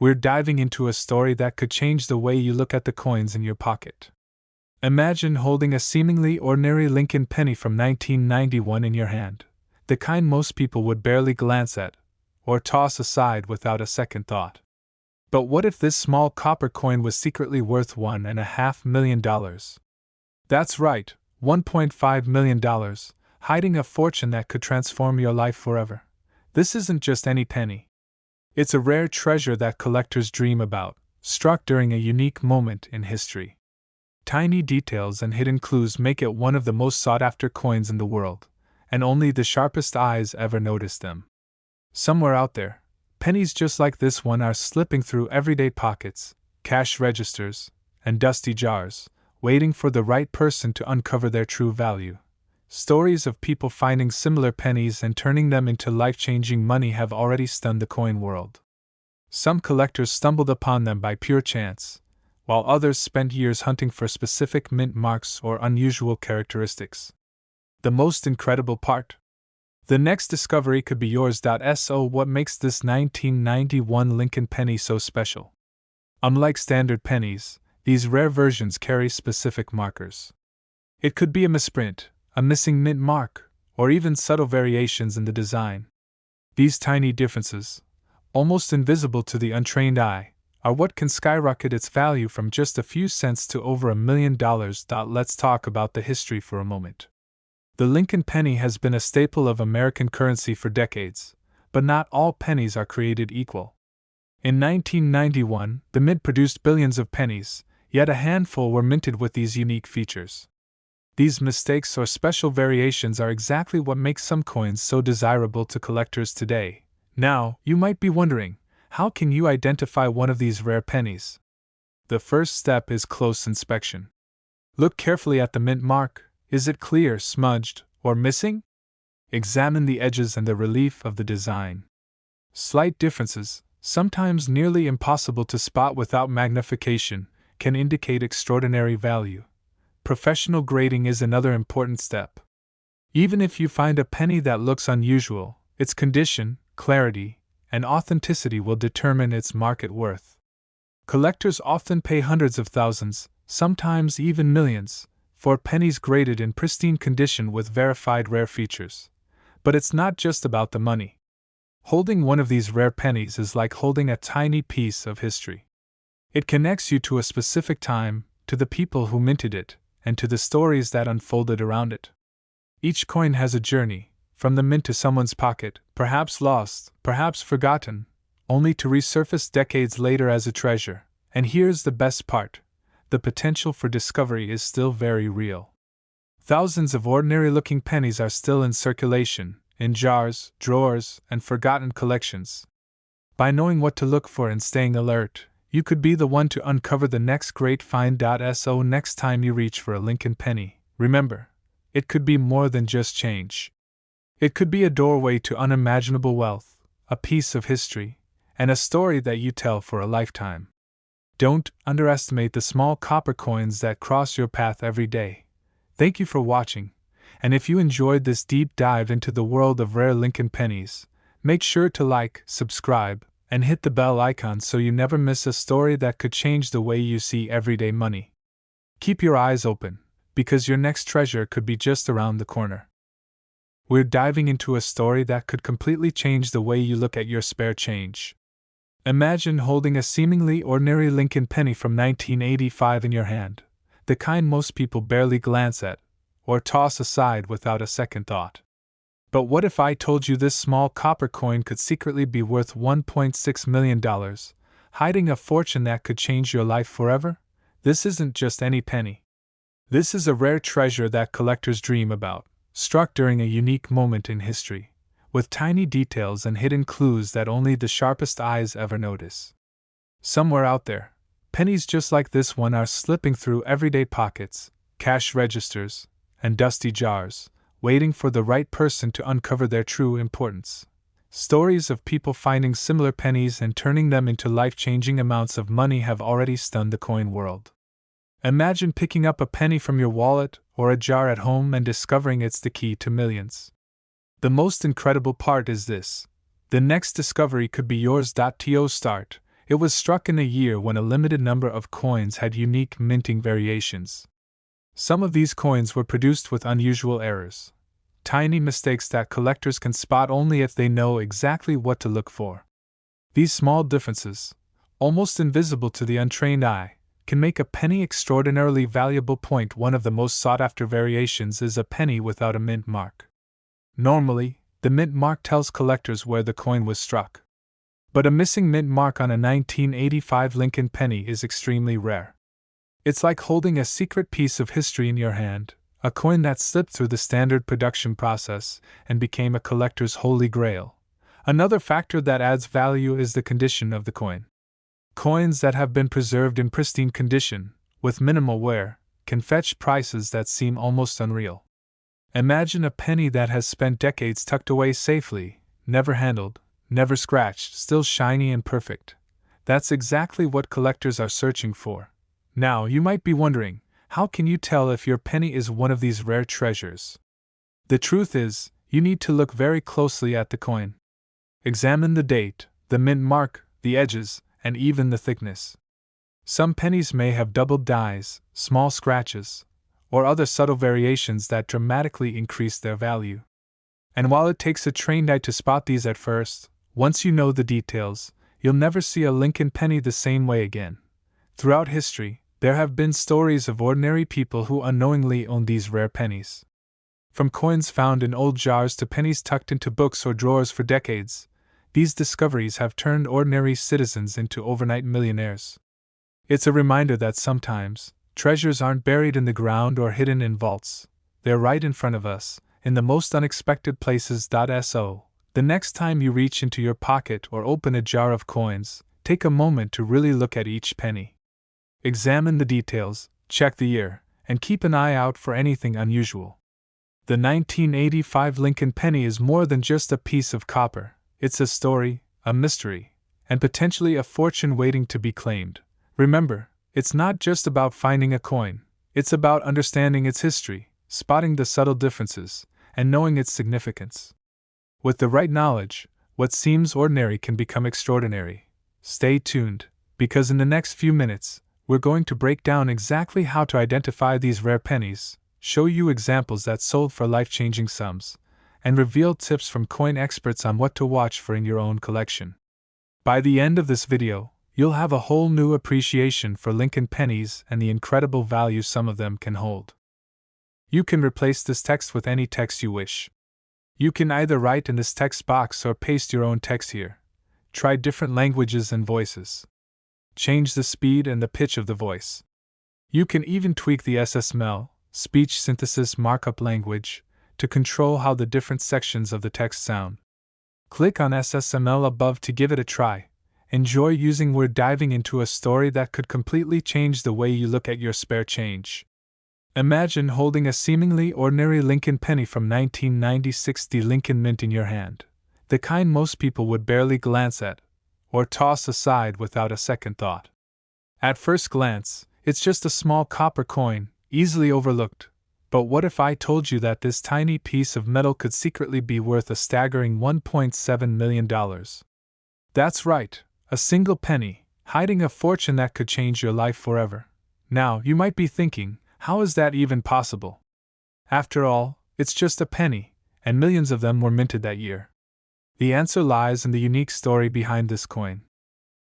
We're diving into a story that could change the way you look at the coins in your pocket. Imagine holding a seemingly ordinary Lincoln penny from 1991 in your hand, the kind most people would barely glance at, or toss aside without a second thought. But what if this small copper coin was secretly worth $1.5 million? That's right, $1.5 million, hiding a fortune that could transform your life forever. This isn't just any penny. It's a rare treasure that collectors dream about, struck during a unique moment in history. Tiny details and hidden clues make it one of the most sought-after coins in the world, and only the sharpest eyes ever notice them. Somewhere out there, pennies just like this one are slipping through everyday pockets, cash registers, and dusty jars, waiting for the right person to uncover their true value. Stories of people finding similar pennies and turning them into life-changing money have already stunned the coin world. Some collectors stumbled upon them by pure chance, while others spent years hunting for specific mint marks or unusual characteristics. The most incredible part? The next discovery could be yours. So what makes this 1991 Lincoln penny so special? Unlike standard pennies, these rare versions carry specific markers. It could be a misprint, a missing mint mark, or even subtle variations in the design. These tiny differences, almost invisible to the untrained eye, are what can skyrocket its value from just a few cents to over $1 million. Let's talk about the history for a moment. The Lincoln penny has been a staple of American currency for decades, but not all pennies are created equal. In 1991, the mint produced billions of pennies, yet a handful were minted with these unique features. These mistakes or special variations are exactly what makes some coins so desirable to collectors today. Now, you might be wondering, how can you identify one of these rare pennies? The first step is close inspection. Look carefully at the mint mark. Is it clear, smudged, or missing? Examine the edges and the relief of the design. Slight differences, sometimes nearly impossible to spot without magnification, can indicate extraordinary value. Professional grading is another important step. Even if you find a penny that looks unusual, its condition, clarity, and authenticity will determine its market worth. Collectors often pay hundreds of thousands, sometimes even millions, for pennies graded in pristine condition with verified rare features. But it's not just about the money. Holding one of these rare pennies is like holding a tiny piece of history. It connects you to a specific time, to the people who minted it, and to the stories that unfolded around it. Each coin has a journey, from the mint to someone's pocket, perhaps lost, perhaps forgotten, only to resurface decades later as a treasure. And here's the best part: the potential for discovery is still very real. Thousands of ordinary-looking pennies are still in circulation, in jars, drawers, and forgotten collections. By knowing what to look for and staying alert, you could be the one to uncover the next great find. So next time you reach for a Lincoln penny, remember, it could be more than just change. It could be a doorway to unimaginable wealth, a piece of history, and a story that you tell for a lifetime. Don't underestimate the small copper coins that cross your path every day. Thank you for watching, and if you enjoyed this deep dive into the world of rare Lincoln pennies, make sure to like, subscribe, and hit the bell icon so you never miss a story that could change the way you see everyday money. Keep your eyes open, because your next treasure could be just around the corner. We're diving into a story that could completely change the way you look at your spare change. Imagine holding a seemingly ordinary Lincoln penny from 1985 in your hand, the kind most people barely glance at, or toss aside without a second thought. But what if I told you this small copper coin could secretly be worth $1.6 million, hiding a fortune that could change your life forever? This isn't just any penny. This is a rare treasure that collectors dream about, struck during a unique moment in history, with tiny details and hidden clues that only the sharpest eyes ever notice. Somewhere out there, pennies just like this one are slipping through everyday pockets, cash registers, and dusty jars, waiting for the right person to uncover their true importance. Stories of people finding similar pennies and turning them into life-changing amounts of money have already stunned the coin world. Imagine picking up a penny from your wallet or a jar at home and discovering it's the key to millions. The most incredible part is this: the next discovery could be yours. To start, It was struck in a year when a limited number of coins had unique minting variations. Some of these coins were produced with unusual errors, tiny mistakes that collectors can spot only if they know exactly what to look for. These small differences, almost invisible to the untrained eye, can make a penny extraordinarily valuable. One of the most sought-after variations is a penny without a mint mark. Normally, the mint mark tells collectors where the coin was struck. But a missing mint mark on a 1985 Lincoln penny is extremely rare. It's like holding a secret piece of history in your hand, a coin that slipped through the standard production process and became a collector's holy grail. Another factor that adds value is the condition of the coin. Coins that have been preserved in pristine condition, with minimal wear, can fetch prices that seem almost unreal. Imagine a penny that has spent decades tucked away safely, never handled, never scratched, still shiny and perfect. That's exactly what collectors are searching for. Now, you might be wondering, how can you tell if your penny is one of these rare treasures? The truth is, you need to look very closely at the coin. Examine the date, the mint mark, the edges, and even the thickness. Some pennies may have doubled dies, small scratches, or other subtle variations that dramatically increase their value. And while it takes a trained eye to spot these at first, once you know the details, you'll never see a Lincoln penny the same way again. Throughout history, there have been stories of ordinary people who unknowingly owned these rare pennies. From coins found in old jars to pennies tucked into books or drawers for decades, these discoveries have turned ordinary citizens into overnight millionaires. It's a reminder that sometimes, treasures aren't buried in the ground or hidden in vaults. They're right in front of us, in the most unexpected places. So, the next time you reach into your pocket or open a jar of coins, take a moment to really look at each penny. Examine the details, check the year, and keep an eye out for anything unusual. The 1985 Lincoln penny is more than just a piece of copper. It's a story, a mystery, and potentially a fortune waiting to be claimed. Remember, it's not just about finding a coin, it's about understanding its history, spotting the subtle differences, and knowing its significance. With the right knowledge, what seems ordinary can become extraordinary. Stay tuned, because in the next few minutes, we're going to break down exactly how to identify these rare pennies, show you examples that sold for life-changing sums, and reveal tips from coin experts on what to watch for in your own collection. By the end of this video, you'll have a whole new appreciation for Lincoln pennies and the incredible value some of them can hold. You can replace this text with any text you wish. You can either write in this text box or paste your own text here. Try different languages and voices. Change the speed and the pitch of the voice. You can even tweak the SSML, speech synthesis markup language, to control how the different sections of the text sound. Click on SSML above to give it a try. Enjoy using. We're diving into a story that could completely change the way you look at your spare change. Imagine holding a seemingly ordinary Lincoln penny from 1996, the Lincoln Mint, in your hand, the kind most people would barely glance at, or toss aside without a second thought. At first glance, it's just a small copper coin, easily overlooked. But what if I told you that this tiny piece of metal could secretly be worth a staggering $1.7 million? That's right, a single penny, hiding a fortune that could change your life forever. Now, you might be thinking, how is that even possible? After all, it's just a penny, and millions of them were minted that year. The answer lies in the unique story behind this coin.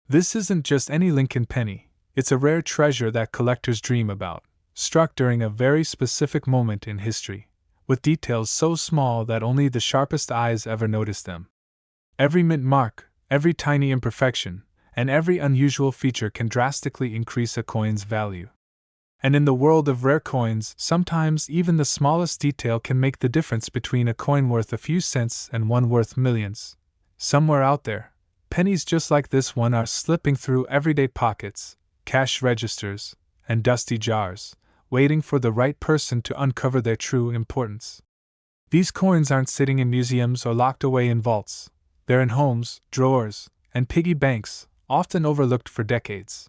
This isn't just any Lincoln penny, it's a rare treasure that collectors dream about, struck during a very specific moment in history, with details so small that only the sharpest eyes ever noticed them. Every mint mark, every tiny imperfection, and every unusual feature can drastically increase a coin's value. And in the world of rare coins, sometimes even the smallest detail can make the difference between a coin worth a few cents and one worth millions. Somewhere out there, pennies just like this one are slipping through everyday pockets, cash registers, and dusty jars, waiting for the right person to uncover their true importance. These coins aren't sitting in museums or locked away in vaults. They're in homes, drawers, and piggy banks, often overlooked for decades.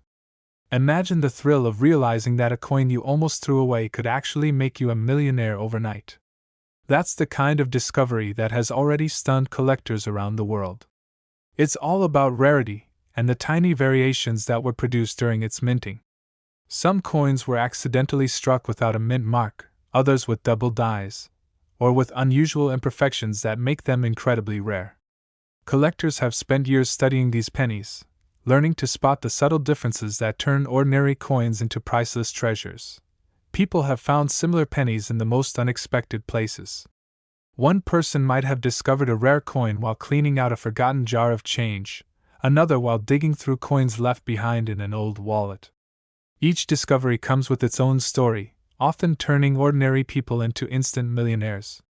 Imagine the thrill of realizing that a coin you almost threw away could actually make you a millionaire overnight. That's the kind of discovery that has already stunned collectors around the world. It's all about rarity, and the tiny variations that were produced during its minting. Some coins were accidentally struck without a mint mark, others with double dies, or with unusual imperfections that make them incredibly rare. Collectors have spent years studying these pennies, learning to spot the subtle differences that turn ordinary coins into priceless treasures. People have found similar pennies in the most unexpected places. One person might have discovered a rare coin while cleaning out a forgotten jar of change, another while digging through coins left behind in an old wallet. Each discovery comes with its own story, often turning ordinary people into instant millionaires.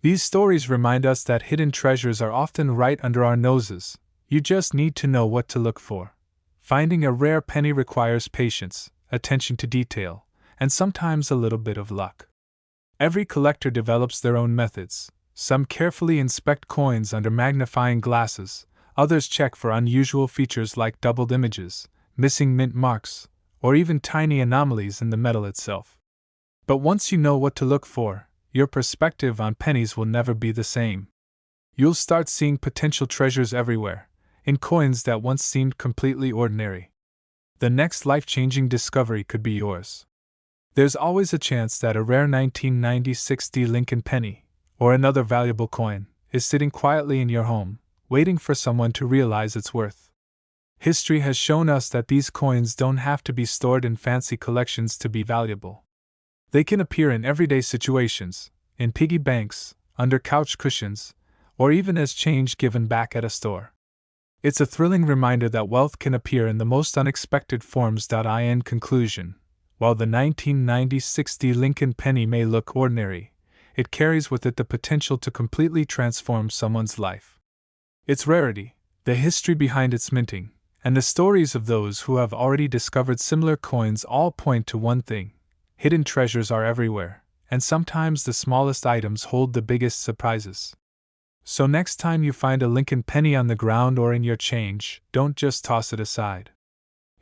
These stories remind us that hidden treasures are often right under our noses. You just need to know what to look for. Finding a rare penny requires patience, attention to detail, and sometimes a little bit of luck. Every collector develops their own methods. Some carefully inspect coins under magnifying glasses, others check for unusual features like doubled images, missing mint marks, or even tiny anomalies in the metal itself. But once you know what to look for, your perspective on pennies will never be the same. You'll start seeing potential treasures everywhere, in coins that once seemed completely ordinary. The next life-changing discovery could be yours. There's always a chance that a rare 1996 Lincoln penny, or another valuable coin, is sitting quietly in your home, waiting for someone to realize its worth. History has shown us that these coins don't have to be stored in fancy collections to be valuable. They can appear in everyday situations, in piggy banks, under couch cushions, or even as change given back at a store. It's a thrilling reminder that wealth can appear in the most unexpected forms. In conclusion, while the 1996 Lincoln penny may look ordinary, it carries with it the potential to completely transform someone's life. Its rarity, the history behind its minting, and the stories of those who have already discovered similar coins all point to one thing: hidden treasures are everywhere, and sometimes the smallest items hold the biggest surprises. So next time you find a Lincoln penny on the ground or in your change, don't just toss it aside.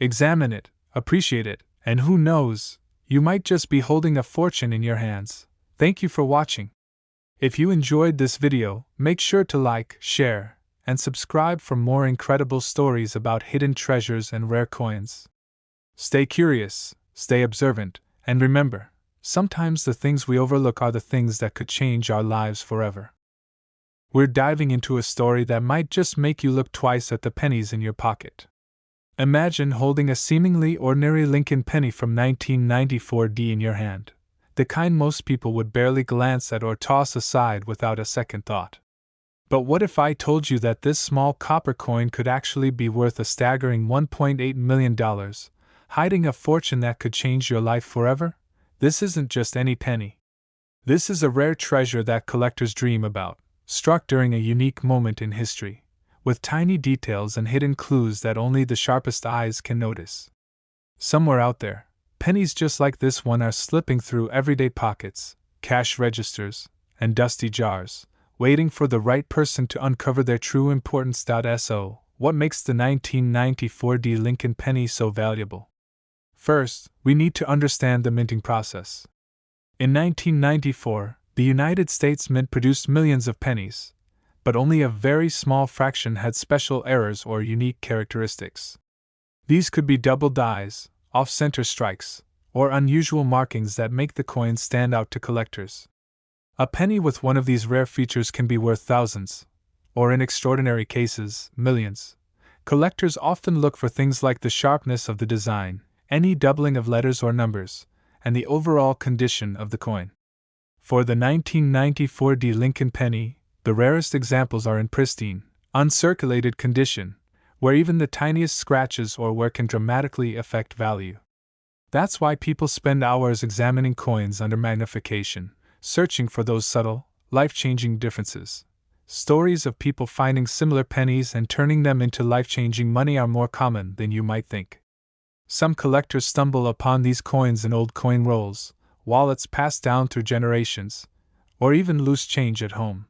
Examine it, appreciate it, and who knows, you might just be holding a fortune in your hands. Thank you for watching. If you enjoyed this video, make sure to like, share, and subscribe for more incredible stories about hidden treasures and rare coins. Stay curious, stay observant, and remember, sometimes the things we overlook are the things that could change our lives forever. We're diving into a story that might just make you look twice at the pennies in your pocket. Imagine holding a seemingly ordinary Lincoln penny from 1994 in your hand, the kind most people would barely glance at or toss aside without a second thought. But what if I told you that this small copper coin could actually be worth a staggering $1.8 million, hiding a fortune that could change your life forever? This isn't just any penny. This is a rare treasure that collectors dream about, struck during a unique moment in history, with tiny details and hidden clues that only the sharpest eyes can notice. Somewhere out there, pennies just like this one are slipping through everyday pockets, cash registers, and dusty jars, waiting for the right person to uncover their true importance. So, what makes the 1994 Lincoln penny so valuable? First, we need to understand the minting process. In 1994, the United States Mint produced millions of pennies, but only a very small fraction had special errors or unique characteristics. These could be double dies, off-center strikes, or unusual markings that make the coin stand out to collectors. A penny with one of these rare features can be worth thousands, or in extraordinary cases, millions. Collectors often look for things like the sharpness of the design, any doubling of letters or numbers, and the overall condition of the coin. For the 1994 Lincoln penny, the rarest examples are in pristine, uncirculated condition, where even the tiniest scratches or wear can dramatically affect value. That's why people spend hours examining coins under magnification, searching for those subtle, life-changing differences. Stories of people finding similar pennies and turning them into life-changing money are more common than you might think. Some collectors stumble upon these coins in old coin rolls, wallets passed down through generations, or even loose change at home.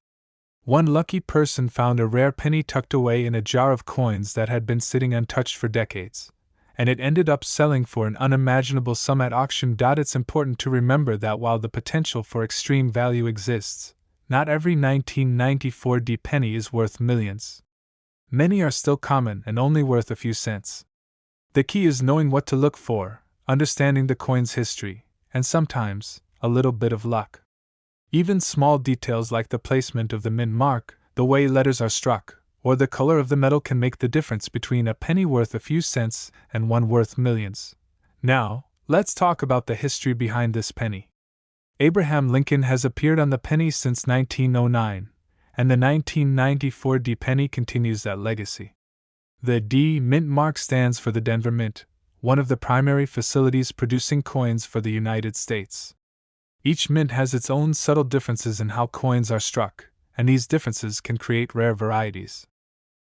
One lucky person found a rare penny tucked away in a jar of coins that had been sitting untouched for decades, and it ended up selling for an unimaginable sum at auction. It's important to remember that while the potential for extreme value exists, not every 1994 penny is worth millions. Many are still common and only worth a few cents. The key is knowing what to look for, understanding the coin's history, and sometimes, a little bit of luck. Even small details like the placement of the mint mark, the way letters are struck, or the color of the metal can make the difference between a penny worth a few cents and one worth millions. Now, let's talk about the history behind this penny. Abraham Lincoln has appeared on the penny since 1909, and the 1994 D penny continues that legacy. The D mint mark stands for the Denver Mint, one of the primary facilities producing coins for the United States. Each mint has its own subtle differences in how coins are struck, and these differences can create rare varieties.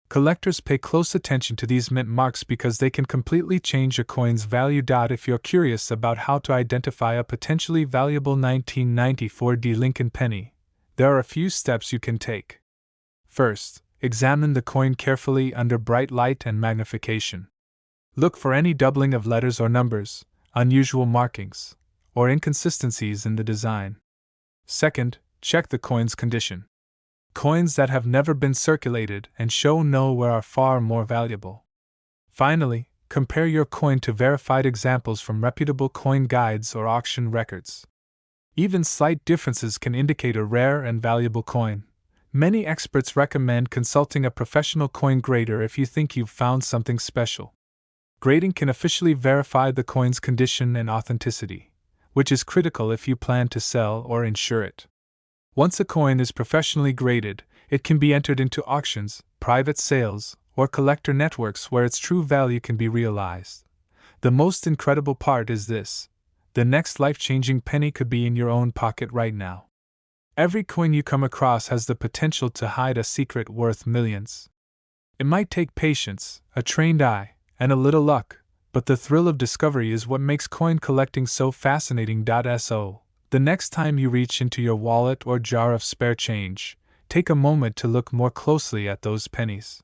Collectors pay close attention to these mint marks because they can completely change a coin's value. If you're curious about how to identify a potentially valuable 1994 D Lincoln penny, there are a few steps you can take. First, examine the coin carefully under bright light and magnification. Look for any doubling of letters or numbers, unusual markings, or inconsistencies in the design. Second, check the coin's condition. Coins that have never been circulated and show no wear are far more valuable. Finally, compare your coin to verified examples from reputable coin guides or auction records. Even slight differences can indicate a rare and valuable coin. Many experts recommend consulting a professional coin grader if you think you've found something special. Grading can officially verify the coin's condition and authenticity, which is critical if you plan to sell or insure it. Once a coin is professionally graded, it can be entered into auctions, private sales, or collector networks where its true value can be realized. The most incredible part is this: the next life-changing penny could be in your own pocket right now. Every coin you come across has the potential to hide a secret worth millions. It might take patience, a trained eye, and a little luck, but the thrill of discovery is what makes coin collecting so fascinating. So, the next time you reach into your wallet or jar of spare change, take a moment to look more closely at those pennies.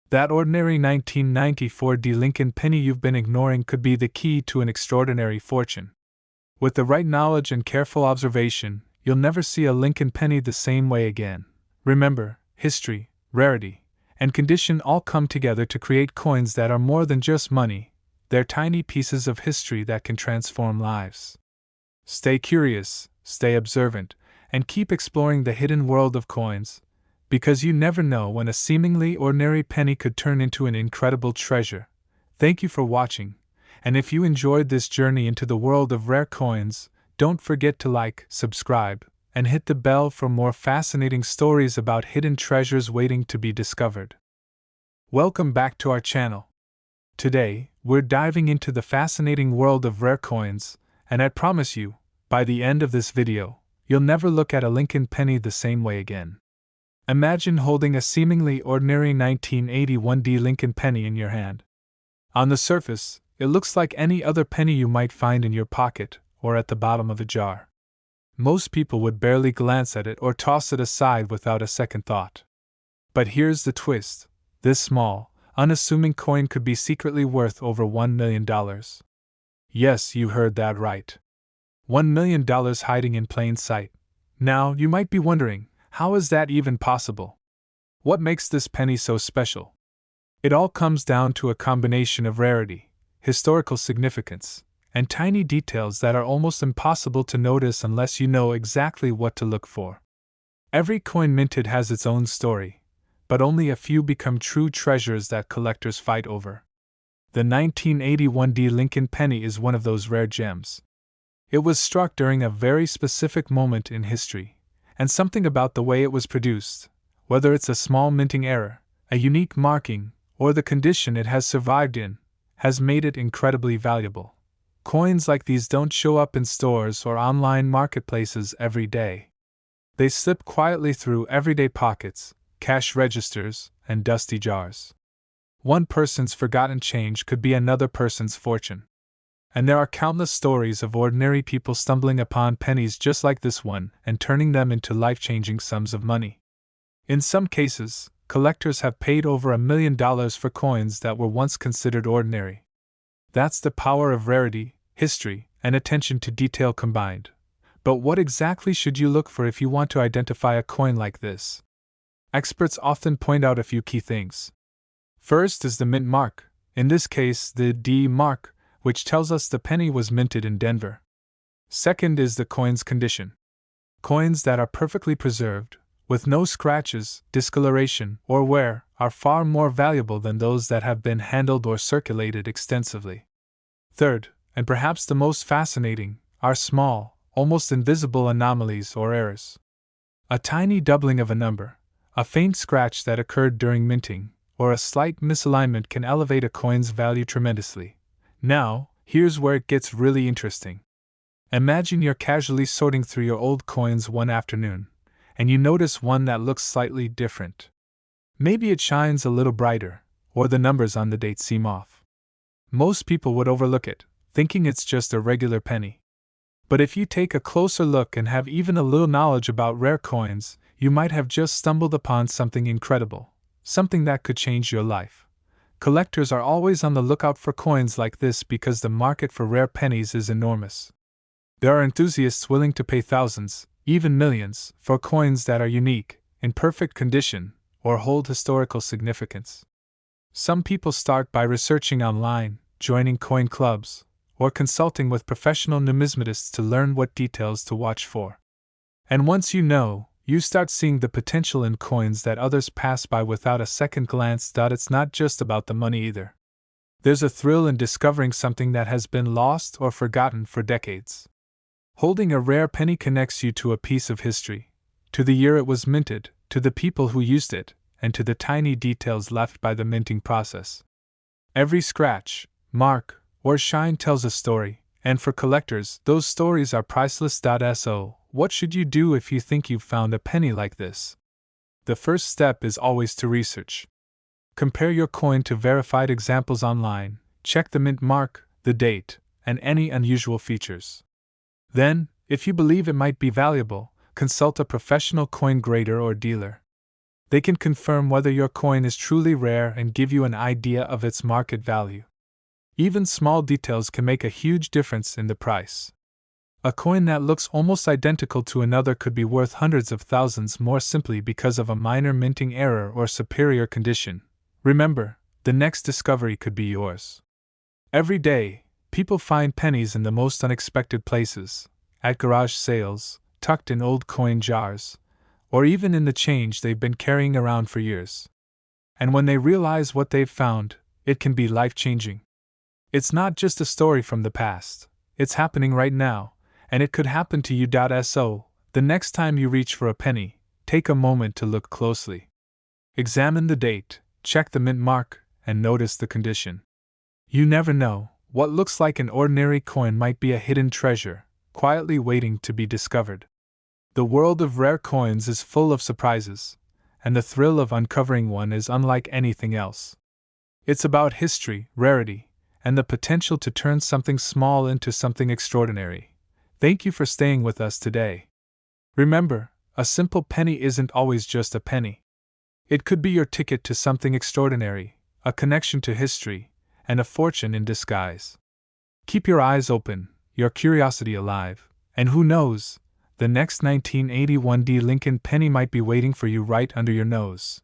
That ordinary 1994 D Lincoln penny you've been ignoring could be the key to an extraordinary fortune. With the right knowledge and careful observation, you'll never see a Lincoln penny the same way again. Remember, history, rarity, and condition all come together to create coins that are more than just money. They're tiny pieces of history that can transform lives. Stay curious, stay observant, and keep exploring the hidden world of coins, because you never know when a seemingly ordinary penny could turn into an incredible treasure. Thank you for watching, and if you enjoyed this journey into the world of rare coins, don't forget to like, subscribe, and hit the bell for more fascinating stories about hidden treasures waiting to be discovered. Welcome back to our channel. Today, we're diving into the fascinating world of rare coins, and I promise you, by the end of this video, you'll never look at a Lincoln penny the same way again. Imagine holding a seemingly ordinary 1981 D Lincoln penny in your hand. On the surface, it looks like any other penny you might find in your pocket or at the bottom of a jar. Most people would barely glance at it or toss it aside without a second thought. But here's the twist: this small, unassuming coin could be secretly worth over $1 million. Yes, you heard that right. $1 million hiding in plain sight. Now, you might be wondering, how is that even possible? What makes this penny so special? It all comes down to a combination of rarity, historical significance, and tiny details that are almost impossible to notice unless you know exactly what to look for. Every coin minted has its own story, but only a few become true treasures that collectors fight over. The 1981 D Lincoln penny is one of those rare gems. It was struck during a very specific moment in history, and something about the way it was produced, whether it's a small minting error, a unique marking, or the condition it has survived in, has made it incredibly valuable. Coins like these don't show up in stores or online marketplaces every day. They slip quietly through everyday pockets, cash registers, and dusty jars. One person's forgotten change could be another person's fortune. And there are countless stories of ordinary people stumbling upon pennies just like this one and turning them into life-changing sums of money. In some cases, collectors have paid over $1 million for coins that were once considered ordinary. That's the power of rarity, history, and attention to detail combined. But what exactly should you look for if you want to identify a coin like this? Experts often point out a few key things. First is the mint mark, in this case the D mark, which tells us the penny was minted in Denver. Second is the coin's condition. Coins that are perfectly preserved, with no scratches, discoloration, or wear, are far more valuable than those that have been handled or circulated extensively. Third, and perhaps the most fascinating, are small, almost invisible anomalies or errors. A tiny doubling of a number, a faint scratch that occurred during minting, or a slight misalignment can elevate a coin's value tremendously. Now, here's where it gets really interesting. Imagine you're casually sorting through your old coins one afternoon, and you notice one that looks slightly different. Maybe it shines a little brighter, or the numbers on the date seem off. Most people would overlook it, thinking it's just a regular penny. But if you take a closer look and have even a little knowledge about rare coins, you might have just stumbled upon something incredible, something that could change your life. Collectors are always on the lookout for coins like this because the market for rare pennies is enormous. There are enthusiasts willing to pay thousands, even millions, for coins that are unique, in perfect condition, or hold historical significance. Some people start by researching online, joining coin clubs, or consulting with professional numismatists to learn what details to watch for. And once you know, you start seeing the potential in coins that others pass by without a second glance. It's not just about the money either. There's a thrill in discovering something that has been lost or forgotten for decades. Holding a rare penny connects you to a piece of history, to the year it was minted, to the people who used it, and to the tiny details left by the minting process. Every scratch, mark, or shine tells a story, and for collectors, those stories are priceless. So, what should you do if you think you've found a penny like this? The first step is always to research. Compare your coin to verified examples online, check the mint mark, the date, and any unusual features. Then, if you believe it might be valuable, consult a professional coin grader or dealer. They can confirm whether your coin is truly rare and give you an idea of its market value. Even small details can make a huge difference in the price. A coin that looks almost identical to another could be worth hundreds of thousands more simply because of a minor minting error or superior condition. Remember, the next discovery could be yours. Every day, people find pennies in the most unexpected places, at garage sales, tucked in old coin jars, or even in the change they've been carrying around for years. And when they realize what they've found, it can be life-changing. It's not just a story from the past, it's happening right now, and it could happen to you. So, the next time you reach for a penny, take a moment to look closely. Examine the date, check the mint mark, and notice the condition. You never know, what looks like an ordinary coin might be a hidden treasure, quietly waiting to be discovered. The world of rare coins is full of surprises, and the thrill of uncovering one is unlike anything else. It's about history, rarity, and the potential to turn something small into something extraordinary. Thank you for staying with us today. Remember, a simple penny isn't always just a penny. It could be your ticket to something extraordinary, a connection to history, and a fortune in disguise. Keep your eyes open, your curiosity alive, and who knows, the next 1981 Lincoln penny might be waiting for you right under your nose.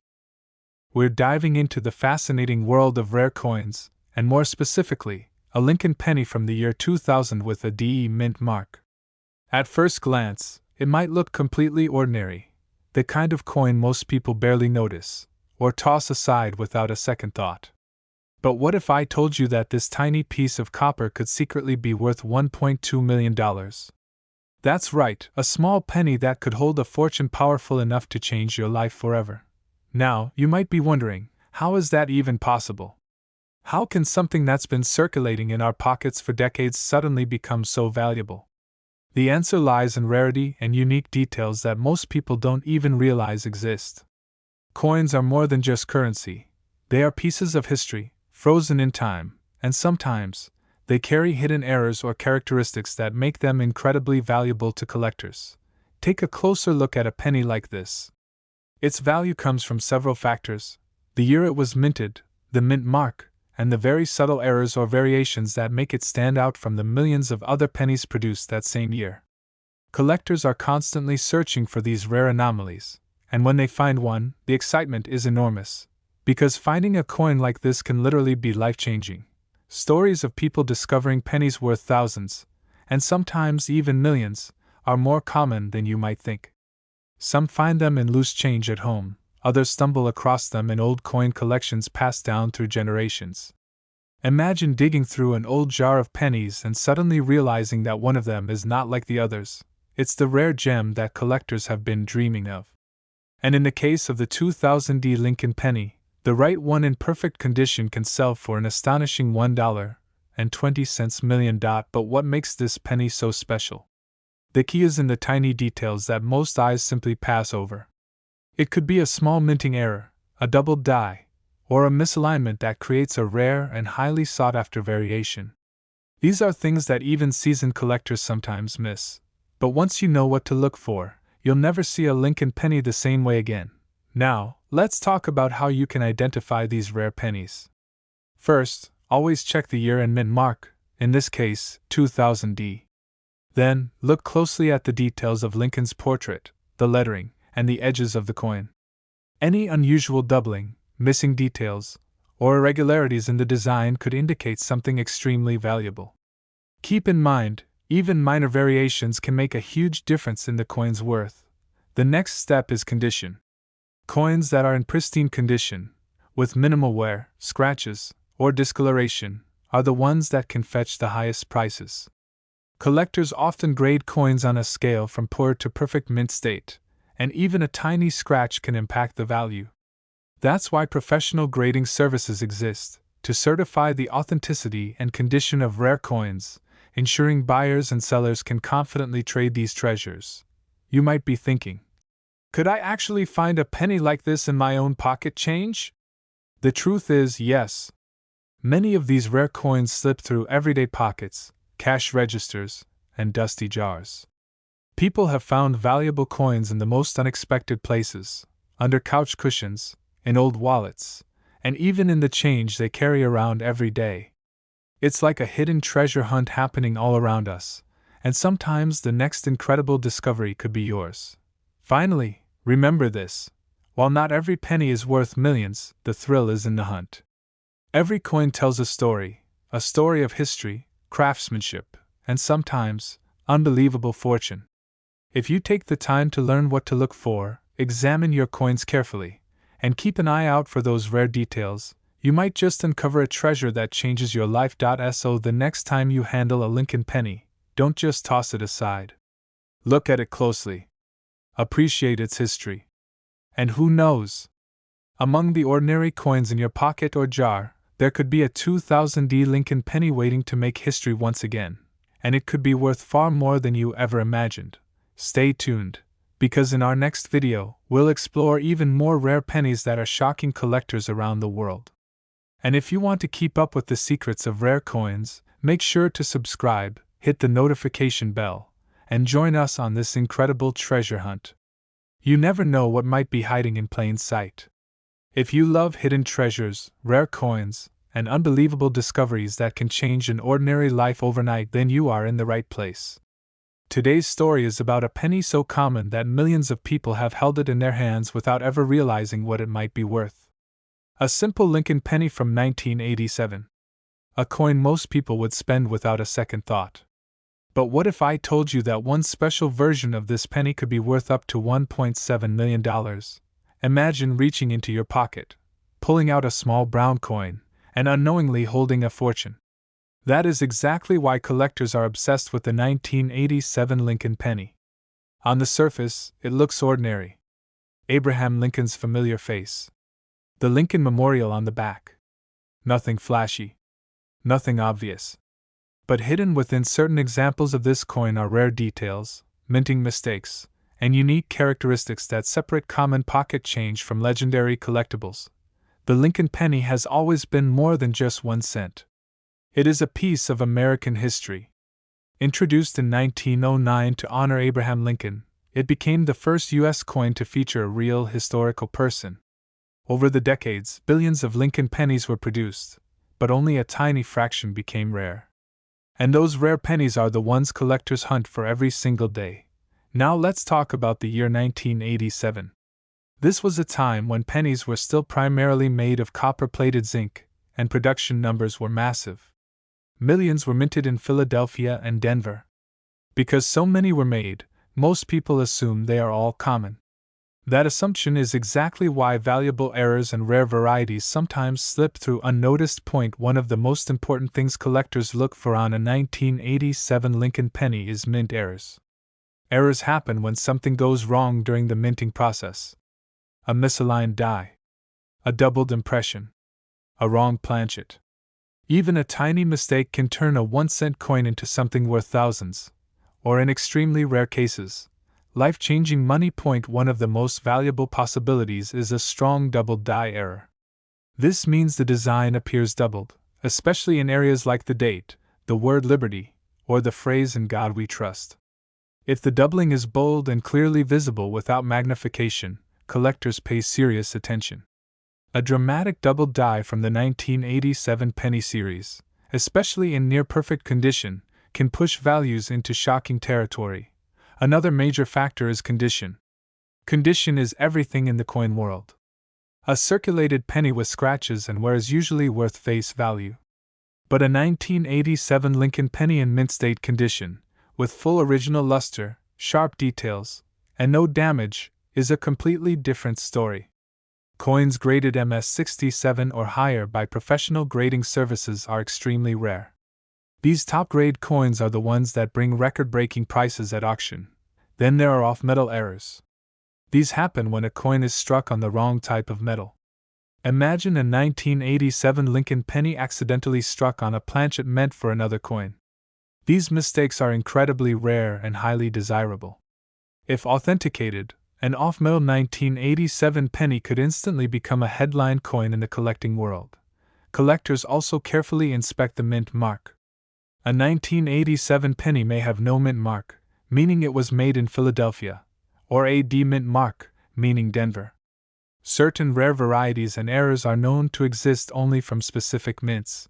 We're diving into the fascinating world of rare coins, and more specifically, a Lincoln penny from the year 2000 with a DE mint mark. At first glance, it might look completely ordinary, the kind of coin most people barely notice, or toss aside without a second thought. But what if I told you that this tiny piece of copper could secretly be worth $1.2 million? That's right, a small penny that could hold a fortune powerful enough to change your life forever. Now, you might be wondering, how is that even possible? How can something that's been circulating in our pockets for decades suddenly become so valuable? The answer lies in rarity and unique details that most people don't even realize exist. Coins are more than just currency. They are pieces of history, frozen in time, and sometimes, they carry hidden errors or characteristics that make them incredibly valuable to collectors. Take a closer look at a penny like this. Its value comes from several factors: the year it was minted, the mint mark, and the very subtle errors or variations that make it stand out from the millions of other pennies produced that same year. Collectors are constantly searching for these rare anomalies, and when they find one, the excitement is enormous. Because finding a coin like this can literally be life-changing. Stories of people discovering pennies worth thousands, and sometimes even millions, are more common than you might think. Some find them in loose change at home, others stumble across them in old coin collections passed down through generations. Imagine digging through an old jar of pennies and suddenly realizing that one of them is not like the others. It's the rare gem that collectors have been dreaming of. And in the case of the 2000 Lincoln penny, the right one in perfect condition can sell for an astonishing $1.20 million. But what makes this penny so special? The key is in the tiny details that most eyes simply pass over. It could be a small minting error, a doubled die, or a misalignment that creates a rare and highly sought-after variation. These are things that even seasoned collectors sometimes miss. But once you know what to look for, you'll never see a Lincoln penny the same way again. Now, let's talk about how you can identify these rare pennies. First, always check the year and mint mark, in this case, 2000. Then, look closely at the details of Lincoln's portrait, the lettering, and the edges of the coin. Any unusual doubling, missing details, or irregularities in the design could indicate something extremely valuable. Keep in mind, even minor variations can make a huge difference in the coin's worth. The next step is condition. Coins that are in pristine condition, with minimal wear, scratches, or discoloration, are the ones that can fetch the highest prices. Collectors often grade coins on a scale from poor to perfect mint state, and even a tiny scratch can impact the value. That's why professional grading services exist, to certify the authenticity and condition of rare coins, ensuring buyers and sellers can confidently trade these treasures. You might be thinking, could I actually find a penny like this in my own pocket change? The truth is, yes. Many of these rare coins slip through everyday pockets, cash registers, and dusty jars. People have found valuable coins in the most unexpected places, under couch cushions, in old wallets, and even in the change they carry around every day. It's like a hidden treasure hunt happening all around us, and sometimes the next incredible discovery could be yours. Finally, remember this: while not every penny is worth millions, the thrill is in the hunt. Every coin tells a story of history, craftsmanship, and sometimes, unbelievable fortune. If you take the time to learn what to look for, examine your coins carefully, and keep an eye out for those rare details, you might just uncover a treasure that changes your life. So the next time you handle a Lincoln penny, don't just toss it aside. Look at it closely. Appreciate its history. And who knows? Among the ordinary coins in your pocket or jar, there could be a 2000 Lincoln penny waiting to make history once again, and it could be worth far more than you ever imagined. Stay tuned, because in our next video, we'll explore even more rare pennies that are shocking collectors around the world. And if you want to keep up with the secrets of rare coins, make sure to subscribe, hit the notification bell, and join us on this incredible treasure hunt. You never know what might be hiding in plain sight. If you love hidden treasures, rare coins, and unbelievable discoveries that can change an ordinary life overnight, then you are in the right place. Today's story is about a penny so common that millions of people have held it in their hands without ever realizing what it might be worth. A simple Lincoln penny from 1987. A coin most people would spend without a second thought. But what if I told you that one special version of this penny could be worth up to $1.7 million? Imagine reaching into your pocket, pulling out a small brown coin, and unknowingly holding a fortune. That is exactly why collectors are obsessed with the 1987 Lincoln penny. On the surface, it looks ordinary. Abraham Lincoln's familiar face. The Lincoln Memorial on the back. Nothing flashy. Nothing obvious. But hidden within certain examples of this coin are rare details, minting mistakes, and unique characteristics that separate common pocket change from legendary collectibles. The Lincoln penny has always been more than just 1 cent. It is a piece of American history. Introduced in 1909 to honor Abraham Lincoln, it became the first U.S. coin to feature a real historical person. Over the decades, billions of Lincoln pennies were produced, but only a tiny fraction became rare. And those rare pennies are the ones collectors hunt for every single day. Now let's talk about the year 1987. This was a time when pennies were still primarily made of copper-plated zinc, and production numbers were massive. Millions were minted in Philadelphia and Denver. Because so many were made, most people assume they are all common. That assumption is exactly why valuable errors and rare varieties sometimes slip through unnoticed. One of the most important things collectors look for on a 1987 Lincoln penny is mint errors. Errors happen when something goes wrong during the minting process. A misaligned die, a doubled impression, a wrong planchet. Even a tiny mistake can turn a 1-cent coin into something worth thousands, or in extremely rare cases, life-changing money. One of the most valuable possibilities is a strong doubled die error. This means the design appears doubled, especially in areas like the date, the word liberty, or the phrase "In God We Trust." If the doubling is bold and clearly visible without magnification, collectors pay serious attention. A dramatic doubled die from the 1987 penny series, especially in near-perfect condition, can push values into shocking territory. Another major factor is condition. Condition is everything in the coin world. A circulated penny with scratches and wear is usually worth face value. But a 1987 Lincoln penny in mint state condition, with full original luster, sharp details, and no damage, is a completely different story. Coins graded MS-67 or higher by professional grading services are extremely rare. These top-grade coins are the ones that bring record-breaking prices at auction. Then there are off-metal errors. These happen when a coin is struck on the wrong type of metal. Imagine a 1987 Lincoln penny accidentally struck on a planchet meant for another coin. These mistakes are incredibly rare and highly desirable. If authenticated, an off-metal 1987 penny could instantly become a headline coin in the collecting world. Collectors also carefully inspect the mint mark. A 1987 penny may have no mint mark, meaning it was made in Philadelphia, or a D mint mark, meaning Denver. Certain rare varieties and errors are known to exist only from specific mints.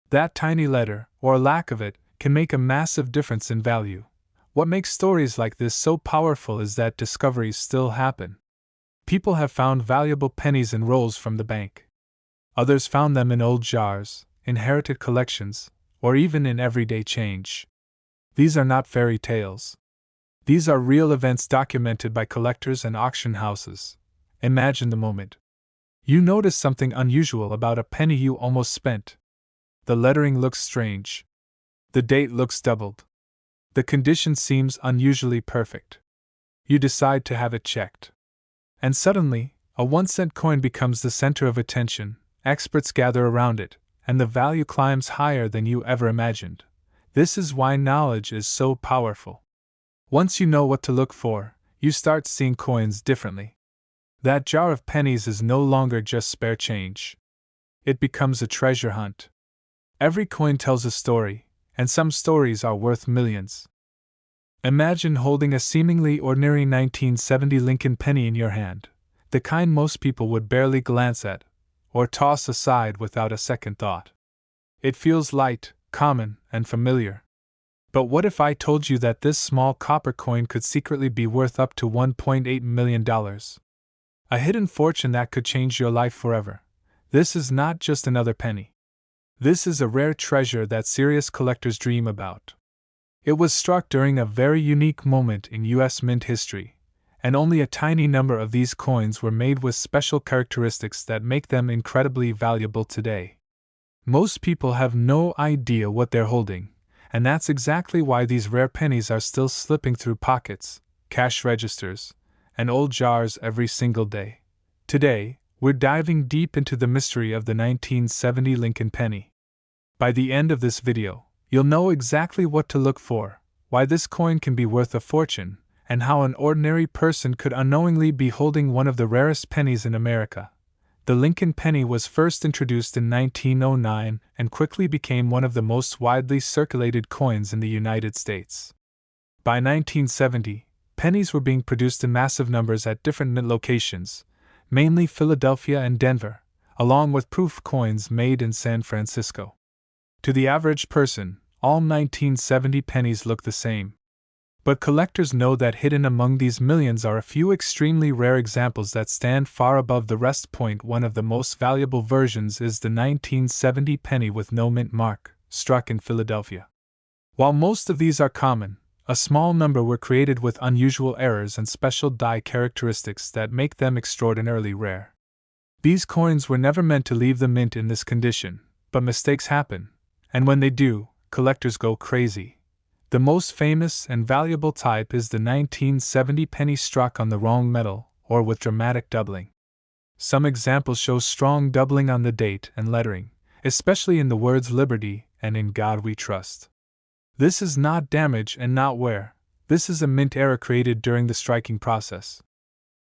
That tiny letter, or lack of it, can make a massive difference in value. What makes stories like this so powerful is that discoveries still happen. People have found valuable pennies in rolls from the bank. Others found them in old jars, inherited collections, or even in everyday change. These are not fairy tales. These are real events documented by collectors and auction houses. Imagine the moment. You notice something unusual about a penny you almost spent. The lettering looks strange. The date looks doubled. The condition seems unusually perfect. You decide to have it checked. And suddenly, a 1-cent coin becomes the center of attention, experts gather around it, and the value climbs higher than you ever imagined. This is why knowledge is so powerful. Once you know what to look for, you start seeing coins differently. That jar of pennies is no longer just spare change. It becomes a treasure hunt. Every coin tells a story, and some stories are worth millions. Imagine holding a seemingly ordinary 1970 Lincoln penny in your hand, the kind most people would barely glance at, or toss aside without a second thought. It feels light, common, and familiar. But what if I told you that this small copper coin could secretly be worth up to $1.8 million? A hidden fortune that could change your life forever. This is not just another penny. This is a rare treasure that serious collectors dream about. It was struck during a very unique moment in U.S. mint history, and only a tiny number of these coins were made with special characteristics that make them incredibly valuable today. Most people have no idea what they're holding, and that's exactly why these rare pennies are still slipping through pockets, cash registers, and old jars every single day. Today, we're diving deep into the mystery of the 1970 Lincoln penny. By the end of this video, you'll know exactly what to look for, why this coin can be worth a fortune, and how an ordinary person could unknowingly be holding one of the rarest pennies in America. The Lincoln penny was first introduced in 1909 and quickly became one of the most widely circulated coins in the United States. By 1970, pennies were being produced in massive numbers at different mint locations, mainly Philadelphia and Denver, along with proof coins made in San Francisco. To the average person, all 1970 pennies look the same. But collectors know that hidden among these millions are a few extremely rare examples that stand far above the rest. One of the most valuable versions is the 1970 penny with no mint mark, struck in Philadelphia. While most of these are common, a small number were created with unusual errors and special die characteristics that make them extraordinarily rare. These coins were never meant to leave the mint in this condition, but mistakes happen, and when they do, collectors go crazy. The most famous and valuable type is the 1970 penny struck on the wrong metal, or with dramatic doubling. Some examples show strong doubling on the date and lettering, especially in the words Liberty and In God We Trust. This is not damage and not wear, this is a mint error created during the striking process.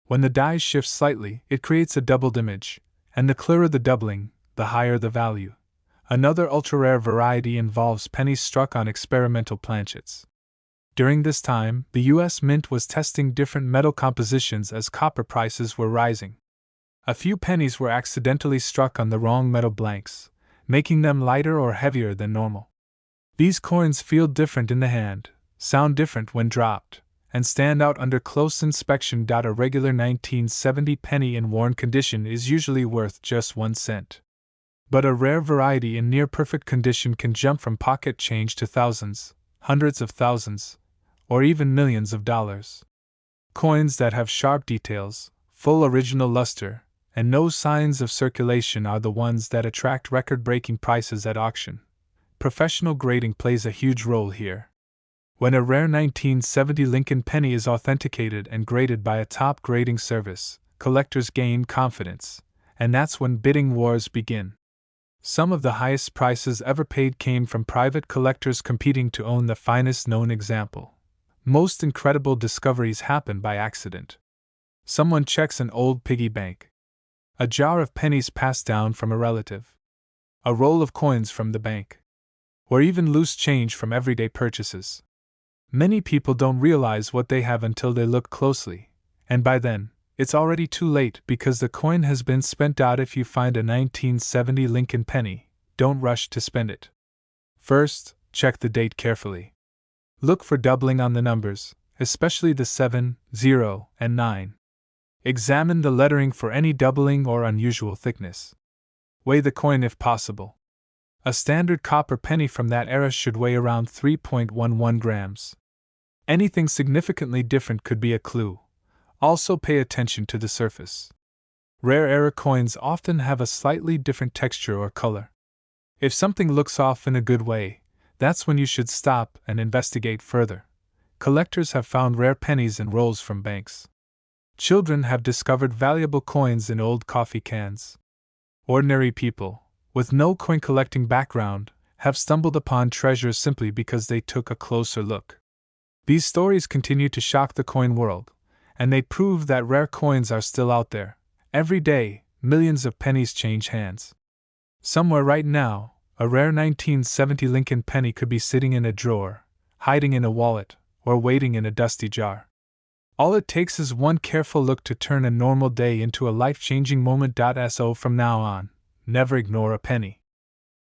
When the die shifts slightly, it creates a doubled image, and the clearer the doubling, the higher the value. Another ultra-rare variety involves pennies struck on experimental planchets. During this time, the U.S. Mint was testing different metal compositions as copper prices were rising. A few pennies were accidentally struck on the wrong metal blanks, making them lighter or heavier than normal. These coins feel different in the hand, sound different when dropped, and stand out under close inspection. A regular 1970 penny in worn condition is usually worth just 1 cent. But a rare variety in near-perfect condition can jump from pocket change to thousands, hundreds of thousands, or even millions of dollars. Coins that have sharp details, full original luster, and no signs of circulation are the ones that attract record-breaking prices at auction. Professional grading plays a huge role here. When a rare 1970 Lincoln penny is authenticated and graded by a top grading service, collectors gain confidence, and that's when bidding wars begin. Some of the highest prices ever paid came from private collectors competing to own the finest known example. Most incredible discoveries happen by accident. Someone checks an old piggy bank. A jar of pennies passed down from a relative. A roll of coins from the bank. Or even loose change from everyday purchases. Many people don't realize what they have until they look closely, and by then, it's already too late because the coin has been spent. If you find a 1970 Lincoln penny, don't rush to spend it. First, check the date carefully. Look for doubling on the numbers, especially the 7, 0, and 9. Examine the lettering for any doubling or unusual thickness. Weigh the coin if possible. A standard copper penny from that era should weigh around 3.11 grams. Anything significantly different could be a clue. Also pay attention to the surface. Rare era coins often have a slightly different texture or color. If something looks off in a good way, that's when you should stop and investigate further. Collectors have found rare pennies in rolls from banks. Children have discovered valuable coins in old coffee cans. Ordinary people, with no coin collecting background, have stumbled upon treasures simply because they took a closer look. These stories continue to shock the coin world, and they prove that rare coins are still out there. Every day, millions of pennies change hands. Somewhere right now, a rare 1970 Lincoln penny could be sitting in a drawer, hiding in a wallet, or waiting in a dusty jar. All it takes is one careful look to turn a normal day into a life-changing moment. So from now on, never ignore a penny.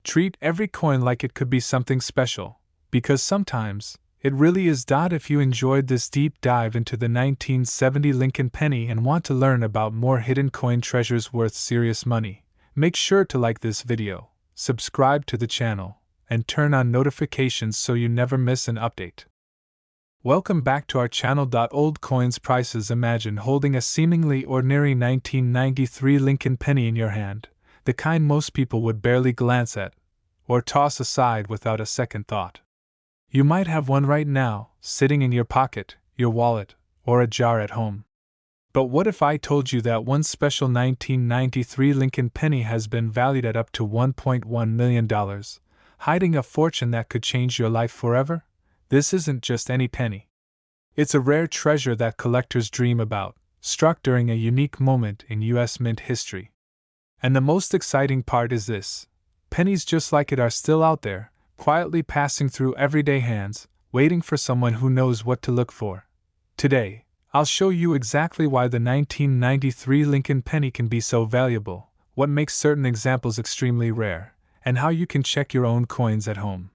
Treat every coin like it could be something special, because sometimes, it really is. If you enjoyed this deep dive into the 1970 Lincoln penny and want to learn about more hidden coin treasures worth serious money, make sure to like this video, subscribe to the channel, and turn on notifications so you never miss an update. Welcome back to our channel. Old coins prices. Imagine holding a seemingly ordinary 1993 Lincoln penny in your hand, the kind most people would barely glance at, or toss aside without a second thought. You might have one right now, sitting in your pocket, your wallet, or a jar at home. But what if I told you that one special 1993 Lincoln penny has been valued at up to $1.1 million, hiding a fortune that could change your life forever? This isn't just any penny. It's a rare treasure that collectors dream about, struck during a unique moment in U.S. Mint history. And the most exciting part is this: pennies just like it are still out there, quietly passing through everyday hands, waiting for someone who knows what to look for. Today, I'll show you exactly why the 1993 Lincoln penny can be so valuable, what makes certain examples extremely rare, and how you can check your own coins at home.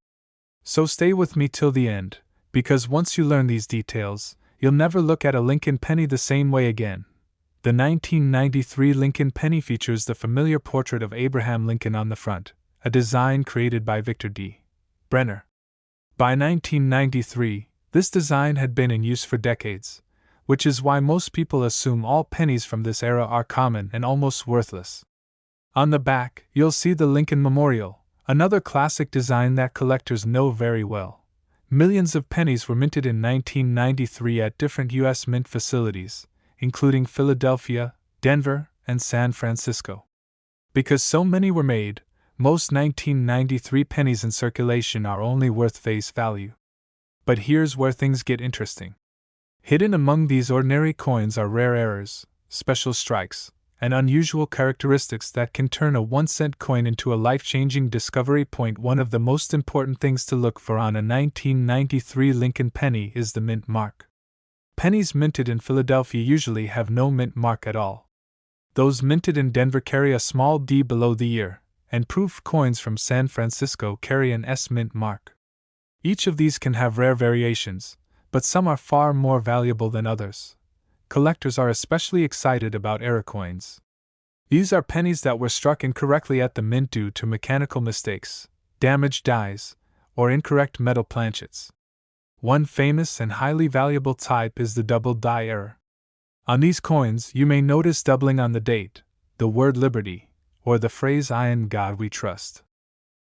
So stay with me till the end, Because once you learn these details, you'll never look at a Lincoln penny the same way again. The 1993 Lincoln penny features the familiar portrait of Abraham Lincoln on the front, a design created by Victor D. Brenner. By 1993, this design had been in use for decades, which is why most people assume all pennies from this era are common and almost worthless. On the back, you'll see the Lincoln Memorial, another classic design that collectors know very well. Millions of pennies were minted in 1993 at different U.S. mint facilities, including Philadelphia, Denver, and San Francisco. Because so many were made, most 1993 pennies in circulation are only worth face value. But here's where things get interesting. Hidden among these ordinary coins are rare errors, special strikes, and unusual characteristics that can turn a 1-cent coin into a life-changing discovery. One of the most important things to look for on a 1993 Lincoln penny is the mint mark. Pennies minted in Philadelphia usually have no mint mark at all. Those minted in Denver carry a small D below the ear, and proof coins from San Francisco carry an S mint mark. Each of these can have rare variations, but some are far more valuable than others. Collectors are especially excited about error coins. These are pennies that were struck incorrectly at the mint due to mechanical mistakes, damaged dies, or incorrect metal planchets. One famous and highly valuable type is the double die error. On these coins, you may notice doubling on the date, the word liberty, or the phrase "In God We Trust."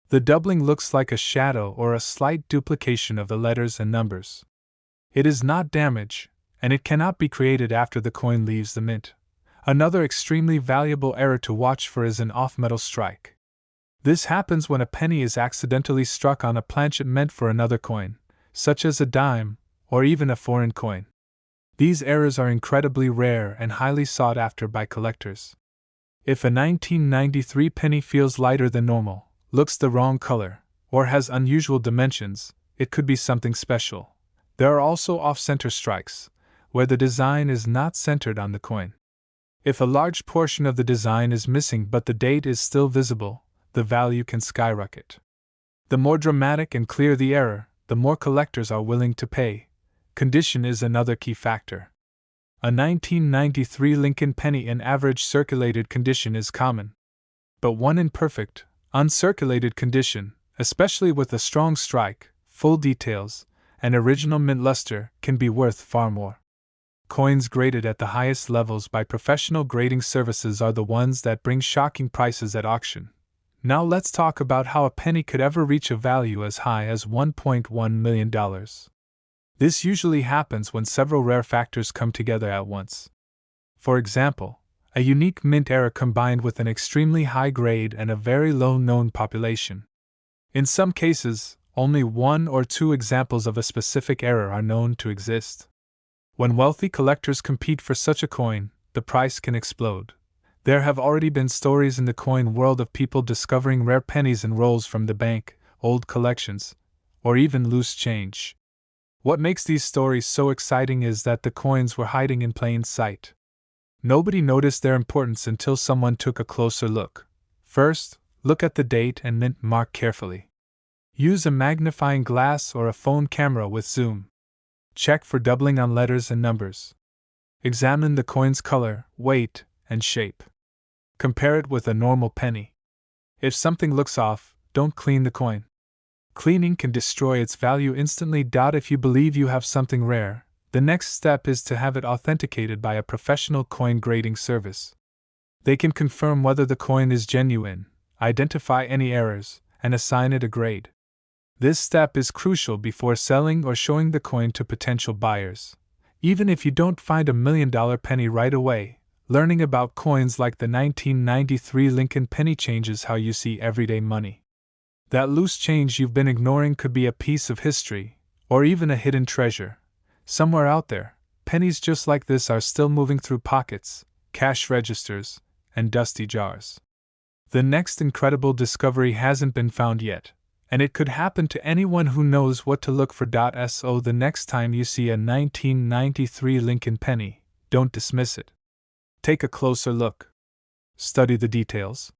The doubling looks like a shadow or a slight duplication of the letters and numbers. It is not damage, and it cannot be created after the coin leaves the mint. Another extremely valuable error to watch for is an off-metal strike. This happens when a penny is accidentally struck on a planchet meant for another coin, such as a dime, or even a foreign coin. These errors are incredibly rare and highly sought after by collectors. If a 1993 penny feels lighter than normal, looks the wrong color, or has unusual dimensions, it could be something special. There are also off-center strikes, where the design is not centered on the coin. If a large portion of the design is missing but the date is still visible, the value can skyrocket. The more dramatic and clear the error, the more collectors are willing to pay. Condition is another key factor. A 1993 Lincoln penny in average circulated condition is common. But one in perfect, uncirculated condition, especially with a strong strike, full details, and original mint luster, can be worth far more. Coins graded at the highest levels by professional grading services are the ones that bring shocking prices at auction. Now let's talk about how a penny could ever reach a value as high as $1.1 million. This usually happens when several rare factors come together at once. For example, a unique mint error combined with an extremely high grade and a very low known population. In some cases, only 1 or 2 examples of a specific error are known to exist. When wealthy collectors compete for such a coin, the price can explode. There have already been stories in the coin world of people discovering rare pennies and rolls from the bank, old collections, or even loose change. What makes these stories so exciting is that the coins were hiding in plain sight. Nobody noticed their importance until someone took a closer look. First, look at the date and mint mark carefully. Use a magnifying glass or a phone camera with zoom. Check for doubling on letters and numbers. Examine the coin's color, weight, and shape. Compare it with a normal penny. If something looks off, don't clean the coin. Cleaning can destroy its value instantly. If you believe you have something rare, the next step is to have it authenticated by a professional coin grading service. They can confirm whether the coin is genuine, identify any errors, and assign it a grade. This step is crucial before selling or showing the coin to potential buyers. Even if you don't find a $1 million penny right away, learning about coins like the 1993 Lincoln penny changes how you see everyday money. That loose change you've been ignoring could be a piece of history, or even a hidden treasure. Somewhere out there, pennies just like this are still moving through pockets, cash registers, and dusty jars. The next incredible discovery hasn't been found yet, and it could happen to anyone who knows what to look for. So the next time you see a 1993 Lincoln penny, don't dismiss it. Take a closer look. Study the details.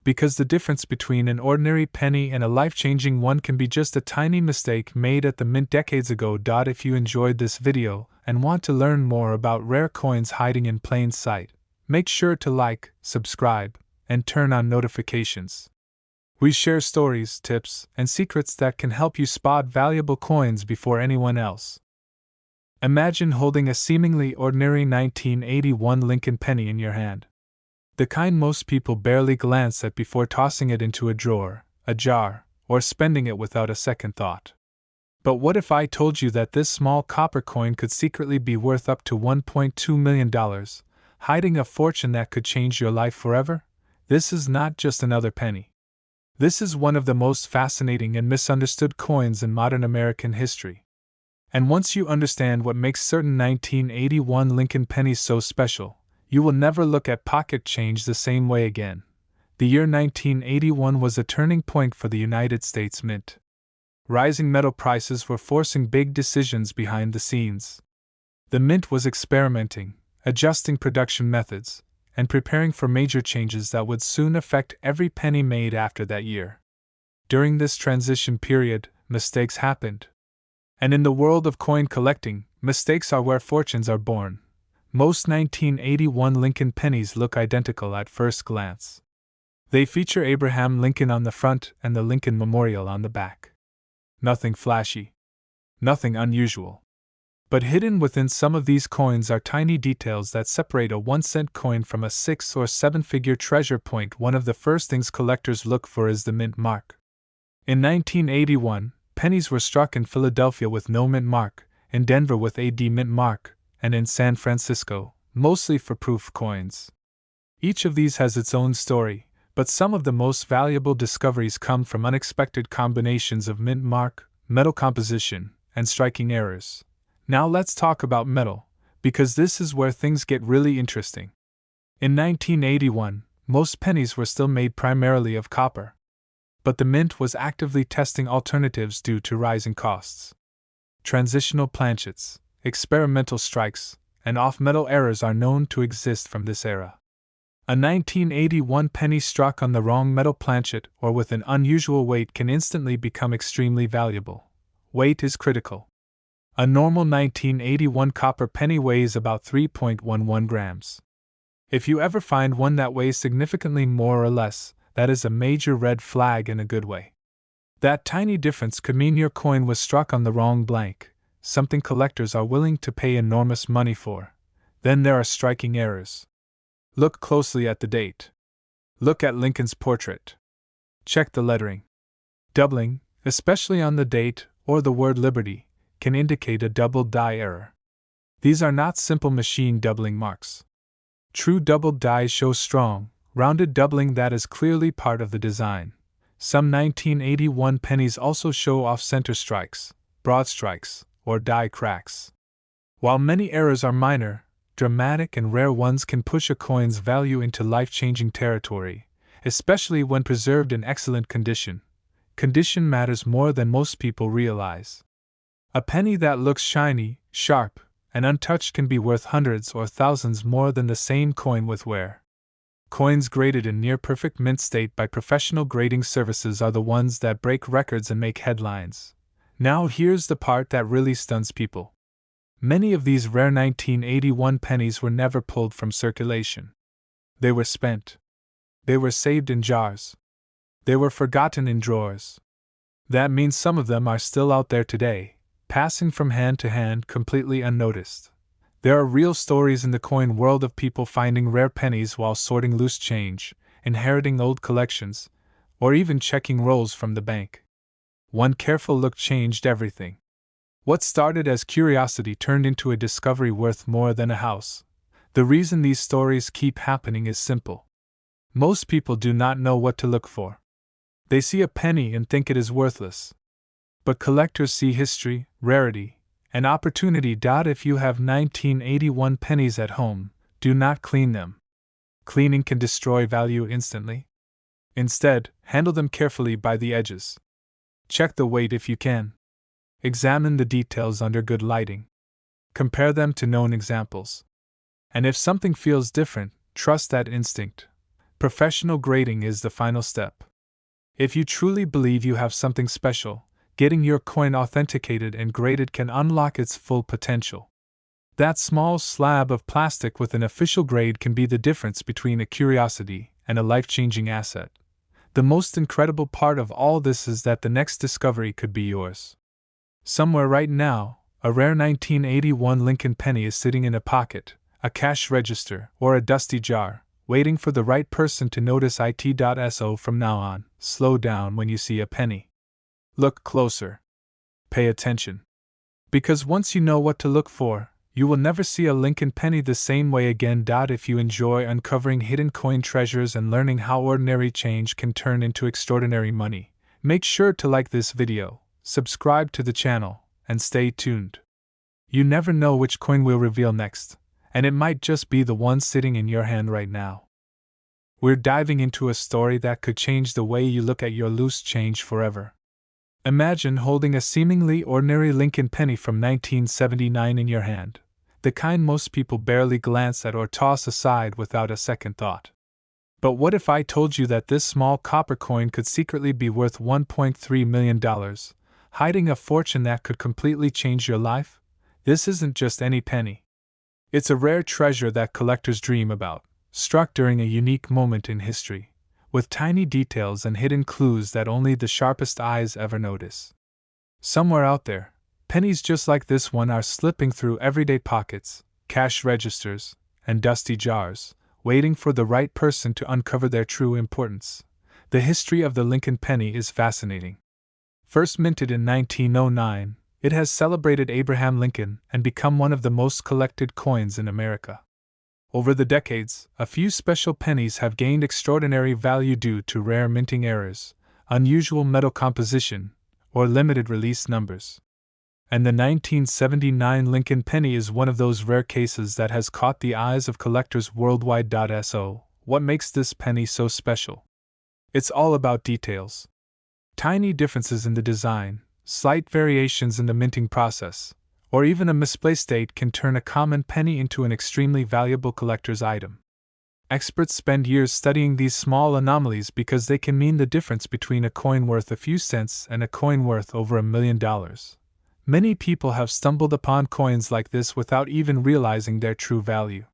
Because the difference between an ordinary penny and a life-changing one can be just a tiny mistake made at the mint decades ago. If you enjoyed this video and want to learn more about rare coins hiding in plain sight, make sure to like, subscribe, and turn on notifications. We share stories, tips, and secrets that can help you spot valuable coins before anyone else. Imagine holding a seemingly ordinary 1981 Lincoln penny in your hand. The kind most people barely glance at before tossing it into a drawer, a jar, or spending it without a second thought. But what if I told you that this small copper coin could secretly be worth up to $1.2 million, hiding a fortune that could change your life forever? This is not just another penny. This is one of the most fascinating and misunderstood coins in modern American history. And once you understand what makes certain 1981 Lincoln pennies so special, you will never look at pocket change the same way again. The year 1981 was a turning point for the United States Mint. Rising metal prices were forcing big decisions behind the scenes. The Mint was experimenting, adjusting production methods, and preparing for major changes that would soon affect every penny made after that year. During this transition period, mistakes happened. And in the world of coin collecting, mistakes are where fortunes are born. Most 1981 Lincoln pennies look identical at first glance. They feature Abraham Lincoln on the front and the Lincoln Memorial on the back. Nothing flashy. Nothing unusual. But hidden within some of these coins are tiny details that separate a 1-cent coin from a 6- or 7-figure treasure point. One of the first things collectors look for is the mint mark. In 1981, pennies were struck in Philadelphia with no mint mark, in Denver with a D mint mark, and in San Francisco, mostly for proof coins. Each of these has its own story, but some of the most valuable discoveries come from unexpected combinations of mint mark, metal composition, and striking errors. Now let's talk about metal, because this is where things get really interesting. In 1981, most pennies were still made primarily of copper. But the Mint was actively testing alternatives due to rising costs. Transitional planchets, experimental strikes, and off-metal errors are known to exist from this era. A 1981 penny struck on the wrong metal planchet or with an unusual weight can instantly become extremely valuable. Weight is critical. A normal 1981 copper penny weighs about 3.11 grams. If you ever find one that weighs significantly more or less, that is a major red flag in a good way. That tiny difference could mean your coin was struck on the wrong blank, something collectors are willing to pay enormous money for. Then there are striking errors. Look closely at the date. Look at Lincoln's portrait. Check the lettering. Doubling, especially on the date or the word Liberty, can indicate a double die error. These are not simple machine doubling marks. True double dies show strong, rounded doubling that is clearly part of the design. Some 1981 pennies also show off-center strikes, broad strikes, or die cracks. While many errors are minor, dramatic and rare ones can push a coin's value into life-changing territory, especially when preserved in excellent condition. Condition matters more than most people realize. A penny that looks shiny, sharp, and untouched can be worth hundreds or thousands more than the same coin with wear. Coins graded in near-perfect mint state by professional grading services are the ones that break records and make headlines. Now here's the part that really stuns people. Many of these rare 1981 pennies were never pulled from circulation. They were spent. They were saved in jars. They were forgotten in drawers. That means some of them are still out there today, passing from hand to hand completely unnoticed. There are real stories in the coin world of people finding rare pennies while sorting loose change, inheriting old collections, or even checking rolls from the bank. One careful look changed everything. What started as curiosity turned into a discovery worth more than a house. The reason these stories keep happening is simple. Most people do not know what to look for. They see a penny and think it is worthless. But collectors see history, rarity, and opportunity. If you have 1981 pennies at home, do not clean them. Cleaning can destroy value instantly. Instead, handle them carefully by the edges. Check the weight if you can. Examine the details under good lighting. Compare them to known examples. And if something feels different, trust that instinct. Professional grading is the final step. If you truly believe you have something special, getting your coin authenticated and graded can unlock its full potential. That small slab of plastic with an official grade can be the difference between a curiosity and a life-changing asset. The most incredible part of all this is that the next discovery could be yours. Somewhere right now, a rare 1981 Lincoln penny is sitting in a pocket, a cash register, or a dusty jar, waiting for the right person to notice it. From now on, slow down when you see a penny. Look closer. Pay attention. Because once you know what to look for, you will never see a Lincoln penny the same way again. If you enjoy uncovering hidden coin treasures and learning how ordinary change can turn into extraordinary money, make sure to like this video, subscribe to the channel, and stay tuned. You never know which coin we'll reveal next, and it might just be the one sitting in your hand right now. We're diving into a story that could change the way you look at your loose change forever. Imagine holding a seemingly ordinary Lincoln penny from 1979 in your hand, the kind most people barely glance at or toss aside without a second thought. But what if I told you that this small copper coin could secretly be worth $1.3 million, hiding a fortune that could completely change your life? This isn't just any penny. It's a rare treasure that collectors dream about, struck during a unique moment in history, with tiny details and hidden clues that only the sharpest eyes ever notice. Somewhere out there, pennies just like this one are slipping through everyday pockets, cash registers, and dusty jars, waiting for the right person to uncover their true importance. The history of the Lincoln penny is fascinating. First minted in 1909, it has celebrated Abraham Lincoln and become one of the most collected coins in America. Over the decades, a few special pennies have gained extraordinary value due to rare minting errors, unusual metal composition, or limited release numbers. And the 1979 Lincoln penny is one of those rare cases that has caught the eyes of collectors worldwide. What makes this penny so special? It's all about details. Tiny differences in the design, slight variations in the minting process, or even a misplaced date can turn a common penny into an extremely valuable collector's item. Experts spend years studying these small anomalies because they can mean the difference between a coin worth a few cents and a coin worth over $1 million. Many people have stumbled upon coins like this without even realizing their true value.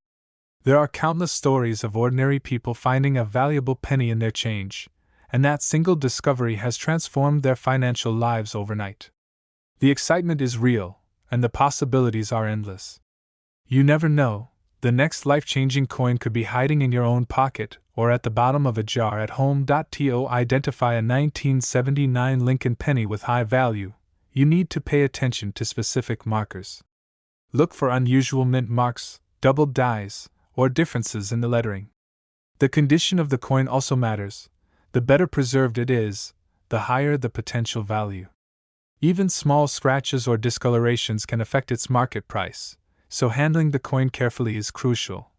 There are countless stories of ordinary people finding a valuable penny in their change, and that single discovery has transformed their financial lives overnight. The excitement is real, and the possibilities are endless. You never know, the next life-changing coin could be hiding in your own pocket or at the bottom of a jar at home. To identify a 1979 Lincoln penny with high value, you need to pay attention to specific markers. Look for unusual mint marks, doubled dies, or differences in the lettering. The condition of the coin also matters. The better preserved it is, the higher the potential value. Even small scratches or discolorations can affect its market price, so handling the coin carefully is crucial.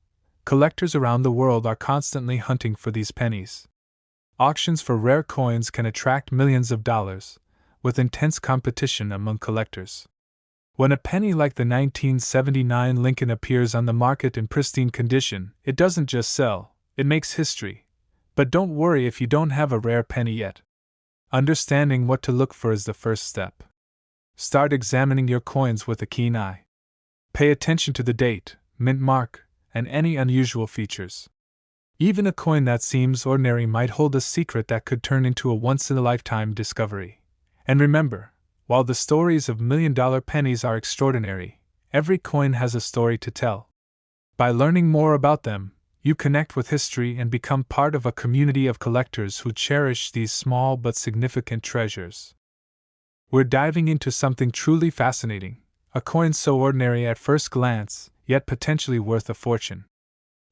Collectors around the world are constantly hunting for these pennies. Auctions for rare coins can attract millions of dollars, with intense competition among collectors. When a penny like the 1979 Lincoln appears on the market in pristine condition, it doesn't just sell, it makes history. But don't worry if you don't have a rare penny yet. Understanding what to look for is the first step. Start examining your coins with a keen eye. Pay attention to the date, mint mark, and any unusual features. Even a coin that seems ordinary might hold a secret that could turn into a once-in-a-lifetime discovery. And remember, while the stories of million-dollar pennies are extraordinary, every coin has a story to tell. By learning more about them, you connect with history and become part of a community of collectors who cherish these small but significant treasures. We're diving into something truly fascinating, a coin so ordinary at first glance, yet potentially worth a fortune.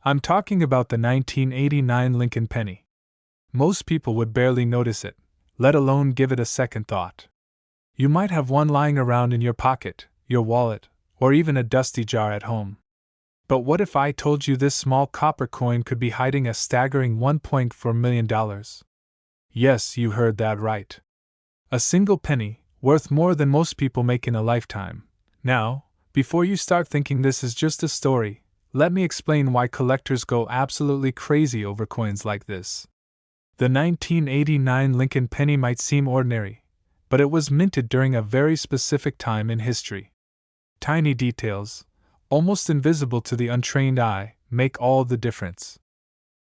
I'm talking about the 1989 Lincoln penny. Most people would barely notice it, let alone give it a second thought. You might have one lying around in your pocket, your wallet, or even a dusty jar at home. But what if I told you this small copper coin could be hiding a staggering $1.4 million? Yes, you heard that right. A single penny, worth more than most people make in a lifetime. Now, before you start thinking this is just a story, let me explain why collectors go absolutely crazy over coins like this. The 1989 Lincoln penny might seem ordinary, but it was minted during a very specific time in history. Tiny details, almost invisible to the untrained eye, make all the difference.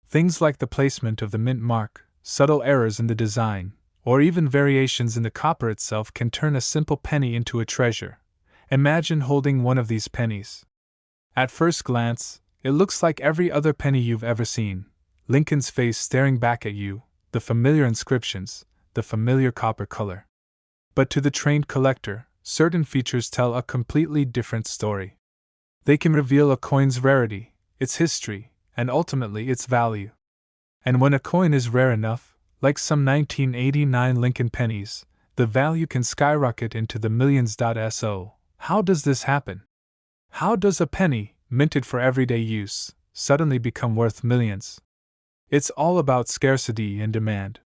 Things like the placement of the mint mark, subtle errors in the design, or even variations in the copper itself can turn a simple penny into a treasure. Imagine holding one of these pennies. At first glance, it looks like every other penny you've ever seen. Lincoln's face staring back at you, the familiar inscriptions, the familiar copper color. But to the trained collector, certain features tell a completely different story. They can reveal a coin's rarity, its history, and ultimately its value. And when a coin is rare enough, like some 1989 Lincoln pennies, the value can skyrocket into the millions. So, how does this happen? How does a penny, minted for everyday use, suddenly become worth millions? It's all about scarcity and demand.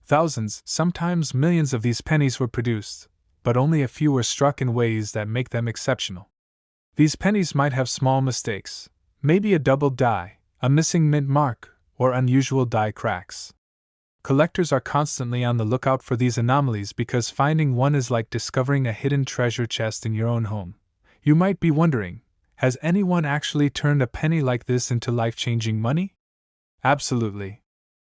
Thousands, sometimes millions of these pennies were produced, but only a few were struck in ways that make them exceptional. These pennies might have small mistakes, maybe a doubled die, a missing mint mark, or unusual die cracks. Collectors are constantly on the lookout for these anomalies because finding one is like discovering a hidden treasure chest in your own home. You might be wondering, has anyone actually turned a penny like this into life-changing money? Absolutely.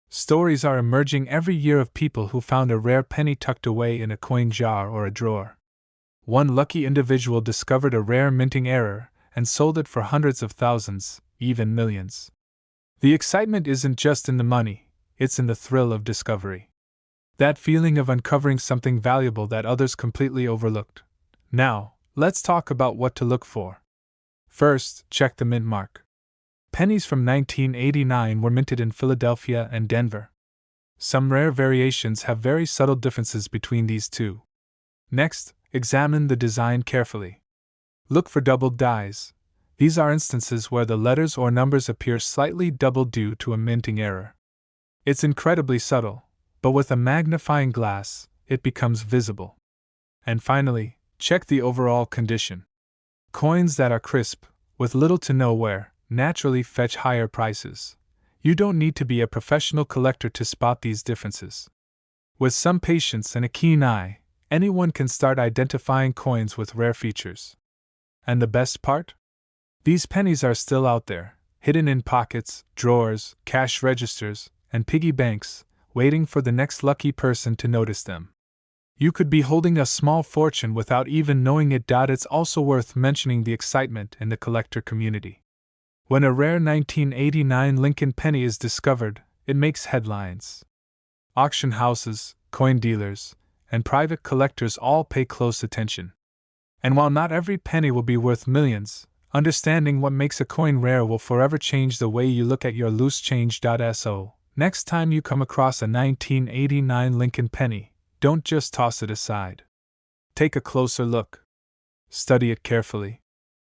Stories are emerging every year of people who found a rare penny tucked away in a coin jar or a drawer. One lucky individual discovered a rare minting error and sold it for hundreds of thousands, even millions. The excitement isn't just in the money, it's in the thrill of discovery. That feeling of uncovering something valuable that others completely overlooked. Now, let's talk about what to look for. First, check the mint mark. Pennies from 1989 were minted in Philadelphia and Denver. Some rare variations have very subtle differences between these two. Next, examine the design carefully. Look for doubled dies. These are instances where the letters or numbers appear slightly doubled due to a minting error. It's incredibly subtle, but with a magnifying glass, it becomes visible. And finally, check the overall condition. Coins that are crisp, with little to no wear, naturally fetch higher prices. You don't need to be a professional collector to spot these differences. With some patience and a keen eye, anyone can start identifying coins with rare features. And the best part? These pennies are still out there, hidden in pockets, drawers, cash registers, and piggy banks, waiting for the next lucky person to notice them. You could be holding a small fortune without even knowing it. It's also worth mentioning the excitement in the collector community. When a rare 1989 Lincoln penny is discovered, it makes headlines. Auction houses, coin dealers, and private collectors all pay close attention. And while not every penny will be worth millions, understanding what makes a coin rare will forever change the way you look at your loose change. So, next time you come across a 1989 Lincoln penny, don't just toss it aside. Take a closer look. Study it carefully.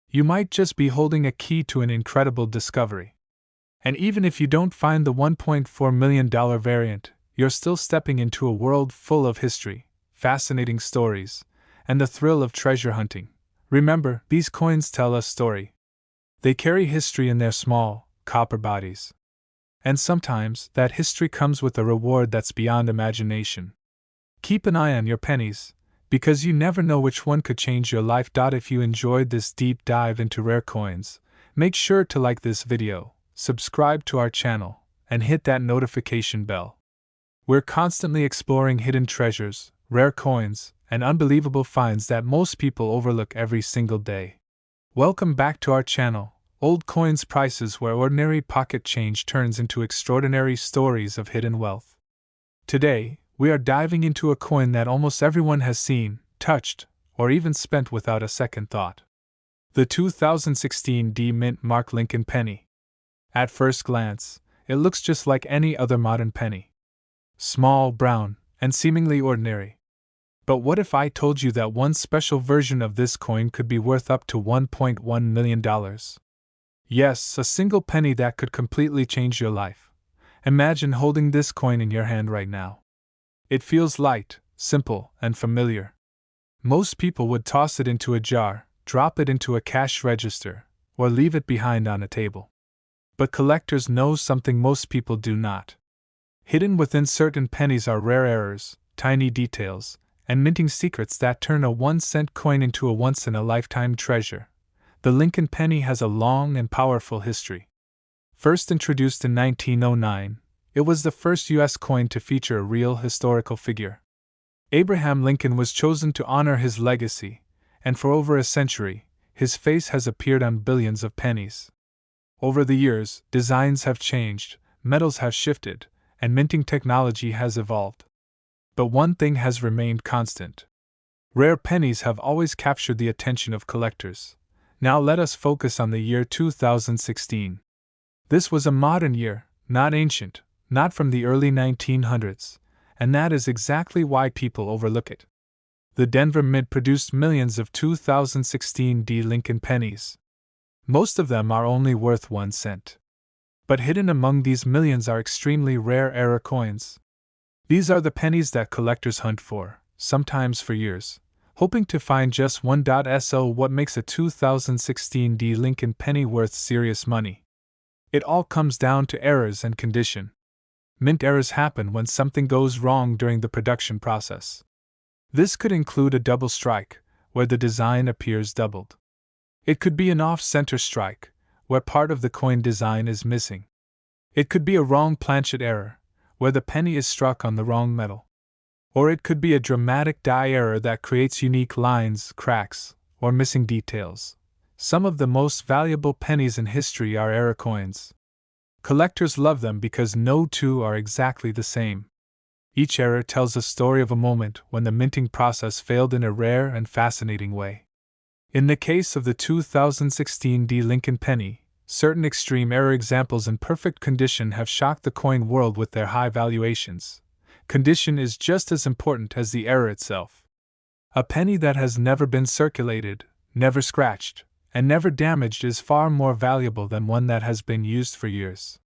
You might just be holding a key to an incredible discovery. And even if you don't find the $1.4 million variant, you're still stepping into a world full of history, fascinating stories, and the thrill of treasure hunting. Remember, these coins tell a story. They carry history in their small, copper bodies. And sometimes, that history comes with a reward that's beyond imagination. Keep an eye on your pennies, because you never know which one could change your life. If you enjoyed this deep dive into rare coins, make sure to like this video, subscribe to our channel, and hit that notification bell. We're constantly exploring hidden treasures, rare coins, and unbelievable finds that most people overlook every single day. Welcome back to our channel, Old Coins Prices, where ordinary pocket change turns into extraordinary stories of hidden wealth. Today, we are diving into a coin that almost everyone has seen, touched, or even spent without a second thought. The 2016 D Mint Mark Lincoln Penny. At first glance, it looks just like any other modern penny. Small, brown, and seemingly ordinary. But what if I told you that one special version of this coin could be worth up to $1.1 million? Yes, a single penny that could completely change your life. Imagine holding this coin in your hand right now. It feels light, simple, and familiar. Most people would toss it into a jar, drop it into a cash register, or leave it behind on a table. But collectors know something most people do not. Hidden within certain pennies are rare errors, tiny details, and minting secrets that turn a 1-cent coin into a once-in-a-lifetime treasure. The Lincoln penny has a long and powerful history. First introduced in 1909, it was the first U.S. coin to feature a real historical figure. Abraham Lincoln was chosen to honor his legacy, and for over a century, his face has appeared on billions of pennies. Over the years, designs have changed, metals have shifted, and minting technology has evolved. But one thing has remained constant. Rare pennies have always captured the attention of collectors. Now let us focus on the year 2016. This was a modern year, not ancient, not from the early 1900s, and that is exactly why people overlook it. The Denver Mint produced millions of 2016 Lincoln pennies. Most of them are only worth 1 cent. But hidden among these millions are extremely rare error coins. These are the pennies that collectors hunt for, sometimes for years, hoping to find just one. So what makes a 2016 Lincoln penny worth serious money? It all comes down to errors and condition. Mint errors happen when something goes wrong during the production process. This could include a double strike, where the design appears doubled. It could be an off-center strike, where part of the coin design is missing. It could be a wrong planchet error, where the penny is struck on the wrong metal. Or it could be a dramatic die error that creates unique lines, cracks, or missing details. Some of the most valuable pennies in history are error coins. Collectors love them because no two are exactly the same. Each error tells a story of a moment when the minting process failed in a rare and fascinating way. In the case of the 2016 Lincoln penny, certain extreme error examples in perfect condition have shocked the coin world with their high valuations. Condition is just as important as the error itself. A penny that has never been circulated, never scratched, and never damaged is far more valuable than one that has been used for years.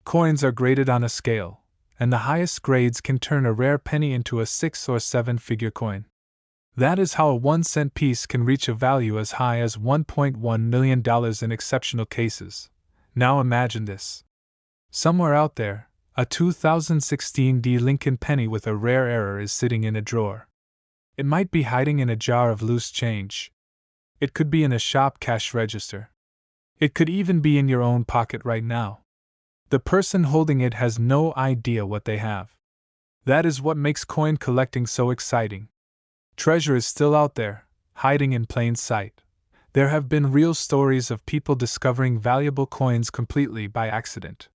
Coins are graded on a scale, and the highest grades can turn a rare penny into a 6 or 7-figure coin. That is how a 1-cent piece can reach a value as high as $1.1 million in exceptional cases. Now imagine this. Somewhere out there, a 2016 Lincoln penny with a rare error is sitting in a drawer. It might be hiding in a jar of loose change. It could be in a shop cash register. It could even be in your own pocket right now. The person holding it has no idea what they have. That is what makes coin collecting so exciting. Treasure is still out there, hiding in plain sight. There have been real stories of people discovering valuable coins completely by accident.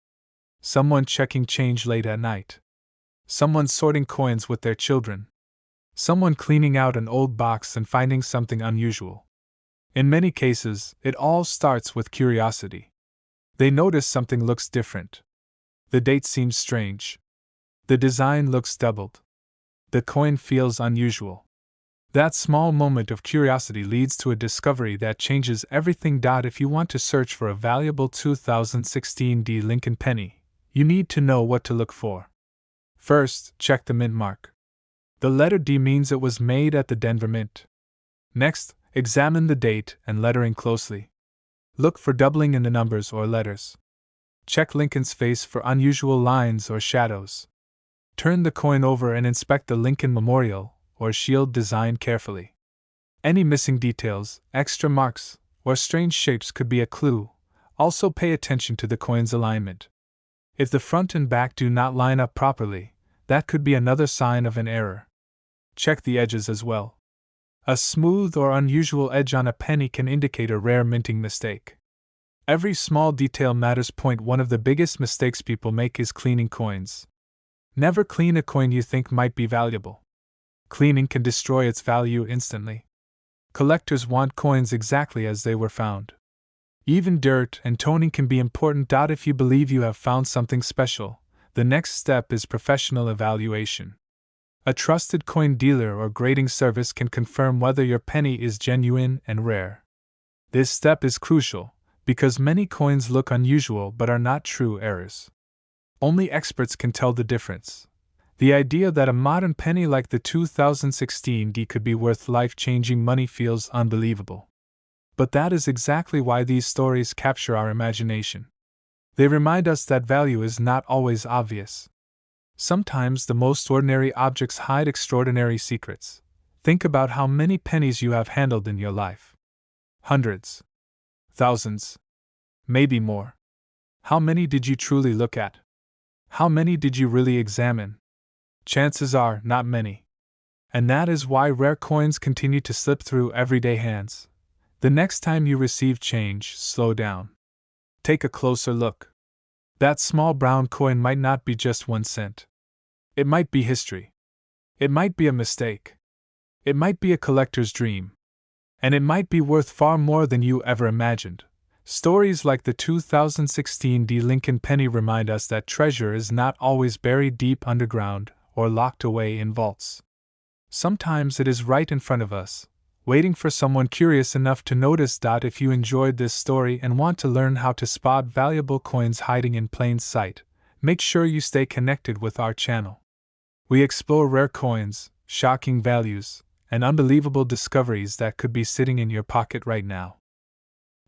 Someone checking change late at night. Someone sorting coins with their children. Someone cleaning out an old box and finding something unusual. In many cases, it all starts with curiosity. They notice something looks different. The date seems strange. The design looks doubled. The coin feels unusual. That small moment of curiosity leads to a discovery that changes everything. If you want to search for a valuable 2016 Lincoln penny, you need to know what to look for. First, check the mint mark. The letter D means it was made at the Denver Mint. Next, examine the date and lettering closely. Look for doubling in the numbers or letters. Check Lincoln's face for unusual lines or shadows. Turn the coin over and inspect the Lincoln Memorial or shield design carefully. Any missing details, extra marks, or strange shapes could be a clue. Also pay attention to the coin's alignment. If the front and back do not line up properly, that could be another sign of an error. Check the edges as well. A smooth or unusual edge on a penny can indicate a rare minting mistake. Every small detail matters. One of the biggest mistakes people make is cleaning coins. Never clean a coin you think might be valuable. Cleaning can destroy its value instantly. Collectors want coins exactly as they were found. Even dirt and toning can be important. If you believe you have found something special, the next step is professional evaluation. A trusted coin dealer or grading service can confirm whether your penny is genuine and rare. This step is crucial, because many coins look unusual but are not true errors. Only experts can tell the difference. The idea that a modern penny like the 2016 could be worth life-changing money feels unbelievable. But that is exactly why these stories capture our imagination. They remind us that value is not always obvious. Sometimes the most ordinary objects hide extraordinary secrets. Think about how many pennies you have handled in your life. Hundreds. Thousands. Maybe more. How many did you truly look at? How many did you really examine? Chances are, not many. And that is why rare coins continue to slip through everyday hands. The next time you receive change, slow down. Take a closer look. That small brown coin might not be just 1 cent. It might be history. It might be a mistake. It might be a collector's dream. And it might be worth far more than you ever imagined. Stories like the 2016 Lincoln penny remind us that treasure is not always buried deep underground or locked away in vaults. Sometimes it is right in front of us, waiting for someone curious enough to notice. If you enjoyed this story and want to learn how to spot valuable coins hiding in plain sight, make sure you stay connected with our channel. We explore rare coins, shocking values, and unbelievable discoveries that could be sitting in your pocket right now.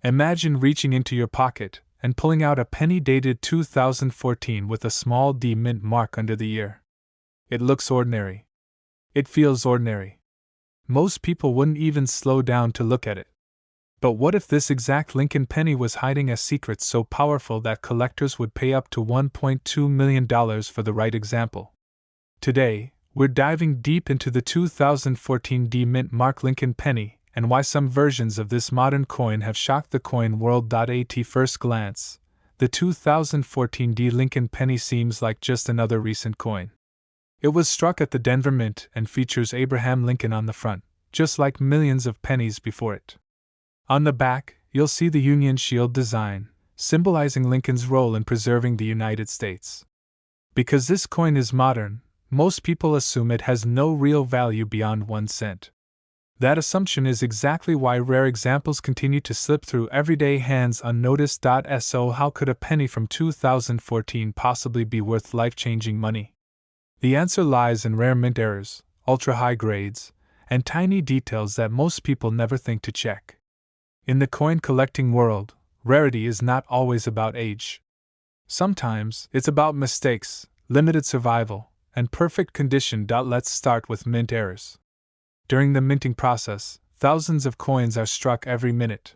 Imagine reaching into your pocket and pulling out a penny dated 2014 with a small D mint mark under the ear. It looks ordinary. It feels ordinary. Most people wouldn't even slow down to look at it. But what if this exact Lincoln penny was hiding a secret so powerful that collectors would pay up to $1.2 million for the right example? Today, we're diving deep into the 2014 D mint mark Lincoln penny and why some versions of this modern coin have shocked the coin world. At first glance, the 2014 D Lincoln penny seems like just another recent coin. It was struck at the Denver Mint and features Abraham Lincoln on the front, just like millions of pennies before it. On the back, you'll see the Union Shield design, symbolizing Lincoln's role in preserving the United States. Because this coin is modern, most people assume it has no real value beyond 1 cent. That assumption is exactly why rare examples continue to slip through everyday hands unnoticed. So, how could a penny from 2014 possibly be worth life-changing money? The answer lies in rare mint errors, ultra-high grades, and tiny details that most people never think to check. In the coin collecting world, rarity is not always about age. Sometimes it's about mistakes, limited survival, and perfect condition. Let's start with mint errors. During the minting process, thousands of coins are struck every minute.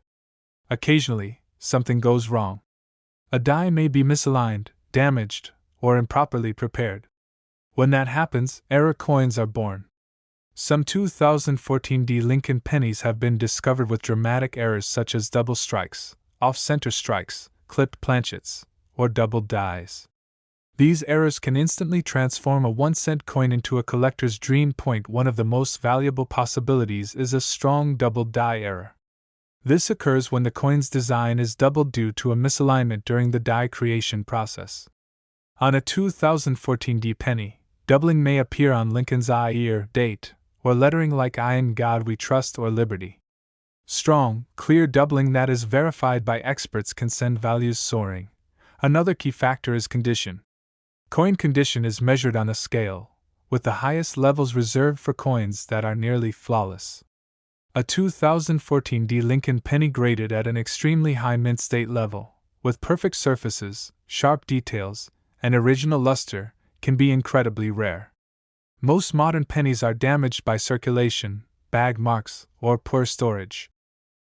Occasionally, something goes wrong. A die may be misaligned, damaged, or improperly prepared. When that happens, error coins are born. Some 2014 D Lincoln pennies have been discovered with dramatic errors such as double strikes, off-center strikes, clipped planchets, or doubled dies. These errors can instantly transform a 1 cent coin into a collector's dream. One of the most valuable possibilities is a strong double die error. This occurs when the coin's design is doubled due to a misalignment during the die creation process. On a 2014 D penny, doubling may appear on Lincoln's eye, year, date, or lettering like "I in God We Trust" or "Liberty." Strong, clear doubling that is verified by experts can send values soaring. Another key factor is condition. Coin condition is measured on a scale, with the highest levels reserved for coins that are nearly flawless. A 2014 D Lincoln penny graded at an extremely high mint state level, with perfect surfaces, sharp details, and original luster, can be incredibly rare. Most modern pennies are damaged by circulation, bag marks, or poor storage.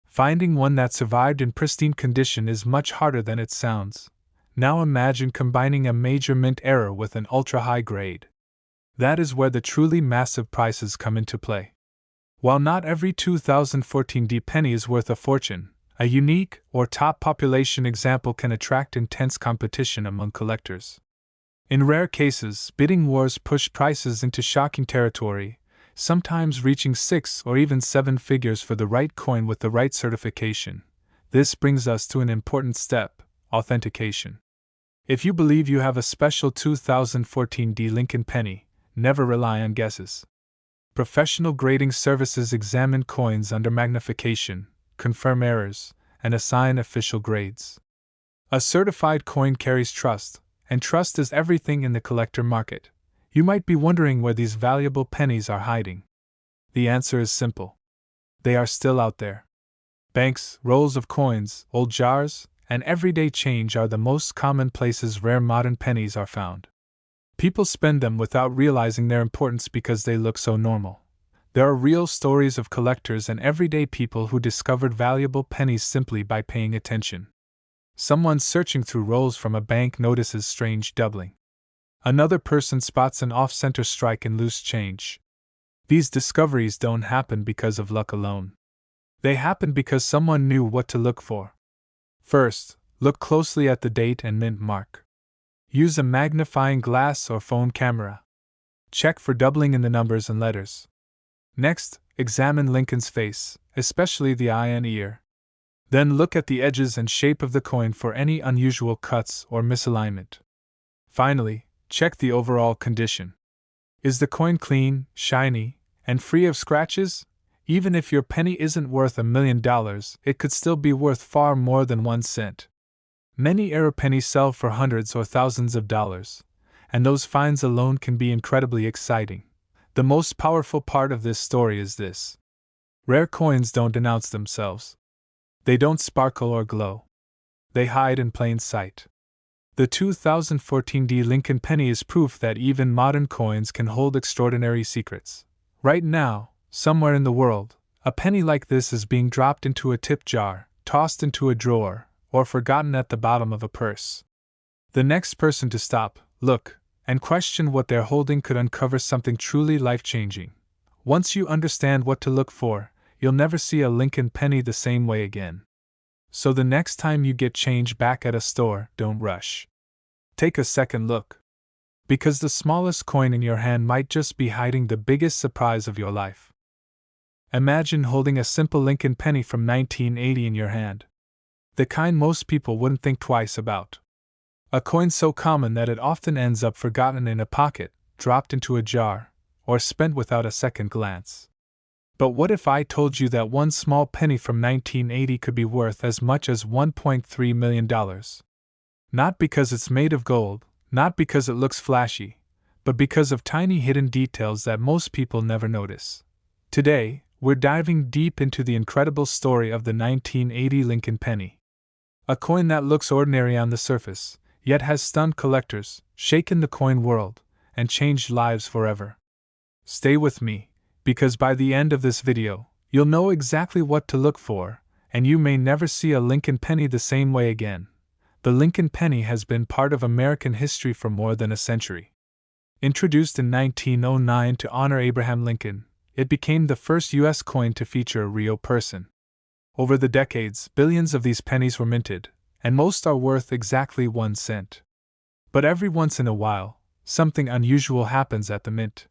Finding one that survived in pristine condition is much harder than it sounds. Now imagine combining a major mint error with an ultra-high grade. That is where the truly massive prices come into play. While not every 2014 D penny is worth a fortune, a unique or top population example can attract intense competition among collectors. In rare cases, bidding wars push prices into shocking territory, sometimes reaching 6 or even 7 figures for the right coin with the right certification. This brings us to an important step: authentication. If you believe you have a special 2014 D Lincoln penny, never rely on guesses. Professional grading services examine coins under magnification, confirm errors, and assign official grades. A certified coin carries trust, and trust is everything in the collector market. You might be wondering where these valuable pennies are hiding. The answer is simple. They are still out there. Banks, rolls of coins, old jars, and everyday change are the most common places rare modern pennies are found. People spend them without realizing their importance because they look so normal. There are real stories of collectors and everyday people who discovered valuable pennies simply by paying attention. Someone searching through rolls from a bank notices strange doubling. Another person spots an off-center strike in loose change. These discoveries don't happen because of luck alone. They happen because someone knew what to look for. First, look closely at the date and mint mark. Use a magnifying glass or phone camera. Check for doubling in the numbers and letters. Next, examine Lincoln's face, especially the eye and ear. Then look at the edges and shape of the coin for any unusual cuts or misalignment. Finally, check the overall condition. Is the coin clean, shiny, and free of scratches? Even if your penny isn't worth $1 million, it could still be worth far more than 1 cent. Many error pennies sell for hundreds or thousands of dollars, and those finds alone can be incredibly exciting. The most powerful part of this story is this: rare coins don't announce themselves. They don't sparkle or glow. They hide in plain sight. The 2014 Lincoln penny is proof that even modern coins can hold extraordinary secrets. Right now, somewhere in the world, a penny like this is being dropped into a tip jar, tossed into a drawer, or forgotten at the bottom of a purse. The next person to stop, look, and question what they're holding could uncover something truly life-changing. Once you understand what to look for, you'll never see a Lincoln penny the same way again. So the next time you get change back at a store, don't rush. Take a second look. Because the smallest coin in your hand might just be hiding the biggest surprise of your life. Imagine holding a simple Lincoln penny from 1980 in your hand. The kind most people wouldn't think twice about. A coin so common that it often ends up forgotten in a pocket, dropped into a jar, or spent without a second glance. But what if I told you that one small penny from 1980 could be worth as much as $1.3 million? Not because it's made of gold, not because it looks flashy, but because of tiny hidden details that most people never notice. Today, we're diving deep into the incredible story of the 1980 Lincoln penny. A coin that looks ordinary on the surface, yet has stunned collectors, shaken the coin world, and changed lives forever. Stay with me, because by the end of this video, you'll know exactly what to look for, and you may never see a Lincoln penny the same way again. The Lincoln penny has been part of American history for more than a century. Introduced in 1909 to honor Abraham Lincoln, it became the first U.S. coin to feature a real person. Over the decades, billions of these pennies were minted, and most are worth exactly 1 cent. But every once in a while, something unusual happens at the mint.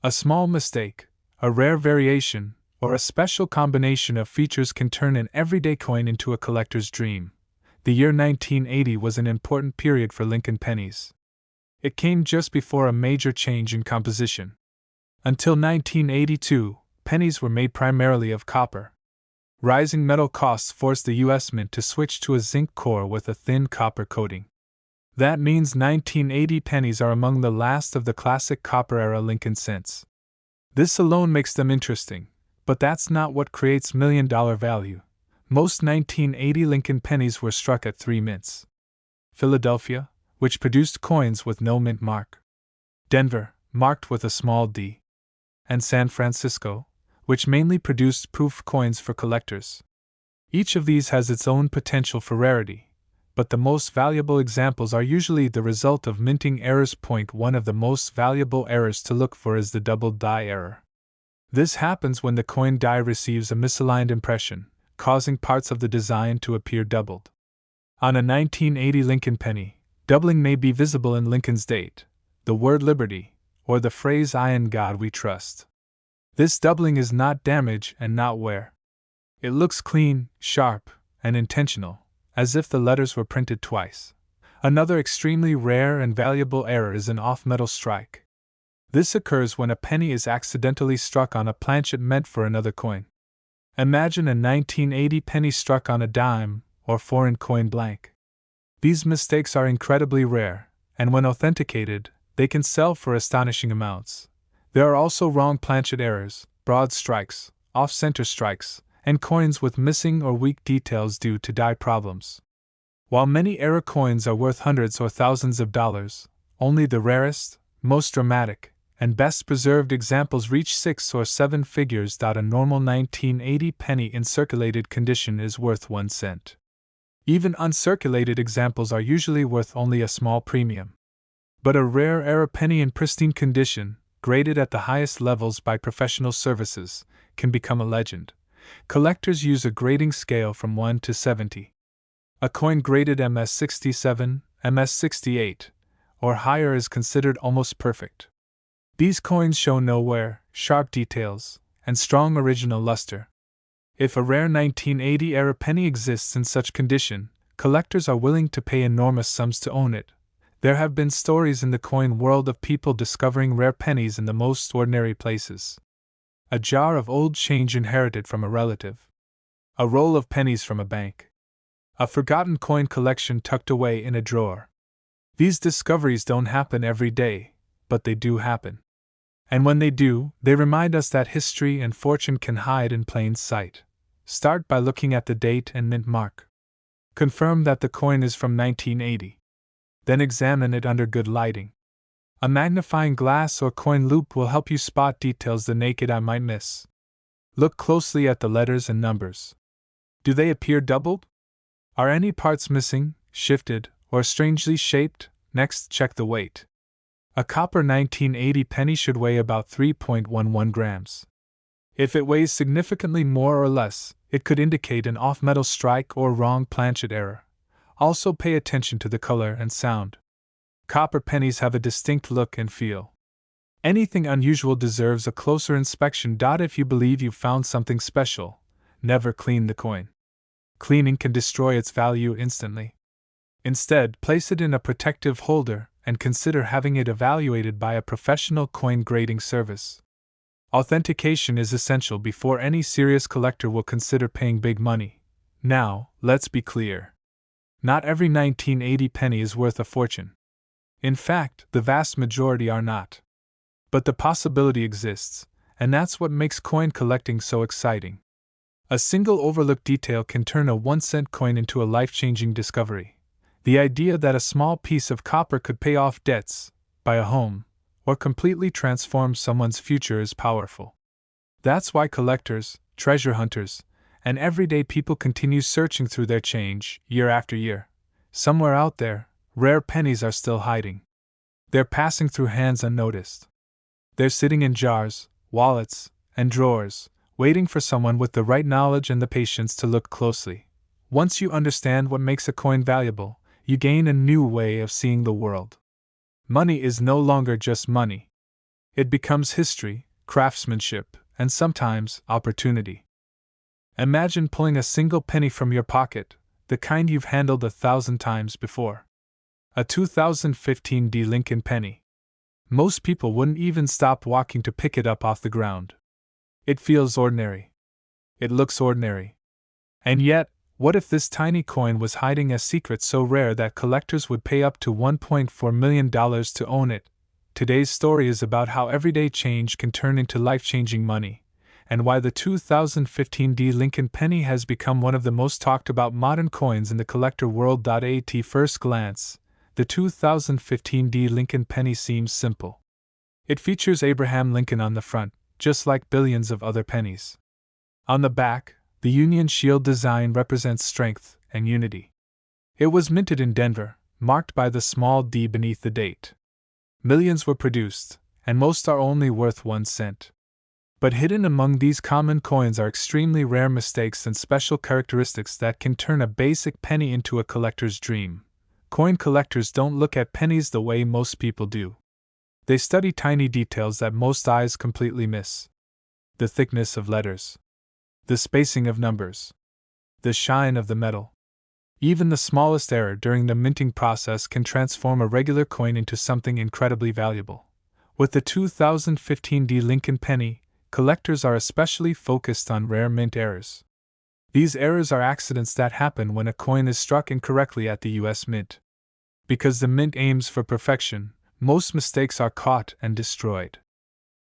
A small mistake, a rare variation, or a special combination of features can turn an everyday coin into a collector's dream. The year 1980 was an important period for Lincoln pennies. It came just before a major change in composition. Until 1982, pennies were made primarily of copper. Rising metal costs forced the U.S. Mint to switch to a zinc core with a thin copper coating. That means 1980 pennies are among the last of the classic copper-era Lincoln cents. This alone makes them interesting, but that's not what creates million-dollar value. Most 1980 Lincoln pennies were struck at 3 mints. Philadelphia, which produced coins with no mint mark. Denver, marked with a small d. And San Francisco, which mainly produced proof coins for collectors. Each of these has its own potential for rarity, but the most valuable examples are usually the result of minting errors. One of the most valuable errors to look for is the double die error. This happens when the coin die receives a misaligned impression, causing parts of the design to appear doubled. On a 1980 Lincoln penny, doubling may be visible in Lincoln's date, the word liberty, or the phrase "I in God we trust." This doubling is not damage and not wear. It looks clean, sharp, and intentional, as if the letters were printed twice. Another extremely rare and valuable error is an off-metal strike. This occurs when a penny is accidentally struck on a planchet meant for another coin. Imagine a 1980 penny struck on a dime or foreign coin blank. These mistakes are incredibly rare, and when authenticated, they can sell for astonishing amounts. There are also wrong planchet errors, broad strikes, off-center strikes, and coins with missing or weak details due to die problems. While many error coins are worth hundreds or thousands of dollars, only the rarest, most dramatic, and best preserved examples reach 6 or 7 figures. A normal 1980 penny in circulated condition is worth 1 cent. Even uncirculated examples are usually worth only a small premium. But a rare error penny in pristine condition, graded at the highest levels by professional services, can become a legend. Collectors use a grading scale from 1 to 70. A coin graded MS67, MS68, or higher is considered almost perfect. These coins show no wear, sharp details, and strong original luster. If a rare 1980 era penny exists in such condition, collectors are willing to pay enormous sums to own it. There have been stories in the coin world of people discovering rare pennies in the most ordinary places. A jar of old change inherited from a relative. A roll of pennies from a bank. A forgotten coin collection tucked away in a drawer. These discoveries don't happen every day, but they do happen. And when they do, they remind us that history and fortune can hide in plain sight. Start by looking at the date and mint mark. Confirm that the coin is from 1980. Then examine it under good lighting. A magnifying glass or coin loupe will help you spot details the naked eye might miss. Look closely at the letters and numbers. Do they appear doubled? Are any parts missing, shifted, or strangely shaped? Next, check the weight. A copper 1980 penny should weigh about 3.11 grams. If it weighs significantly more or less, it could indicate an off-metal strike or wrong planchet error. Also pay attention to the color and sound. Copper pennies have a distinct look and feel. Anything unusual deserves a closer inspection. If you believe you've found something special, never clean the coin. Cleaning can destroy its value instantly. Instead, place it in a protective holder and consider having it evaluated by a professional coin grading service. Authentication is essential before any serious collector will consider paying big money. Now, let's be clear. Not every 1980 penny is worth a fortune. In fact, the vast majority are not. But the possibility exists, and that's what makes coin collecting so exciting. A single overlooked detail can turn a 1-cent coin into a life-changing discovery. The idea that a small piece of copper could pay off debts, buy a home, or completely transform someone's future is powerful. That's why collectors, treasure hunters, and everyday people continue searching through their change, year after year. Somewhere out there, rare pennies are still hiding. They're passing through hands unnoticed. They're sitting in jars, wallets, and drawers, waiting for someone with the right knowledge and the patience to look closely. Once you understand what makes a coin valuable, you gain a new way of seeing the world. Money is no longer just money. It becomes history, craftsmanship, and sometimes opportunity. Imagine pulling a single penny from your pocket, the kind you've handled 1,000 times before. A 2015 Lincoln penny. Most people wouldn't even stop walking to pick it up off the ground. It feels ordinary. It looks ordinary. And yet, what if this tiny coin was hiding a secret so rare that collectors would pay up to $1.4 million to own it? Today's story is about how everyday change can turn into life-changing money, and why the 2015 Lincoln penny has become one of the most talked about modern coins in the collector world. At first glance, the 2015 Lincoln penny seems simple. It features Abraham Lincoln on the front, just like billions of other pennies. On the back, the Union Shield design represents strength and unity. It was minted in Denver, marked by the small D beneath the date. Millions were produced, and most are only worth 1 cent. But hidden among these common coins are extremely rare mistakes and special characteristics that can turn a basic penny into a collector's dream. Coin collectors don't look at pennies the way most people do. They study tiny details that most eyes completely miss. The thickness of letters. The spacing of numbers. The shine of the metal. Even the smallest error during the minting process can transform a regular coin into something incredibly valuable. With the 2015 Lincoln penny, collectors are especially focused on rare mint errors. These errors are accidents that happen when a coin is struck incorrectly at the U.S. Mint. Because the mint aims for perfection, most mistakes are caught and destroyed.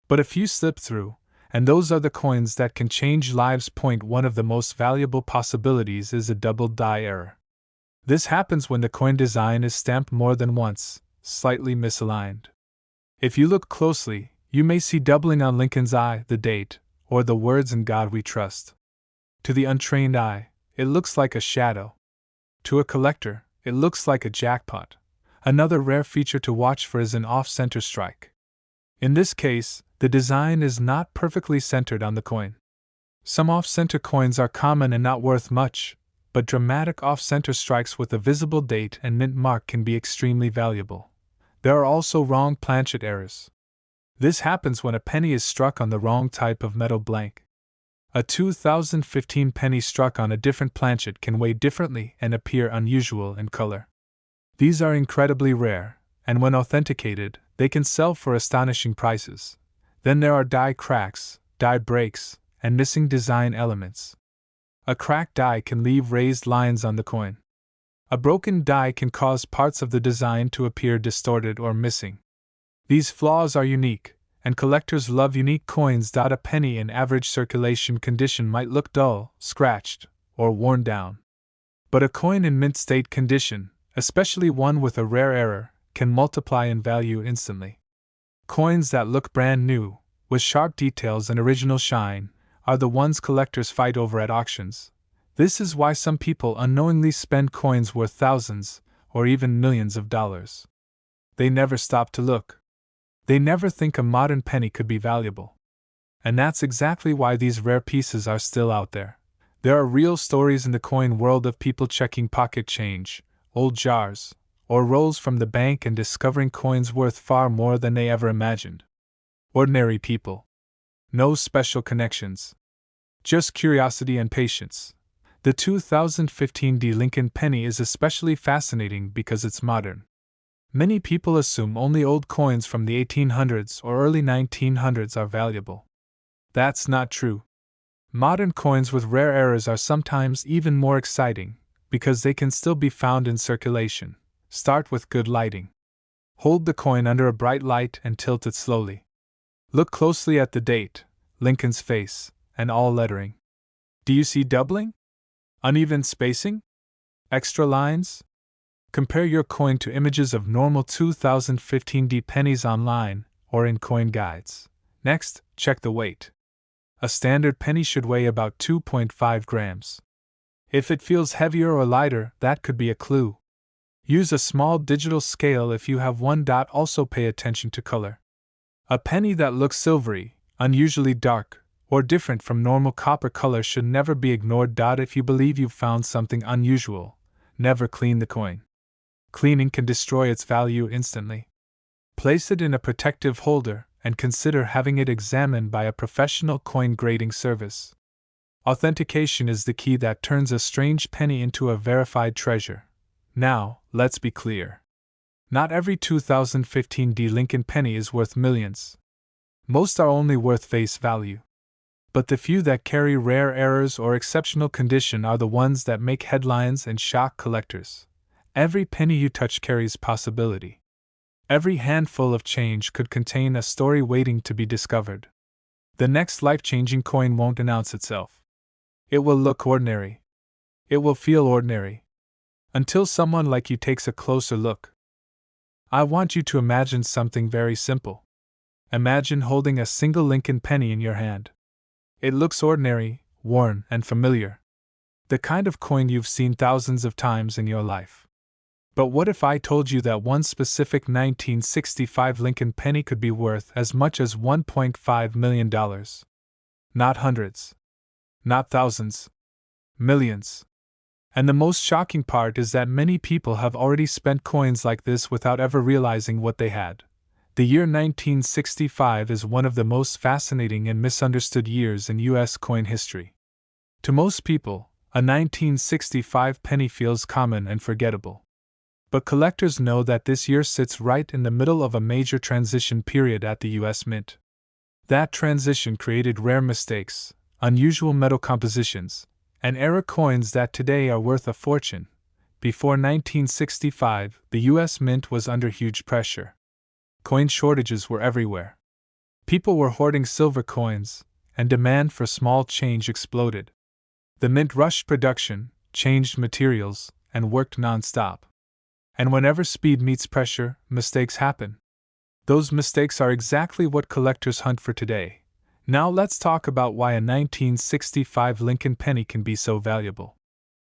But a few slip through, And those are the coins that can change lives. One of the most valuable possibilities is a double die error. This happens when the coin design is stamped more than once, slightly misaligned. If you look closely, you may see doubling on Lincoln's eye, the date, or the words "In God We Trust." To the untrained eye, it looks like a shadow. To a collector, it looks like a jackpot. Another rare feature to watch for is an off-center strike. In this case, the design is not perfectly centered on the coin. Some off-center coins are common and not worth much, but dramatic off-center strikes with a visible date and mint mark can be extremely valuable. There are also wrong planchet errors. This happens when a penny is struck on the wrong type of metal blank. A 2015 penny struck on a different planchet can weigh differently and appear unusual in color. These are incredibly rare, and when authenticated, they can sell for astonishing prices. Then there are die cracks, die breaks, and missing design elements. A cracked die can leave raised lines on the coin. A broken die can cause parts of the design to appear distorted or missing. These flaws are unique, and collectors love unique coins. A penny in average circulation condition might look dull, scratched, or worn down. But a coin in mint state condition, especially one with a rare error, can multiply in value instantly. Coins that look brand new, with sharp details and original shine, are the ones collectors fight over at auctions. This is why some people unknowingly spend coins worth thousands, or even millions of dollars. They never stop to look. They never think a modern penny could be valuable. And that's exactly why these rare pieces are still out there. There are real stories in the coin world of people checking pocket change, old jars, or rolls from the bank and discovering coins worth far more than they ever imagined. Ordinary people. No special connections. Just curiosity and patience. The 2015 Lincoln penny is especially fascinating because it's modern. Many people assume only old coins from the 1800s or early 1900s are valuable. That's not true. Modern coins with rare errors are sometimes even more exciting, because they can still be found in circulation. Start with good lighting. Hold the coin under a bright light and tilt it slowly. Look closely at the date, Lincoln's face, and all lettering. Do you see doubling? Uneven spacing? Extra lines? Compare your coin to images of normal 2015 pennies online or in coin guides. Next, check the weight. A standard penny should weigh about 2.5 grams. If it feels heavier or lighter, that could be a clue. Use a small digital scale if you have one. Also pay attention to color. A penny that looks silvery, unusually dark, or different from normal copper color should never be ignored. If you believe you've found something unusual, never clean the coin. Cleaning can destroy its value instantly. Place it in a protective holder and consider having it examined by a professional coin grading service. Authentication is the key that turns a strange penny into a verified treasure. Now, let's be clear. Not every 2015 Lincoln penny is worth millions. Most are only worth face value. But the few that carry rare errors or exceptional condition are the ones that make headlines and shock collectors. Every penny you touch carries possibility. Every handful of change could contain a story waiting to be discovered. The next life-changing coin won't announce itself. It will look ordinary. It will feel ordinary. Until someone like you takes a closer look. I want you to imagine something very simple. Imagine holding a single Lincoln penny in your hand. It looks ordinary, worn, and familiar. The kind of coin you've seen thousands of times in your life. But what if I told you that one specific 1965 Lincoln penny could be worth as much as $1.5 million? Not hundreds. Not thousands. Millions. And the most shocking part is that many people have already spent coins like this without ever realizing what they had. The year 1965 is one of the most fascinating and misunderstood years in U.S. coin history. To most people, a 1965 penny feels common and forgettable. But collectors know that this year sits right in the middle of a major transition period at the U.S. Mint. That transition created rare mistakes, unusual metal compositions, and error coins that today are worth a fortune. Before 1965, the U.S. Mint was under huge pressure. Coin shortages were everywhere. People were hoarding silver coins, and demand for small change exploded. The mint rushed production, changed materials, and worked non-stop. And whenever speed meets pressure, mistakes happen. Those mistakes are exactly what collectors hunt for today. Now let's talk about why a 1965 Lincoln penny can be so valuable.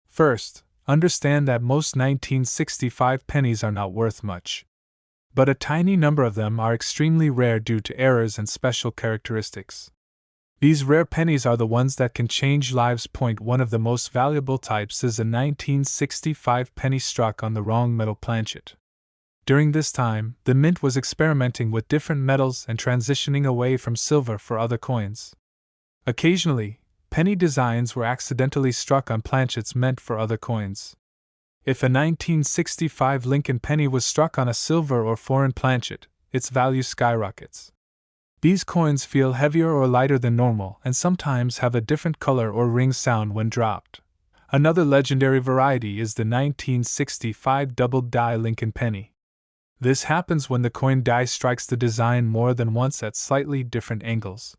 First, understand that most 1965 pennies are not worth much. But a tiny number of them are extremely rare due to errors and special characteristics. These rare pennies are the ones that can change lives. One of the most valuable types is a 1965 penny struck on the wrong metal planchet. During this time, the mint was experimenting with different metals and transitioning away from silver for other coins. Occasionally, penny designs were accidentally struck on planchets meant for other coins. If a 1965 Lincoln penny was struck on a silver or foreign planchet, its value skyrockets. These coins feel heavier or lighter than normal and sometimes have a different color or ring sound when dropped. Another legendary variety is the 1965 double die Lincoln penny. This happens when the coin die strikes the design more than once at slightly different angles.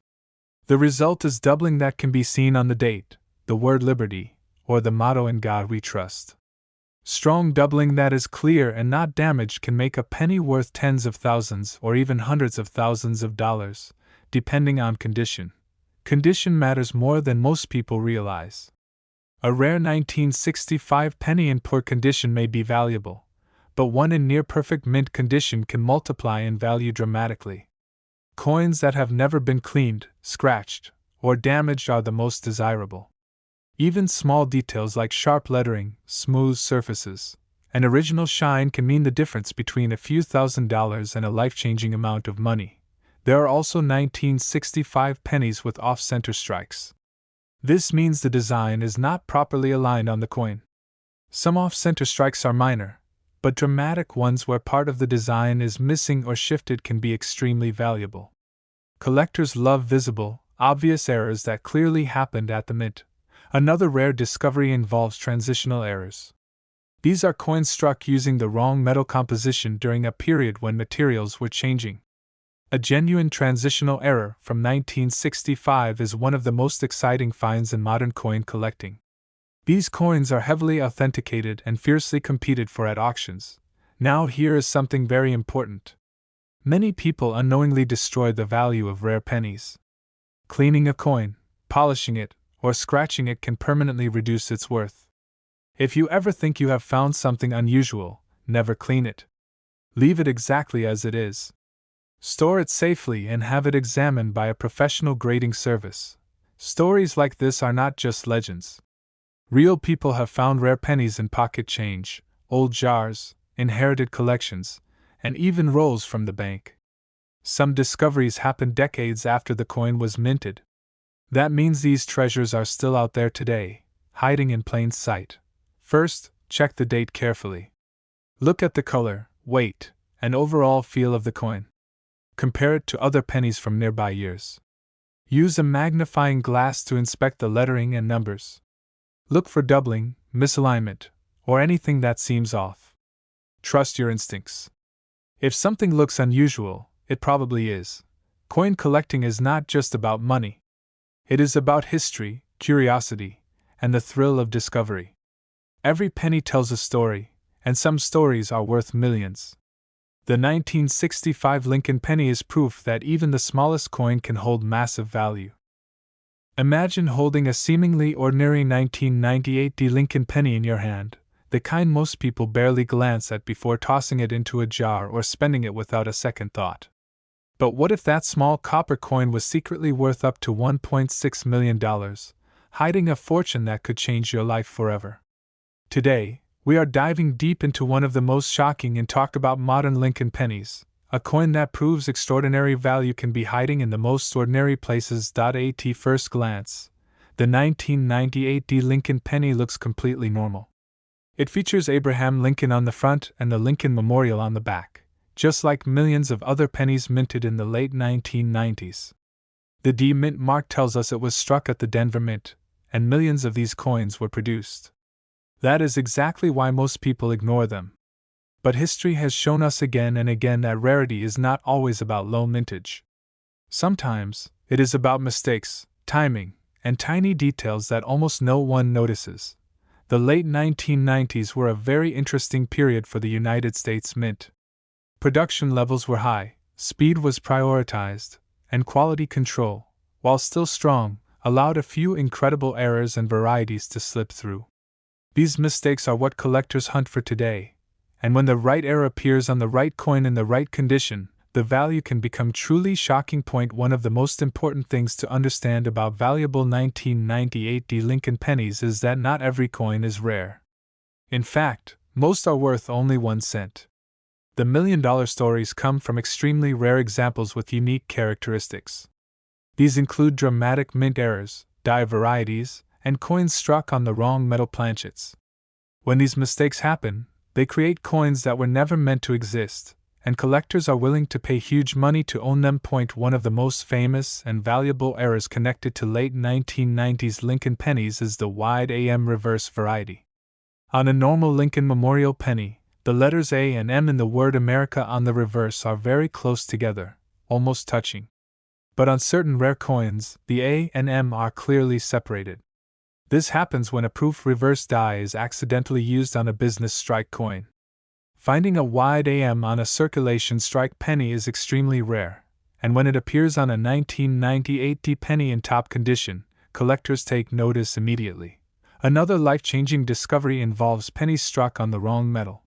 The result is doubling that can be seen on the date, the word liberty, or the motto "In God We Trust." Strong doubling that is clear and not damaged can make a penny worth tens of thousands or even hundreds of thousands of dollars, depending on condition. Condition matters more than most people realize. A rare 1965 penny in poor condition may be valuable, but one in near-perfect mint condition can multiply in value dramatically. Coins that have never been cleaned, scratched, or damaged are the most desirable. Even small details like sharp lettering, smooth surfaces, and original shine can mean the difference between a few $1,000s and a life-changing amount of money. There are also 1965 pennies with off-center strikes. This means the design is not properly aligned on the coin. Some off-center strikes are minor, but dramatic ones where part of the design is missing or shifted can be extremely valuable. Collectors love visible, obvious errors that clearly happened at the mint. Another rare discovery involves transitional errors. These are coins struck using the wrong metal composition during a period when materials were changing. A genuine transitional error from 1965 is one of the most exciting finds in modern coin collecting. These coins are heavily authenticated and fiercely competed for at auctions. Now here is something very important. Many people unknowingly destroy the value of rare pennies. Cleaning a coin, polishing it, or scratching it can permanently reduce its worth. If you ever think you have found something unusual, never clean it. Leave it exactly as it is. Store it safely and have it examined by a professional grading service. Stories like this are not just legends. Real people have found rare pennies in pocket change, old jars, inherited collections, and even rolls from the bank. Some discoveries happened decades after the coin was minted. That means these treasures are still out there today, hiding in plain sight. First, check the date carefully. Look at the color, weight, and overall feel of the coin. Compare it to other pennies from nearby years. Use a magnifying glass to inspect the lettering and numbers. Look for doubling, misalignment, or anything that seems off. Trust your instincts. If something looks unusual, it probably is. Coin collecting is not just about money. It is about history, curiosity, and the thrill of discovery. Every penny tells a story, and some stories are worth millions. The 1965 Lincoln penny is proof that even the smallest coin can hold massive value. Imagine holding a seemingly ordinary 1998 Lincoln penny in your hand, the kind most people barely glance at before tossing it into a jar or spending it without a second thought. But what if that small copper coin was secretly worth up to $1.6 million, hiding a fortune that could change your life forever? Today, we are diving deep into one of the most shocking and talked about modern Lincoln pennies, a coin that proves extraordinary value can be hiding in the most ordinary places. At first glance, the 1998 Lincoln penny looks completely normal. It features Abraham Lincoln on the front and the Lincoln Memorial on the back, just like millions of other pennies minted in the late 1990s. The D Mint mark tells us it was struck at the Denver Mint, and millions of these coins were produced. That is exactly why most people ignore them. But history has shown us again and again that rarity is not always about low mintage. Sometimes, it is about mistakes, timing, and tiny details that almost no one notices. The late 1990s were a very interesting period for the United States Mint. Production levels were high, speed was prioritized, and quality control, while still strong, allowed a few incredible errors and varieties to slip through. These mistakes are what collectors hunt for today, and when the right error appears on the right coin in the right condition, the value can become truly shocking. One of the most important things to understand about valuable 1998 Lincoln pennies is that not every coin is rare. In fact, most are worth only 1 cent. The million-dollar stories come from extremely rare examples with unique characteristics. These include dramatic mint errors, die varieties, and coins struck on the wrong metal planchets. When these mistakes happen, they create coins that were never meant to exist, and collectors are willing to pay huge money to own them. One of the most famous and valuable errors connected to late 1990s Lincoln pennies is the wide AM reverse variety. On a normal Lincoln Memorial penny, the letters A and M in the word America on the reverse are very close together, almost touching. But on certain rare coins, the A and M are clearly separated. This happens when a proof reverse die is accidentally used on a business strike coin. Finding a wide AM on a circulation strike penny is extremely rare, and when it appears on a 1998 penny in top condition, collectors take notice immediately. Another life-changing discovery involves pennies struck on the wrong metal.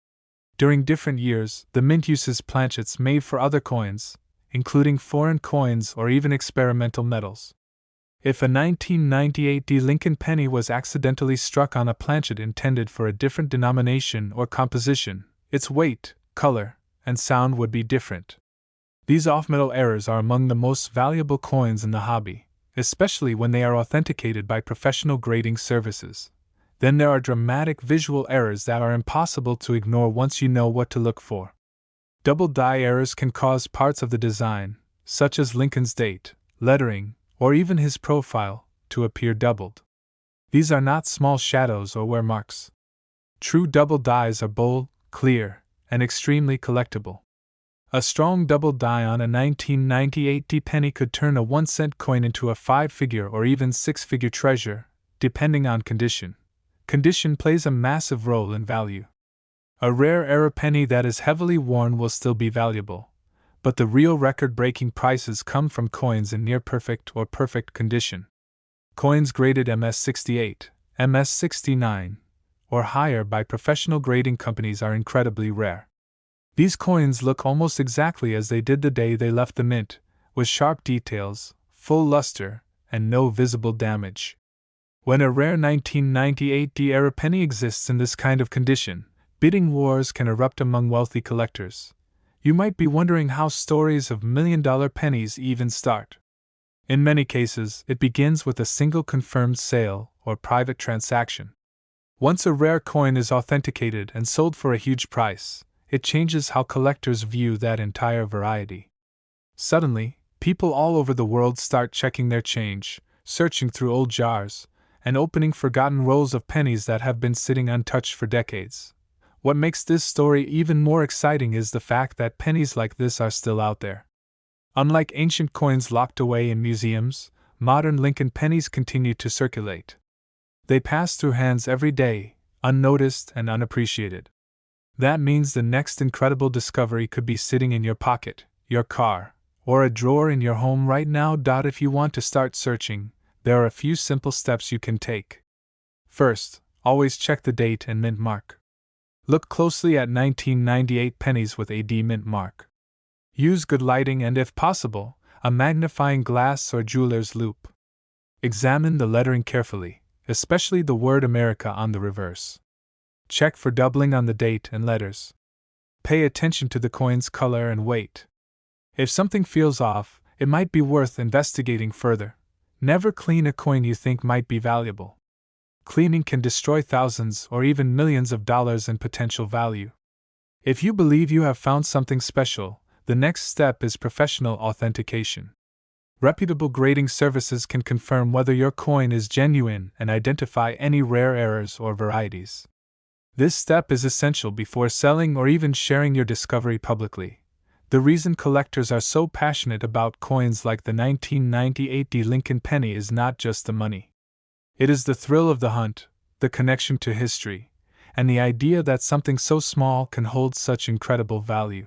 During different years, the mint uses planchets made for other coins, including foreign coins or even experimental metals. If a 1998 Lincoln penny was accidentally struck on a planchet intended for a different denomination or composition, its weight, color, and sound would be different. These off-metal errors are among the most valuable coins in the hobby, especially when they are authenticated by professional grading services. Then there are dramatic visual errors that are impossible to ignore once you know what to look for. Double die errors can cause parts of the design, such as Lincoln's date, lettering, or even his profile, to appear doubled. These are not small shadows or wear marks. True double dies are bold, clear, and extremely collectible. A strong double die on a 1998 penny could turn a 1-cent coin into a 5-figure or even 6-figure treasure, depending on condition. Condition plays a massive role in value. A rare error penny that is heavily worn will still be valuable, but the real record-breaking prices come from coins in near-perfect or perfect condition. Coins graded MS-68, MS-69, or higher by professional grading companies are incredibly rare. These coins look almost exactly as they did the day they left the mint, with sharp details, full luster, and no visible damage. When a rare 1998 error penny exists in this kind of condition, bidding wars can erupt among wealthy collectors. You might be wondering how stories of million-dollar pennies even start. In many cases, it begins with a single confirmed sale or private transaction. Once a rare coin is authenticated and sold for a huge price, it changes how collectors view that entire variety. Suddenly, people all over the world start checking their change, searching through old jars, and opening forgotten rolls of pennies that have been sitting untouched for decades. What makes this story even more exciting is the fact that pennies like this are still out there. Unlike ancient coins locked away in museums, modern Lincoln pennies continue to circulate. They pass through hands every day, unnoticed and unappreciated. That means the next incredible discovery could be sitting in your pocket, your car, or a drawer in your home right now. If you want to start searching, there are a few simple steps you can take. First, always check the date and mint mark. Look closely at 1998 pennies with a D mint mark. Use good lighting and, if possible, a magnifying glass or jeweler's loupe. Examine the lettering carefully, especially the word America on the reverse. Check for doubling on the date and letters. Pay attention to the coin's color and weight. If something feels off, it might be worth investigating further. Never clean a coin you think might be valuable. Cleaning can destroy thousands or even millions of dollars in potential value. If you believe you have found something special, the next step is professional authentication. Reputable grading services can confirm whether your coin is genuine and identify any rare errors or varieties. This step is essential before selling or even sharing your discovery publicly. The reason collectors are so passionate about coins like the 1998 Lincoln penny is not just the money. It is the thrill of the hunt, the connection to history, and the idea that something so small can hold such incredible value.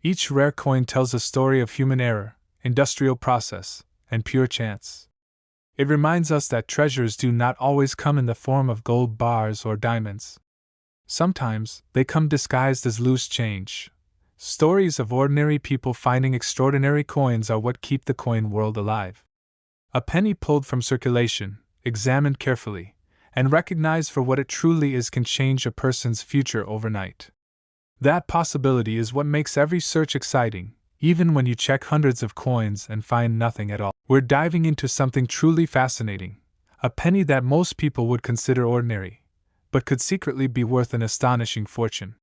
Each rare coin tells a story of human error, industrial process, and pure chance. It reminds us that treasures do not always come in the form of gold bars or diamonds. Sometimes, they come disguised as loose change. Stories of ordinary people finding extraordinary coins are what keep the coin world alive. A penny pulled from circulation, examined carefully, and recognized for what it truly is can change a person's future overnight. That possibility is what makes every search exciting, even when you check hundreds of coins and find nothing at all. We're diving into something truly fascinating, a penny that most people would consider ordinary, but could secretly be worth an astonishing fortune.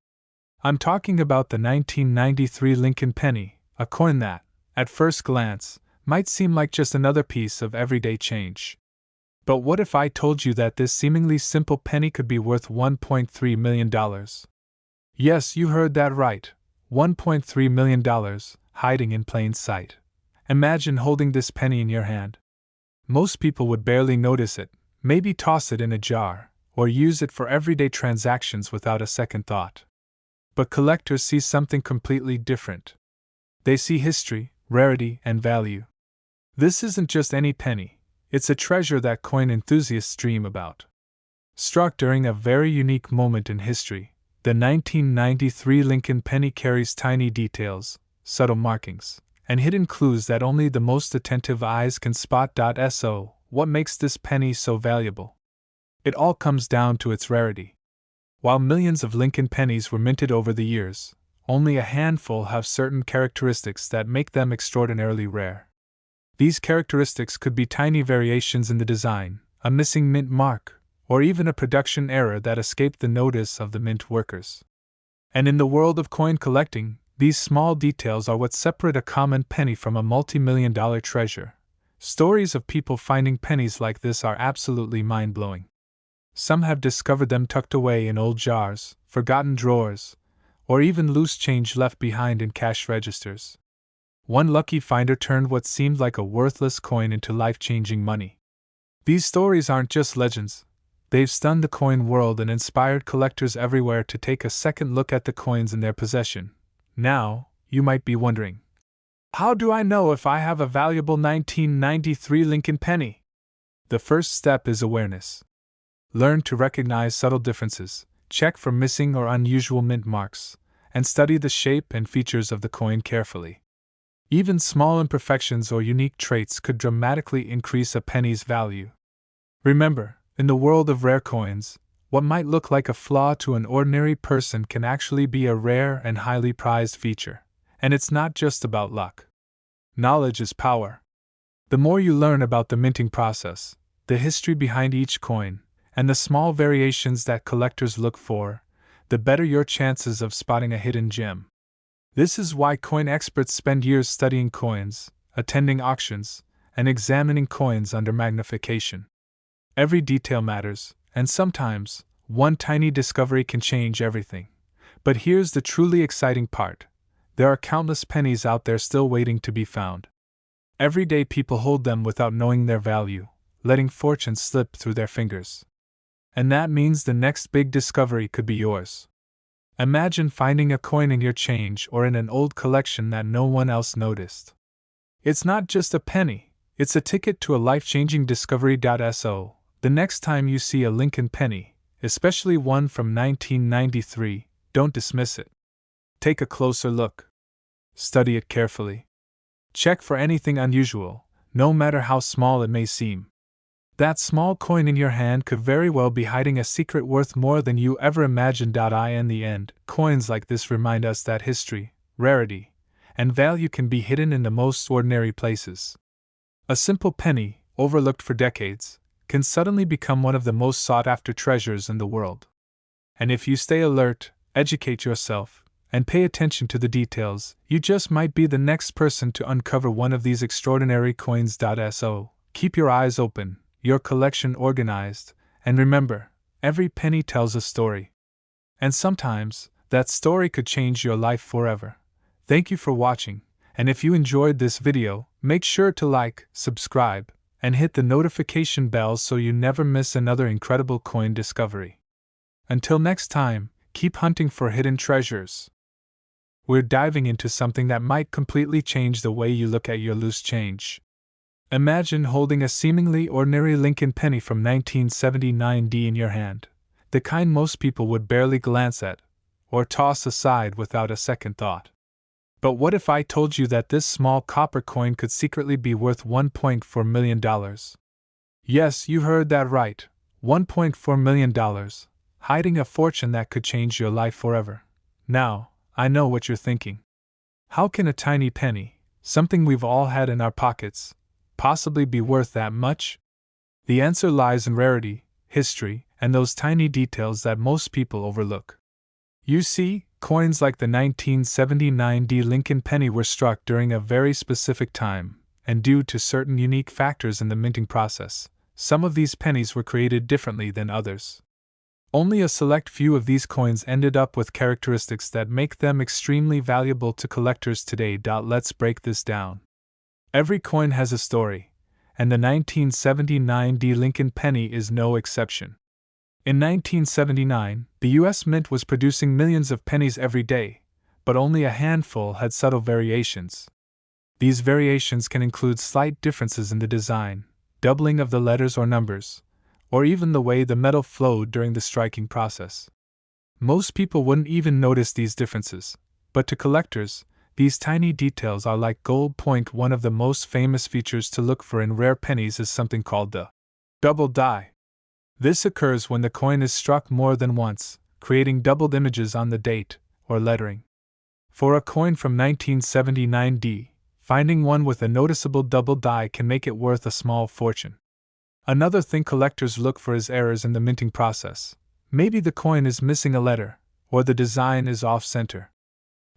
I'm talking about the 1993 Lincoln penny, a coin that, at first glance, might seem like just another piece of everyday change. But what if I told you that this seemingly simple penny could be worth $1.3 million? Yes, you heard that right. $1.3 million, hiding in plain sight. Imagine holding this penny in your hand. Most people would barely notice it, maybe toss it in a jar, or use it for everyday transactions without a second thought. But collectors see something completely different. They see history, rarity, and value. This isn't just any penny, it's a treasure that coin enthusiasts dream about. Struck during a very unique moment in history, the 1993 Lincoln penny carries tiny details, subtle markings, and hidden clues that only the most attentive eyes can spot. So, what makes this penny so valuable? It all comes down to its rarity. While millions of Lincoln pennies were minted over the years, only a handful have certain characteristics that make them extraordinarily rare. These characteristics could be tiny variations in the design, a missing mint mark, or even a production error that escaped the notice of the mint workers. And in the world of coin collecting, these small details are what separate a common penny from a multi-million-dollar treasure. Stories of people finding pennies like this are absolutely mind-blowing. Some have discovered them tucked away in old jars, forgotten drawers, or even loose change left behind in cash registers. One lucky finder turned what seemed like a worthless coin into life-changing money. These stories aren't just legends. They've stunned the coin world and inspired collectors everywhere to take a second look at the coins in their possession. Now, you might be wondering, how do I know if I have a valuable 1993 Lincoln penny? The first step is awareness. Learn to recognize subtle differences, check for missing or unusual mint marks, and study the shape and features of the coin carefully. Even small imperfections or unique traits could dramatically increase a penny's value. Remember, in the world of rare coins, what might look like a flaw to an ordinary person can actually be a rare and highly prized feature. And it's not just about luck. Knowledge is power. The more you learn about the minting process, the history behind each coin, and the small variations that collectors look for, the better your chances of spotting a hidden gem. This is why coin experts spend years studying coins, attending auctions, and examining coins under magnification. Every detail matters, and sometimes, one tiny discovery can change everything. But here's the truly exciting part. There are countless pennies out there still waiting to be found. Every day people hold them without knowing their value, letting fortune slip through their fingers. And that means the next big discovery could be yours. Imagine finding a coin in your change or in an old collection that no one else noticed. It's not just a penny, it's a ticket to a life-changing discovery. So, the next time you see a Lincoln penny, especially one from 1993, don't dismiss it. Take a closer look. Study it carefully. Check for anything unusual, no matter how small it may seem. That small coin in your hand could very well be hiding a secret worth more than you ever imagined. In the end, coins like this remind us that history, rarity, and value can be hidden in the most ordinary places. A simple penny, overlooked for decades, can suddenly become one of the most sought-after treasures in the world. And if you stay alert, educate yourself, and pay attention to the details, you just might be the next person to uncover one of these extraordinary coins. So, keep your eyes open, your collection organized, and remember, every penny tells a story. And sometimes, that story could change your life forever. Thank you for watching, and if you enjoyed this video, make sure to like, subscribe, and hit the notification bell so you never miss another incredible coin discovery. Until next time, keep hunting for hidden treasures. We're diving into something that might completely change the way you look at your loose change. Imagine holding a seemingly ordinary Lincoln penny from 1979 in your hand, the kind most people would barely glance at, or toss aside without a second thought. But what if I told you that this small copper coin could secretly be worth $1.4 million? Yes, you heard that right, $1.4 million, hiding a fortune that could change your life forever. Now, I know what you're thinking. How can a tiny penny, something we've all had in our pockets, possibly be worth that much? The answer lies in rarity, history, and those tiny details that most people overlook. You see, coins like the 1979 Lincoln penny were struck during a very specific time, and due to certain unique factors in the minting process, some of these pennies were created differently than others. Only a select few of these coins ended up with characteristics that make them extremely valuable to collectors today. Let's break this down. Every coin has a story, and the 1979 Lincoln penny is no exception. In 1979, the U.S. Mint was producing millions of pennies every day, but only a handful had subtle variations. These variations can include slight differences in the design, doubling of the letters or numbers, or even the way the metal flowed during the striking process. Most people wouldn't even notice these differences, but to collectors, these tiny details are like gold. One of the most famous features to look for in rare pennies is something called the double die. This occurs when the coin is struck more than once, creating doubled images on the date or lettering. For a coin from 1979, finding one with a noticeable double die can make it worth a small fortune. Another thing collectors look for is errors in the minting process. Maybe the coin is missing a letter, or the design is off-center.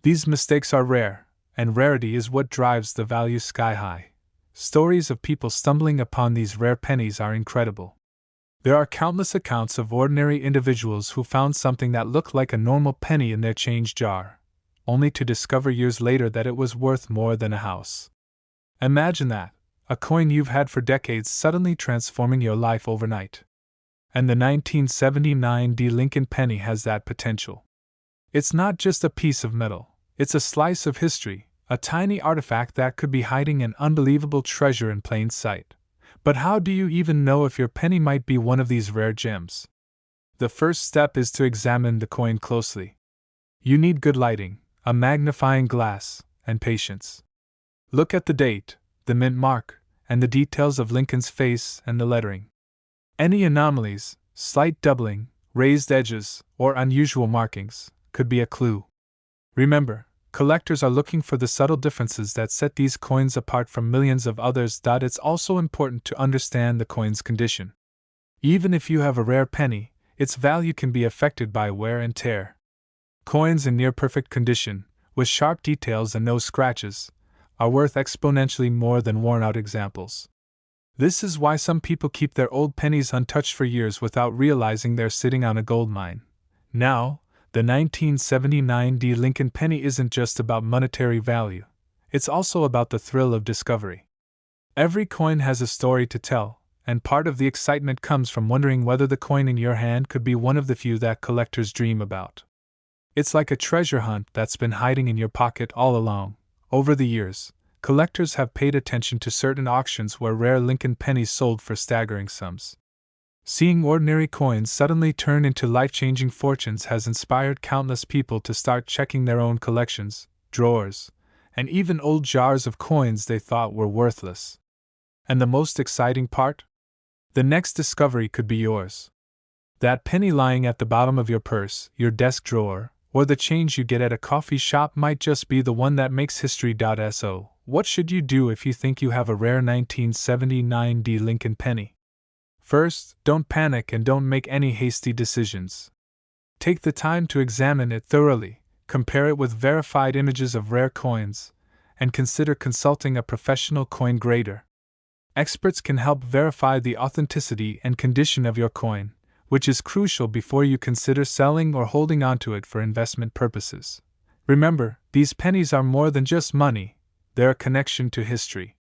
These mistakes are rare, and rarity is what drives the value sky high. Stories of people stumbling upon these rare pennies are incredible. There are countless accounts of ordinary individuals who found something that looked like a normal penny in their change jar, only to discover years later that it was worth more than a house. Imagine that, a coin you've had for decades suddenly transforming your life overnight. And the 1979 Lincoln penny has that potential. It's not just a piece of metal, it's a slice of history, a tiny artifact that could be hiding an unbelievable treasure in plain sight. But how do you even know if your penny might be one of these rare gems? The first step is to examine the coin closely. You need good lighting, a magnifying glass, and patience. Look at the date, the mint mark, and the details of Lincoln's face and the lettering. Any anomalies, slight doubling, raised edges, or unusual markings could be a clue. Remember, collectors are looking for the subtle differences that set these coins apart from millions of others. It's also important to understand the coin's condition. Even if you have a rare penny, its value can be affected by wear and tear. Coins in near-perfect condition, with sharp details and no scratches, are worth exponentially more than worn-out examples. This is why some people keep their old pennies untouched for years without realizing they're sitting on a gold mine. Now, the 1979 Lincoln penny isn't just about monetary value, it's also about the thrill of discovery. Every coin has a story to tell, and part of the excitement comes from wondering whether the coin in your hand could be one of the few that collectors dream about. It's like a treasure hunt that's been hiding in your pocket all along. Over the years, collectors have paid attention to certain auctions where rare Lincoln pennies sold for staggering sums. Seeing ordinary coins suddenly turn into life-changing fortunes has inspired countless people to start checking their own collections, drawers, and even old jars of coins they thought were worthless. And the most exciting part? The next discovery could be yours. That penny lying at the bottom of your purse, your desk drawer, or the change you get at a coffee shop might just be the one that makes history. So, what should you do if you think you have a rare 1979 Lincoln penny? First, don't panic and don't make any hasty decisions. Take the time to examine it thoroughly, compare it with verified images of rare coins, and consider consulting a professional coin grader. Experts can help verify the authenticity and condition of your coin, which is crucial before you consider selling or holding onto it for investment purposes. Remember, These pennies are more than just money, they're a connection to history.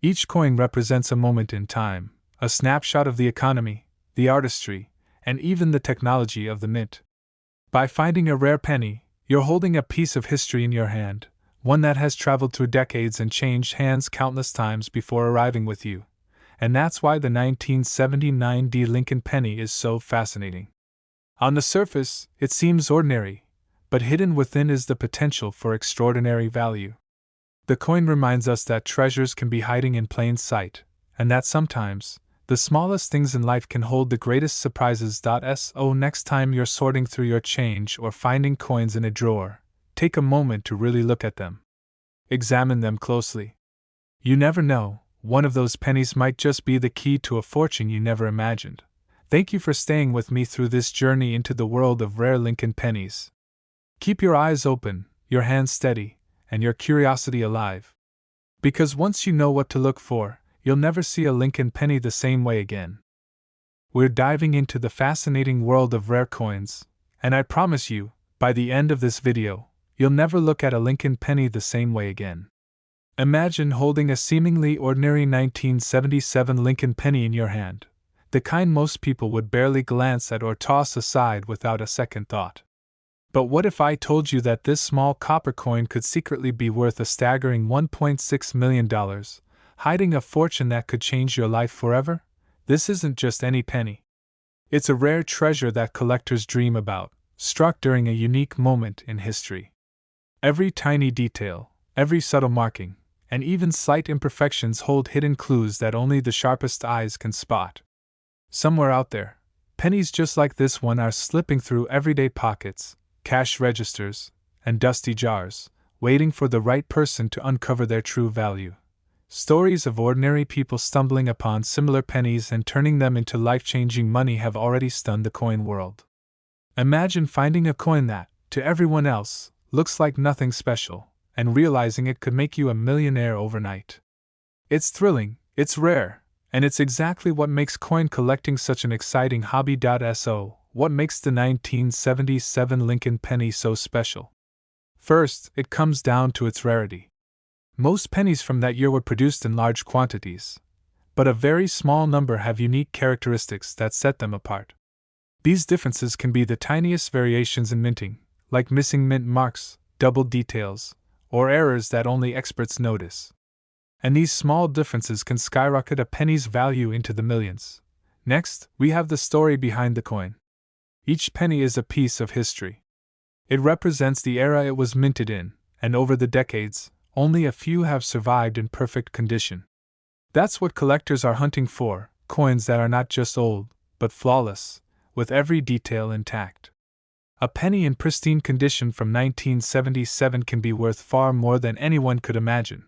Each coin represents a moment in time, a snapshot of the economy, the artistry, and even the technology of the mint. By finding a rare penny, you're holding a piece of history in your hand, one that has traveled through decades and changed hands countless times before arriving with you. And that's why the 1979 Lincoln penny is so fascinating. On the surface, it seems ordinary, but hidden within is the potential for extraordinary value. The coin reminds us that treasures can be hiding in plain sight, and that sometimes, the smallest things in life can hold the greatest surprises. So next time you're sorting through your change or finding coins in a drawer, take a moment to really look at them. Examine them closely. You never know, one of those pennies might just be the key to a fortune you never imagined. Thank you for staying with me through this journey into the world of rare Lincoln pennies. Keep your eyes open, your hands steady, and your curiosity alive. Because once you know what to look for, you'll never see a Lincoln penny the same way again. We're diving into the fascinating world of rare coins, and I promise you, by the end of this video, you'll never look at a Lincoln penny the same way again. Imagine holding a seemingly ordinary 1977 Lincoln penny in your hand, the kind most people would barely glance at or toss aside without a second thought. But what if I told you that this small copper coin could secretly be worth a staggering $1.6 million, hiding a fortune that could change your life forever? This isn't just any penny. It's a rare treasure that collectors dream about, struck during a unique moment in history. Every tiny detail, every subtle marking, and even slight imperfections hold hidden clues that only the sharpest eyes can spot. Somewhere out there, pennies just like this one are slipping through everyday pockets, cash registers, and dusty jars, waiting for the right person to uncover their true value. Stories of ordinary people stumbling upon similar pennies and turning them into life-changing money have already stunned the coin world. Imagine finding a coin that, to everyone else, looks like nothing special, and realizing it could make you a millionaire overnight. It's thrilling, it's rare, and it's exactly what makes coin collecting such an exciting hobby. So, what makes the 1977 Lincoln penny so special? First, it comes down to its rarity. Most pennies from that year were produced in large quantities, but a very small number have unique characteristics that set them apart. These differences can be the tiniest variations in minting, like missing mint marks, double details, or errors that only experts notice. And these small differences can skyrocket a penny's value into the millions. Next, we have the story behind the coin. Each penny is a piece of history. It represents the era it was minted in, and over the decades, only a few have survived in perfect condition. That's what collectors are hunting for, coins that are not just old, but flawless, with every detail intact. A penny in pristine condition from 1977 can be worth far more than anyone could imagine.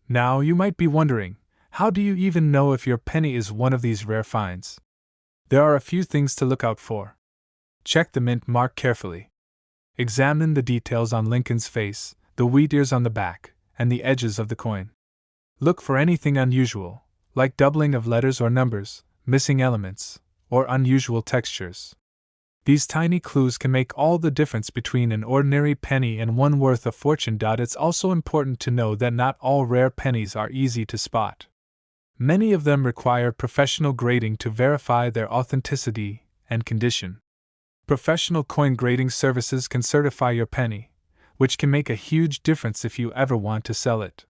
Now you might be wondering, how do you even know if your penny is one of these rare finds? There are a few things to look out for. Check the mint mark carefully. Examine the details on Lincoln's face, the wheat ears on the back, and the edges of the coin. Look for anything unusual, like doubling of letters or numbers, missing elements, or unusual textures. These tiny clues can make all the difference between an ordinary penny and one worth a fortune. It's also important to know that not all rare pennies are easy to spot. Many of them require professional grading to verify their authenticity and condition. Professional coin grading services can certify your penny, which can make a huge difference if you ever want to sell it.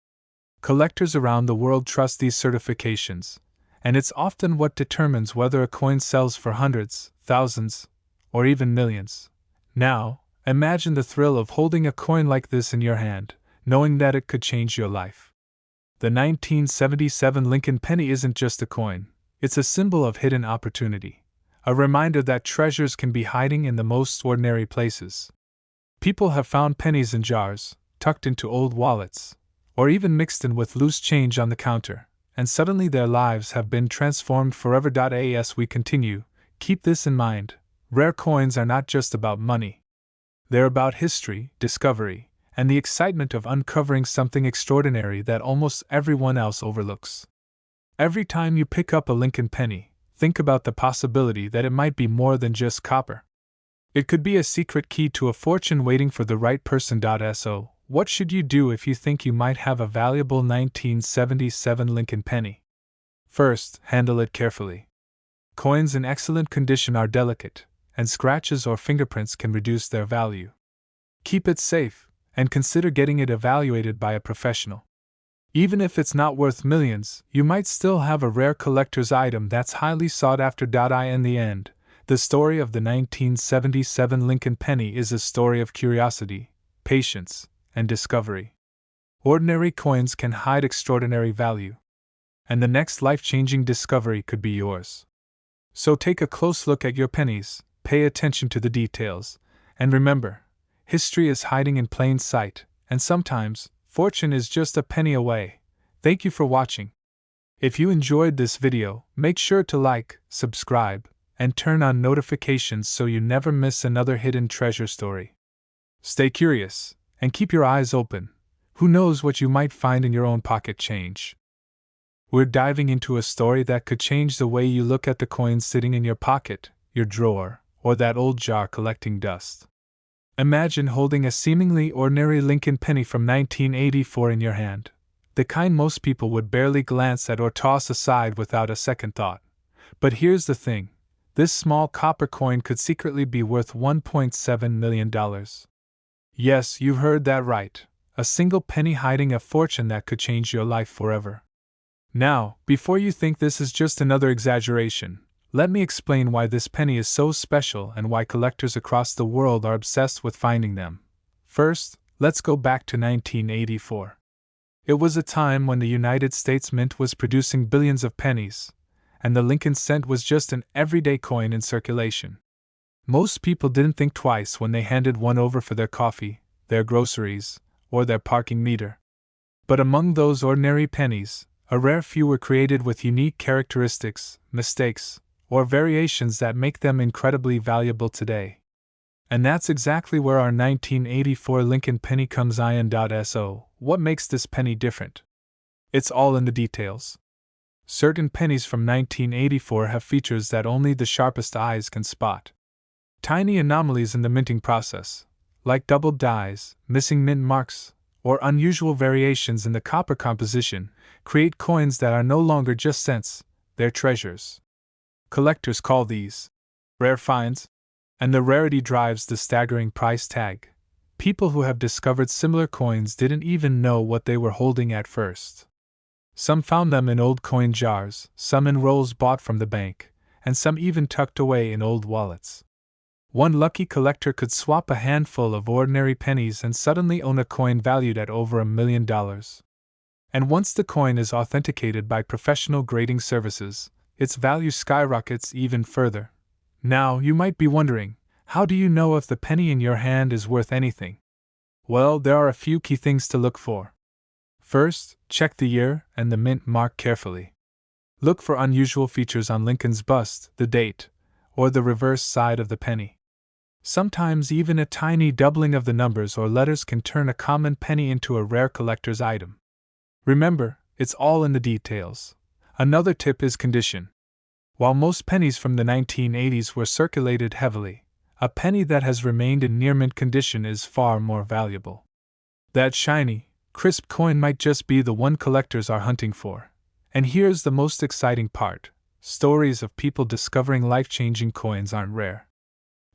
Collectors around the world trust these certifications, and it's often what determines whether a coin sells for hundreds, thousands, or even millions. Now, imagine the thrill of holding a coin like this in your hand, knowing that it could change your life. The 1977 Lincoln penny isn't just a coin, it's a symbol of hidden opportunity, a reminder that treasures can be hiding in the most ordinary places. People have found pennies in jars, tucked into old wallets, or even mixed in with loose change on the counter, and suddenly their lives have been transformed forever. As we continue, keep this in mind. Rare coins are not just about money. They're about history, discovery, and the excitement of uncovering something extraordinary that almost everyone else overlooks. Every time you pick up a Lincoln penny, think about the possibility that it might be more than just copper. It could be a secret key to a fortune waiting for the right person. So, what should you do if you think you might have a valuable 1977 Lincoln penny? First, handle it carefully. Coins in excellent condition are delicate, and scratches or fingerprints can reduce their value. Keep it safe, and consider getting it evaluated by a professional. Even if it's not worth millions, you might still have a rare collector's item that's highly sought after. In the end, the story of the 1977 Lincoln penny is a story of curiosity, patience, and discovery. Ordinary coins can hide extraordinary value, and the next life-changing discovery could be yours. So take a close look at your pennies, pay attention to the details, and remember, history is hiding in plain sight, and sometimes, fortune is just a penny away. Thank you for watching. If you enjoyed this video, make sure to like, subscribe, and turn on notifications so you never miss another hidden treasure story. Stay curious, and keep your eyes open. Who knows what you might find in your own pocket change? We're diving into a story that could change the way you look at the coins sitting in your pocket, your drawer, or that old jar collecting dust. Imagine holding a seemingly ordinary Lincoln penny from 1984 in your hand, the kind most people would barely glance at or toss aside without a second thought. But here's the thing, this small copper coin could secretly be worth $1.7 million. Yes, you heard that right, a single penny hiding a fortune that could change your life forever. Now, before you think this is just another exaggeration, let me explain why this penny is so special and why collectors across the world are obsessed with finding them. First, let's go back to 1984. It was a time when the United States Mint was producing billions of pennies, and the Lincoln cent was just an everyday coin in circulation. Most people didn't think twice when they handed one over for their coffee, their groceries, or their parking meter. But among those ordinary pennies, a rare few were created with unique characteristics, mistakes, or variations that make them incredibly valuable today. And that's exactly where our 1984 Lincoln penny comes in. So, what makes this penny different? It's all in the details. Certain pennies from 1984 have features that only the sharpest eyes can spot. Tiny anomalies in the minting process, like doubled dies, missing mint marks, or unusual variations in the copper composition, create coins that are no longer just cents, they're treasures. Collectors call these rare finds, and the rarity drives the staggering price tag. People who have discovered similar coins didn't even know what they were holding at first. Some found them in old coin jars, some in rolls bought from the bank, and some even tucked away in old wallets. One lucky collector could swap a handful of ordinary pennies and suddenly own a coin valued at over $1 million. And once the coin is authenticated by professional grading services, its value skyrockets even further. Now, you might be wondering, how do you know if the penny in your hand is worth anything? Well, there are a few key things to look for. First, check the year and the mint mark carefully. Look for unusual features on Lincoln's bust, the date, or the reverse side of the penny. Sometimes even a tiny doubling of the numbers or letters can turn a common penny into a rare collector's item. Remember, it's all in the details. Another tip is condition. While most pennies from the 1980s were circulated heavily, a penny that has remained in near mint condition is far more valuable. That shiny, crisp coin might just be the one collectors are hunting for. And here's the most exciting part. Stories of people discovering life-changing coins aren't rare.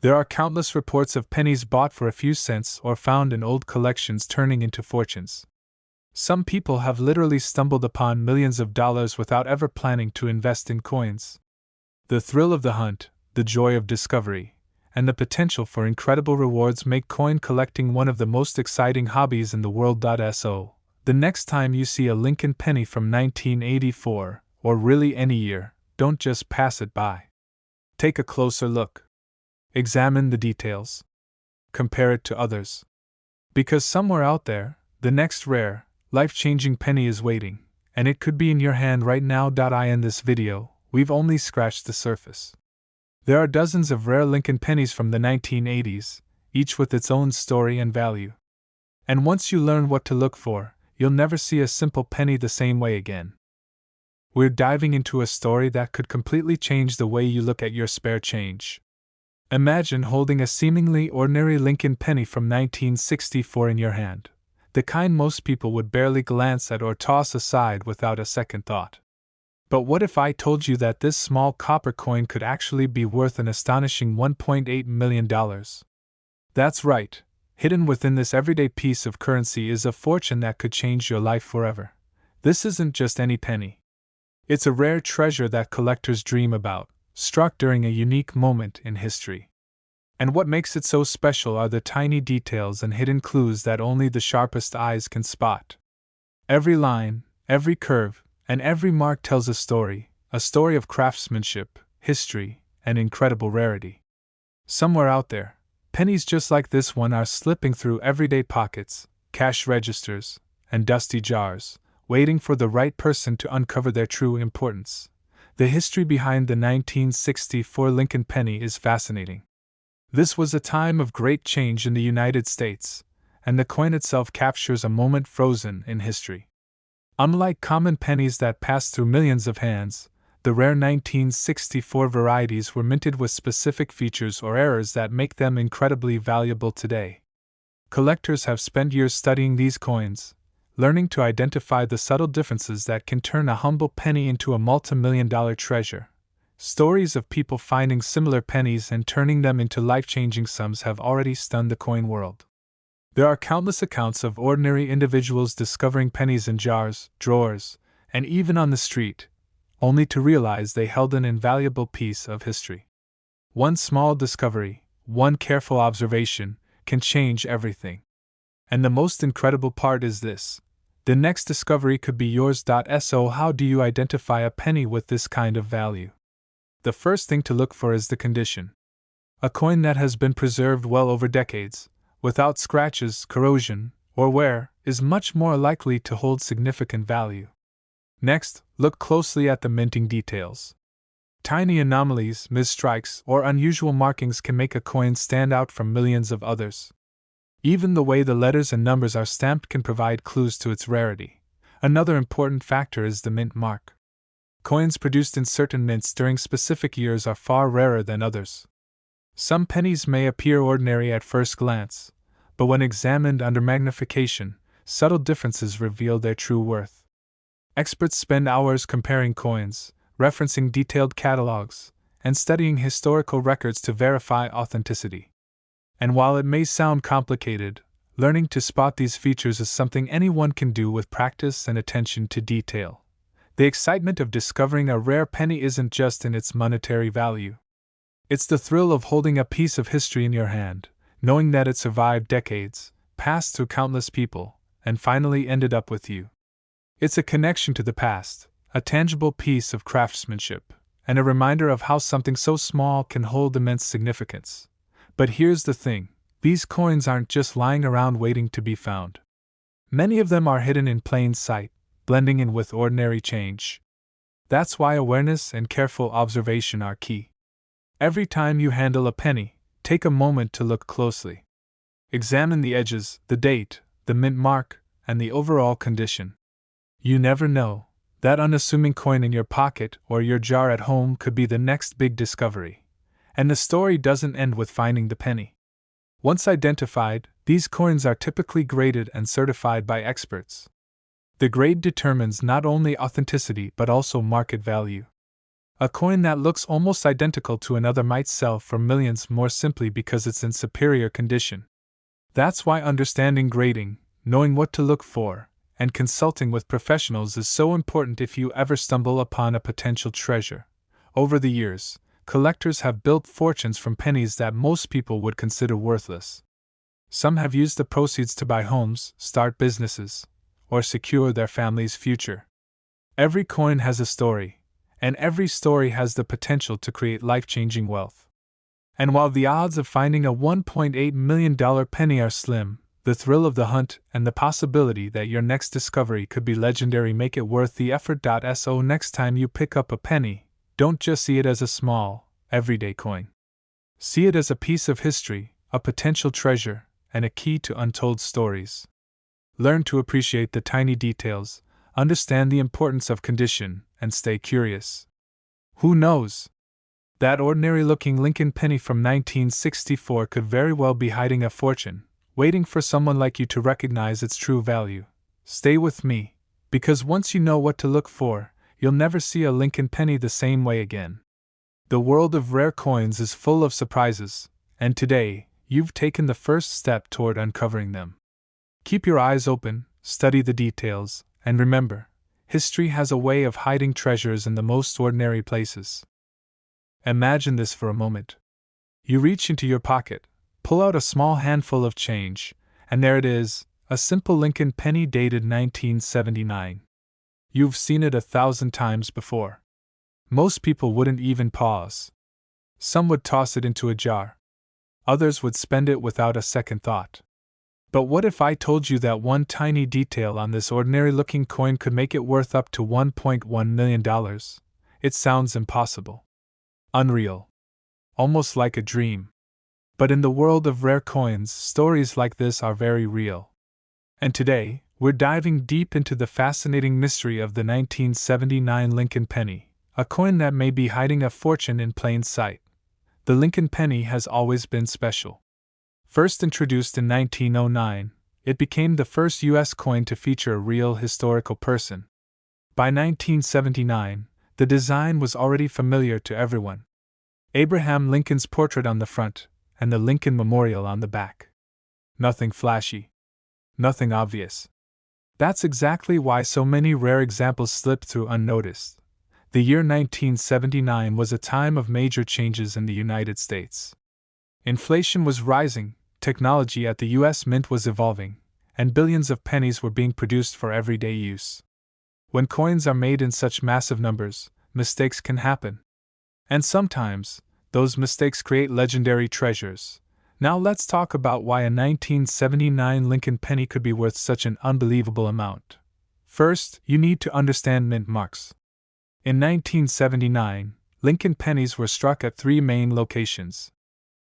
There are countless reports of pennies bought for a few cents or found in old collections turning into fortunes. Some people have literally stumbled upon millions of dollars without ever planning to invest in coins. The thrill of the hunt, the joy of discovery, and the potential for incredible rewards make coin collecting one of the most exciting hobbies in the world. So, the next time you see a Lincoln penny from 1984, or really any year, don't just pass it by. Take a closer look. Examine the details. Compare it to others. Because somewhere out there, the next rare, life-changing penny is waiting, and it could be in your hand right now. In this video, we've only scratched the surface. There are dozens of rare Lincoln pennies from the 1980s, each with its own story and value. And once you learn what to look for, you'll never see a simple penny the same way again. We're diving into a story that could completely change the way you look at your spare change. Imagine holding a seemingly ordinary Lincoln penny from 1964 in your hand, the kind most people would barely glance at or toss aside without a second thought. But what if I told you that this small copper coin could actually be worth an astonishing $1.8 million? That's right, hidden within this everyday piece of currency is a fortune that could change your life forever. This isn't just any penny. It's a rare treasure that collectors dream about, struck during a unique moment in history. And what makes it so special are the tiny details and hidden clues that only the sharpest eyes can spot. Every line, every curve, and every mark tells a story of craftsmanship, history, and incredible rarity. Somewhere out there, pennies just like this one are slipping through everyday pockets, cash registers, and dusty jars, waiting for the right person to uncover their true importance. The history behind the 1964 Lincoln penny is fascinating. This was a time of great change in the United States, and the coin itself captures a moment frozen in history. Unlike common pennies that passed through millions of hands, the rare 1964 varieties were minted with specific features or errors that make them incredibly valuable today. Collectors have spent years studying these coins, learning to identify the subtle differences that can turn a humble penny into a multi-million-dollar treasure. Stories of people finding similar pennies and turning them into life-changing sums have already stunned the coin world. There are countless accounts of ordinary individuals discovering pennies in jars, drawers, and even on the street, only to realize they held an invaluable piece of history. One small discovery, one careful observation, can change everything. And the most incredible part is this: the next discovery could be yours. So, how do you identify a penny with this kind of value? The first thing to look for is the condition. A coin that has been preserved well over decades, without scratches, corrosion, or wear, is much more likely to hold significant value. Next, look closely at the minting details. Tiny anomalies, misstrikes, or unusual markings can make a coin stand out from millions of others. Even the way the letters and numbers are stamped can provide clues to its rarity. Another important factor is the mint mark. Coins produced in certain mints during specific years are far rarer than others. Some pennies may appear ordinary at first glance, but when examined under magnification, subtle differences reveal their true worth. Experts spend hours comparing coins, referencing detailed catalogs, and studying historical records to verify authenticity. And while it may sound complicated, learning to spot these features is something anyone can do with practice and attention to detail. The excitement of discovering a rare penny isn't just in its monetary value. It's the thrill of holding a piece of history in your hand, knowing that it survived decades, passed through countless people, and finally ended up with you. It's a connection to the past, a tangible piece of craftsmanship, and a reminder of how something so small can hold immense significance. But here's the thing: these coins aren't just lying around waiting to be found. Many of them are hidden in plain sight, blending in with ordinary change. That's why awareness and careful observation are key. Every time you handle a penny, take a moment to look closely. Examine the edges, the date, the mint mark, and the overall condition. You never know, that unassuming coin in your pocket or your jar at home could be the next big discovery. And the story doesn't end with finding the penny. Once identified, these coins are typically graded and certified by experts. The grade determines not only authenticity but also market value. A coin that looks almost identical to another might sell for millions more simply because it's in superior condition. That's why understanding grading, knowing what to look for, and consulting with professionals is so important if you ever stumble upon a potential treasure. Over the years, collectors have built fortunes from pennies that most people would consider worthless. Some have used the proceeds to buy homes, start businesses, or secure their family's future. Every coin has a story, and every story has the potential to create life-changing wealth. And while the odds of finding a $1.8 million penny are slim, the thrill of the hunt and the possibility that your next discovery could be legendary make it worth the effort. So next time you pick up a penny, don't just see it as a small, everyday coin. See it as a piece of history, a potential treasure, and a key to untold stories. Learn to appreciate the tiny details, understand the importance of condition, and stay curious. Who knows? That ordinary-looking Lincoln penny from 1964 could very well be hiding a fortune, waiting for someone like you to recognize its true value. Stay with me, because once you know what to look for, you'll never see a Lincoln penny the same way again. The world of rare coins is full of surprises, and today, you've taken the first step toward uncovering them. Keep your eyes open, study the details, and remember, history has a way of hiding treasures in the most ordinary places. Imagine this for a moment. You reach into your pocket, pull out a small handful of change, and there it is, a simple Lincoln penny dated 1979. You've seen it 1,000 times before. Most people wouldn't even pause. Some would toss it into a jar. Others would spend it without a second thought. But what if I told you that one tiny detail on this ordinary-looking coin could make it worth up to $1.1 million? It sounds impossible. Unreal. Almost like a dream. But in the world of rare coins, stories like this are very real. And today, we're diving deep into the fascinating mystery of the 1979 Lincoln penny, a coin that may be hiding a fortune in plain sight. The Lincoln penny has always been special. First introduced in 1909, it became the first U.S. coin to feature a real historical person. By 1979, the design was already familiar to everyone. Abraham Lincoln's portrait on the front, and the Lincoln Memorial on the back. Nothing flashy. Nothing obvious. That's exactly why so many rare examples slipped through unnoticed. The year 1979 was a time of major changes in the United States. Inflation was rising, technology at the U.S. Mint was evolving, and billions of pennies were being produced for everyday use. When coins are made in such massive numbers, mistakes can happen. And sometimes, those mistakes create legendary treasures. Now let's talk about why a 1979 Lincoln penny could be worth such an unbelievable amount. First, you need to understand mint marks. In 1979, Lincoln pennies were struck at 3 main locations.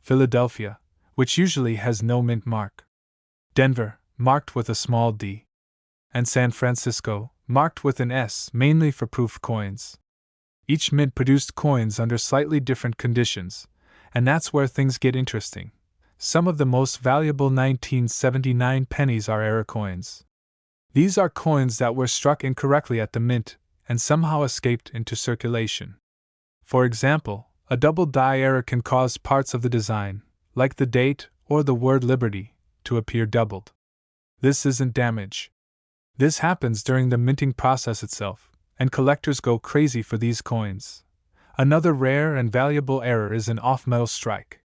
Philadelphia, which usually has no mint mark. Denver, marked with a small D. And San Francisco, marked with an S, mainly for proof coins. Each mint produced coins under slightly different conditions, and that's where things get interesting. Some of the most valuable 1979 pennies are error coins. These are coins that were struck incorrectly at the mint and somehow escaped into circulation. For example, a double die error can cause parts of the design, like the date or the word liberty, to appear doubled. This isn't damage. This happens during the minting process itself, and collectors go crazy for these coins. Another rare and valuable error is an off-metal strike.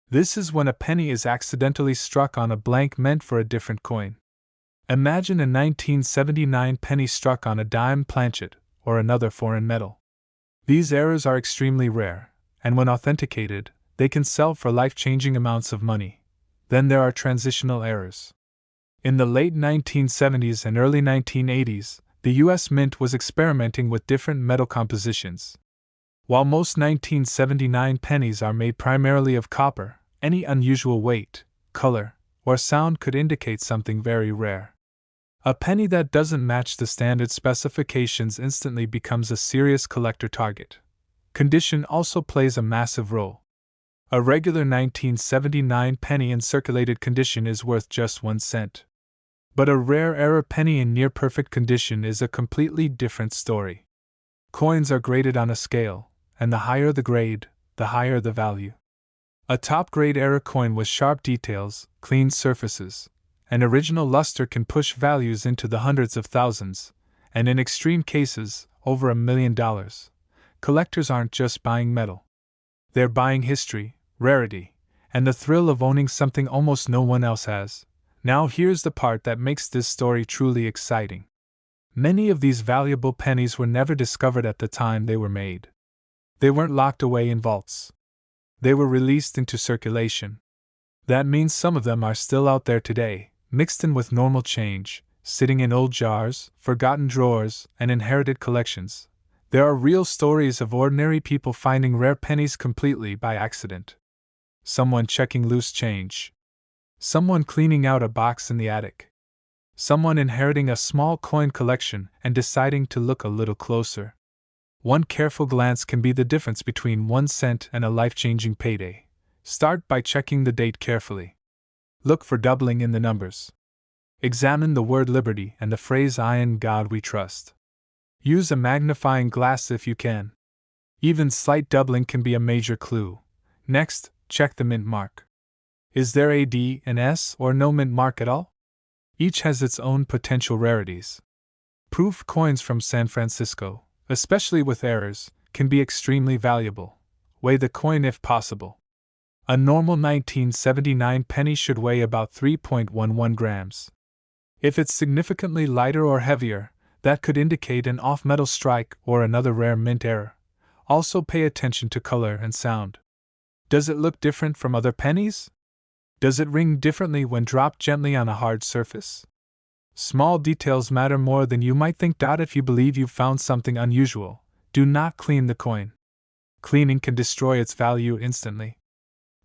This is when a penny is accidentally struck on a blank meant for a different coin. Imagine a 1979 penny struck on a dime planchet or another foreign metal. These errors are extremely rare, and when authenticated, they can sell for life-changing amounts of money. Then there are transitional errors. In the late 1970s and early 1980s, the U.S. Mint was experimenting with different metal compositions. While most 1979 pennies are made primarily of copper, any unusual weight, color, or sound could indicate something very rare. A penny that doesn't match the standard specifications instantly becomes a serious collector target. Condition also plays a massive role. A regular 1979 penny in circulated condition is worth just 1 cent. But a rare error penny in near-perfect condition is a completely different story. Coins are graded on a scale, and the higher the grade, the higher the value. A top-grade error coin with sharp details, clean surfaces, and original luster can push values into the hundreds of thousands, and in extreme cases, over $1 million. Collectors aren't just buying metal. They're buying history, rarity, and the thrill of owning something almost no one else has. Now here's the part that makes this story truly exciting. Many of these valuable pennies were never discovered at the time they were made. They weren't locked away in vaults. They were released into circulation. That means some of them are still out there today, mixed in with normal change, sitting in old jars, forgotten drawers, and inherited collections. There are real stories of ordinary people finding rare pennies completely by accident. Someone checking loose change. Someone cleaning out a box in the attic. Someone inheriting a small coin collection and deciding to look a little closer. One careful glance can be the difference between 1 cent and a life-changing payday. Start by checking the date carefully. Look for doubling in the numbers. Examine the word liberty and the phrase "I in God we trust." Use a magnifying glass if you can. Even slight doubling can be a major clue. Next, check the mint mark. Is there a D, an S, or no mint mark at all? Each has its own potential rarities. Proof coins from San Francisco, especially with errors, can be extremely valuable. Weigh the coin if possible. A normal 1979 penny should weigh about 3.11 grams. If it's significantly lighter or heavier, that could indicate an off-metal strike or another rare mint error. Also pay attention to color and sound. Does it look different from other pennies? Does it ring differently when dropped gently on a hard surface? Small details matter more than you might think. If you believe you've found something unusual, do not clean the coin. Cleaning can destroy its value instantly.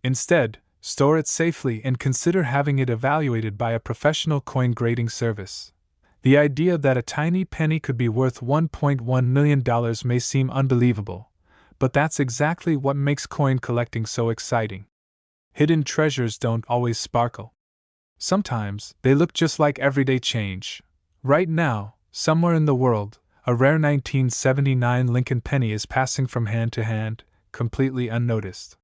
Instead, store it safely and consider having it evaluated by a professional coin grading service. The idea that a tiny penny could be worth $1.1 million may seem unbelievable, but that's exactly what makes coin collecting so exciting. Hidden treasures don't always sparkle. Sometimes, they look just like everyday change. Right now, somewhere in the world, a rare 1979 Lincoln penny is passing from hand to hand, completely unnoticed.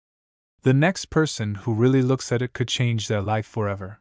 The next person who really looks at it could change their life forever.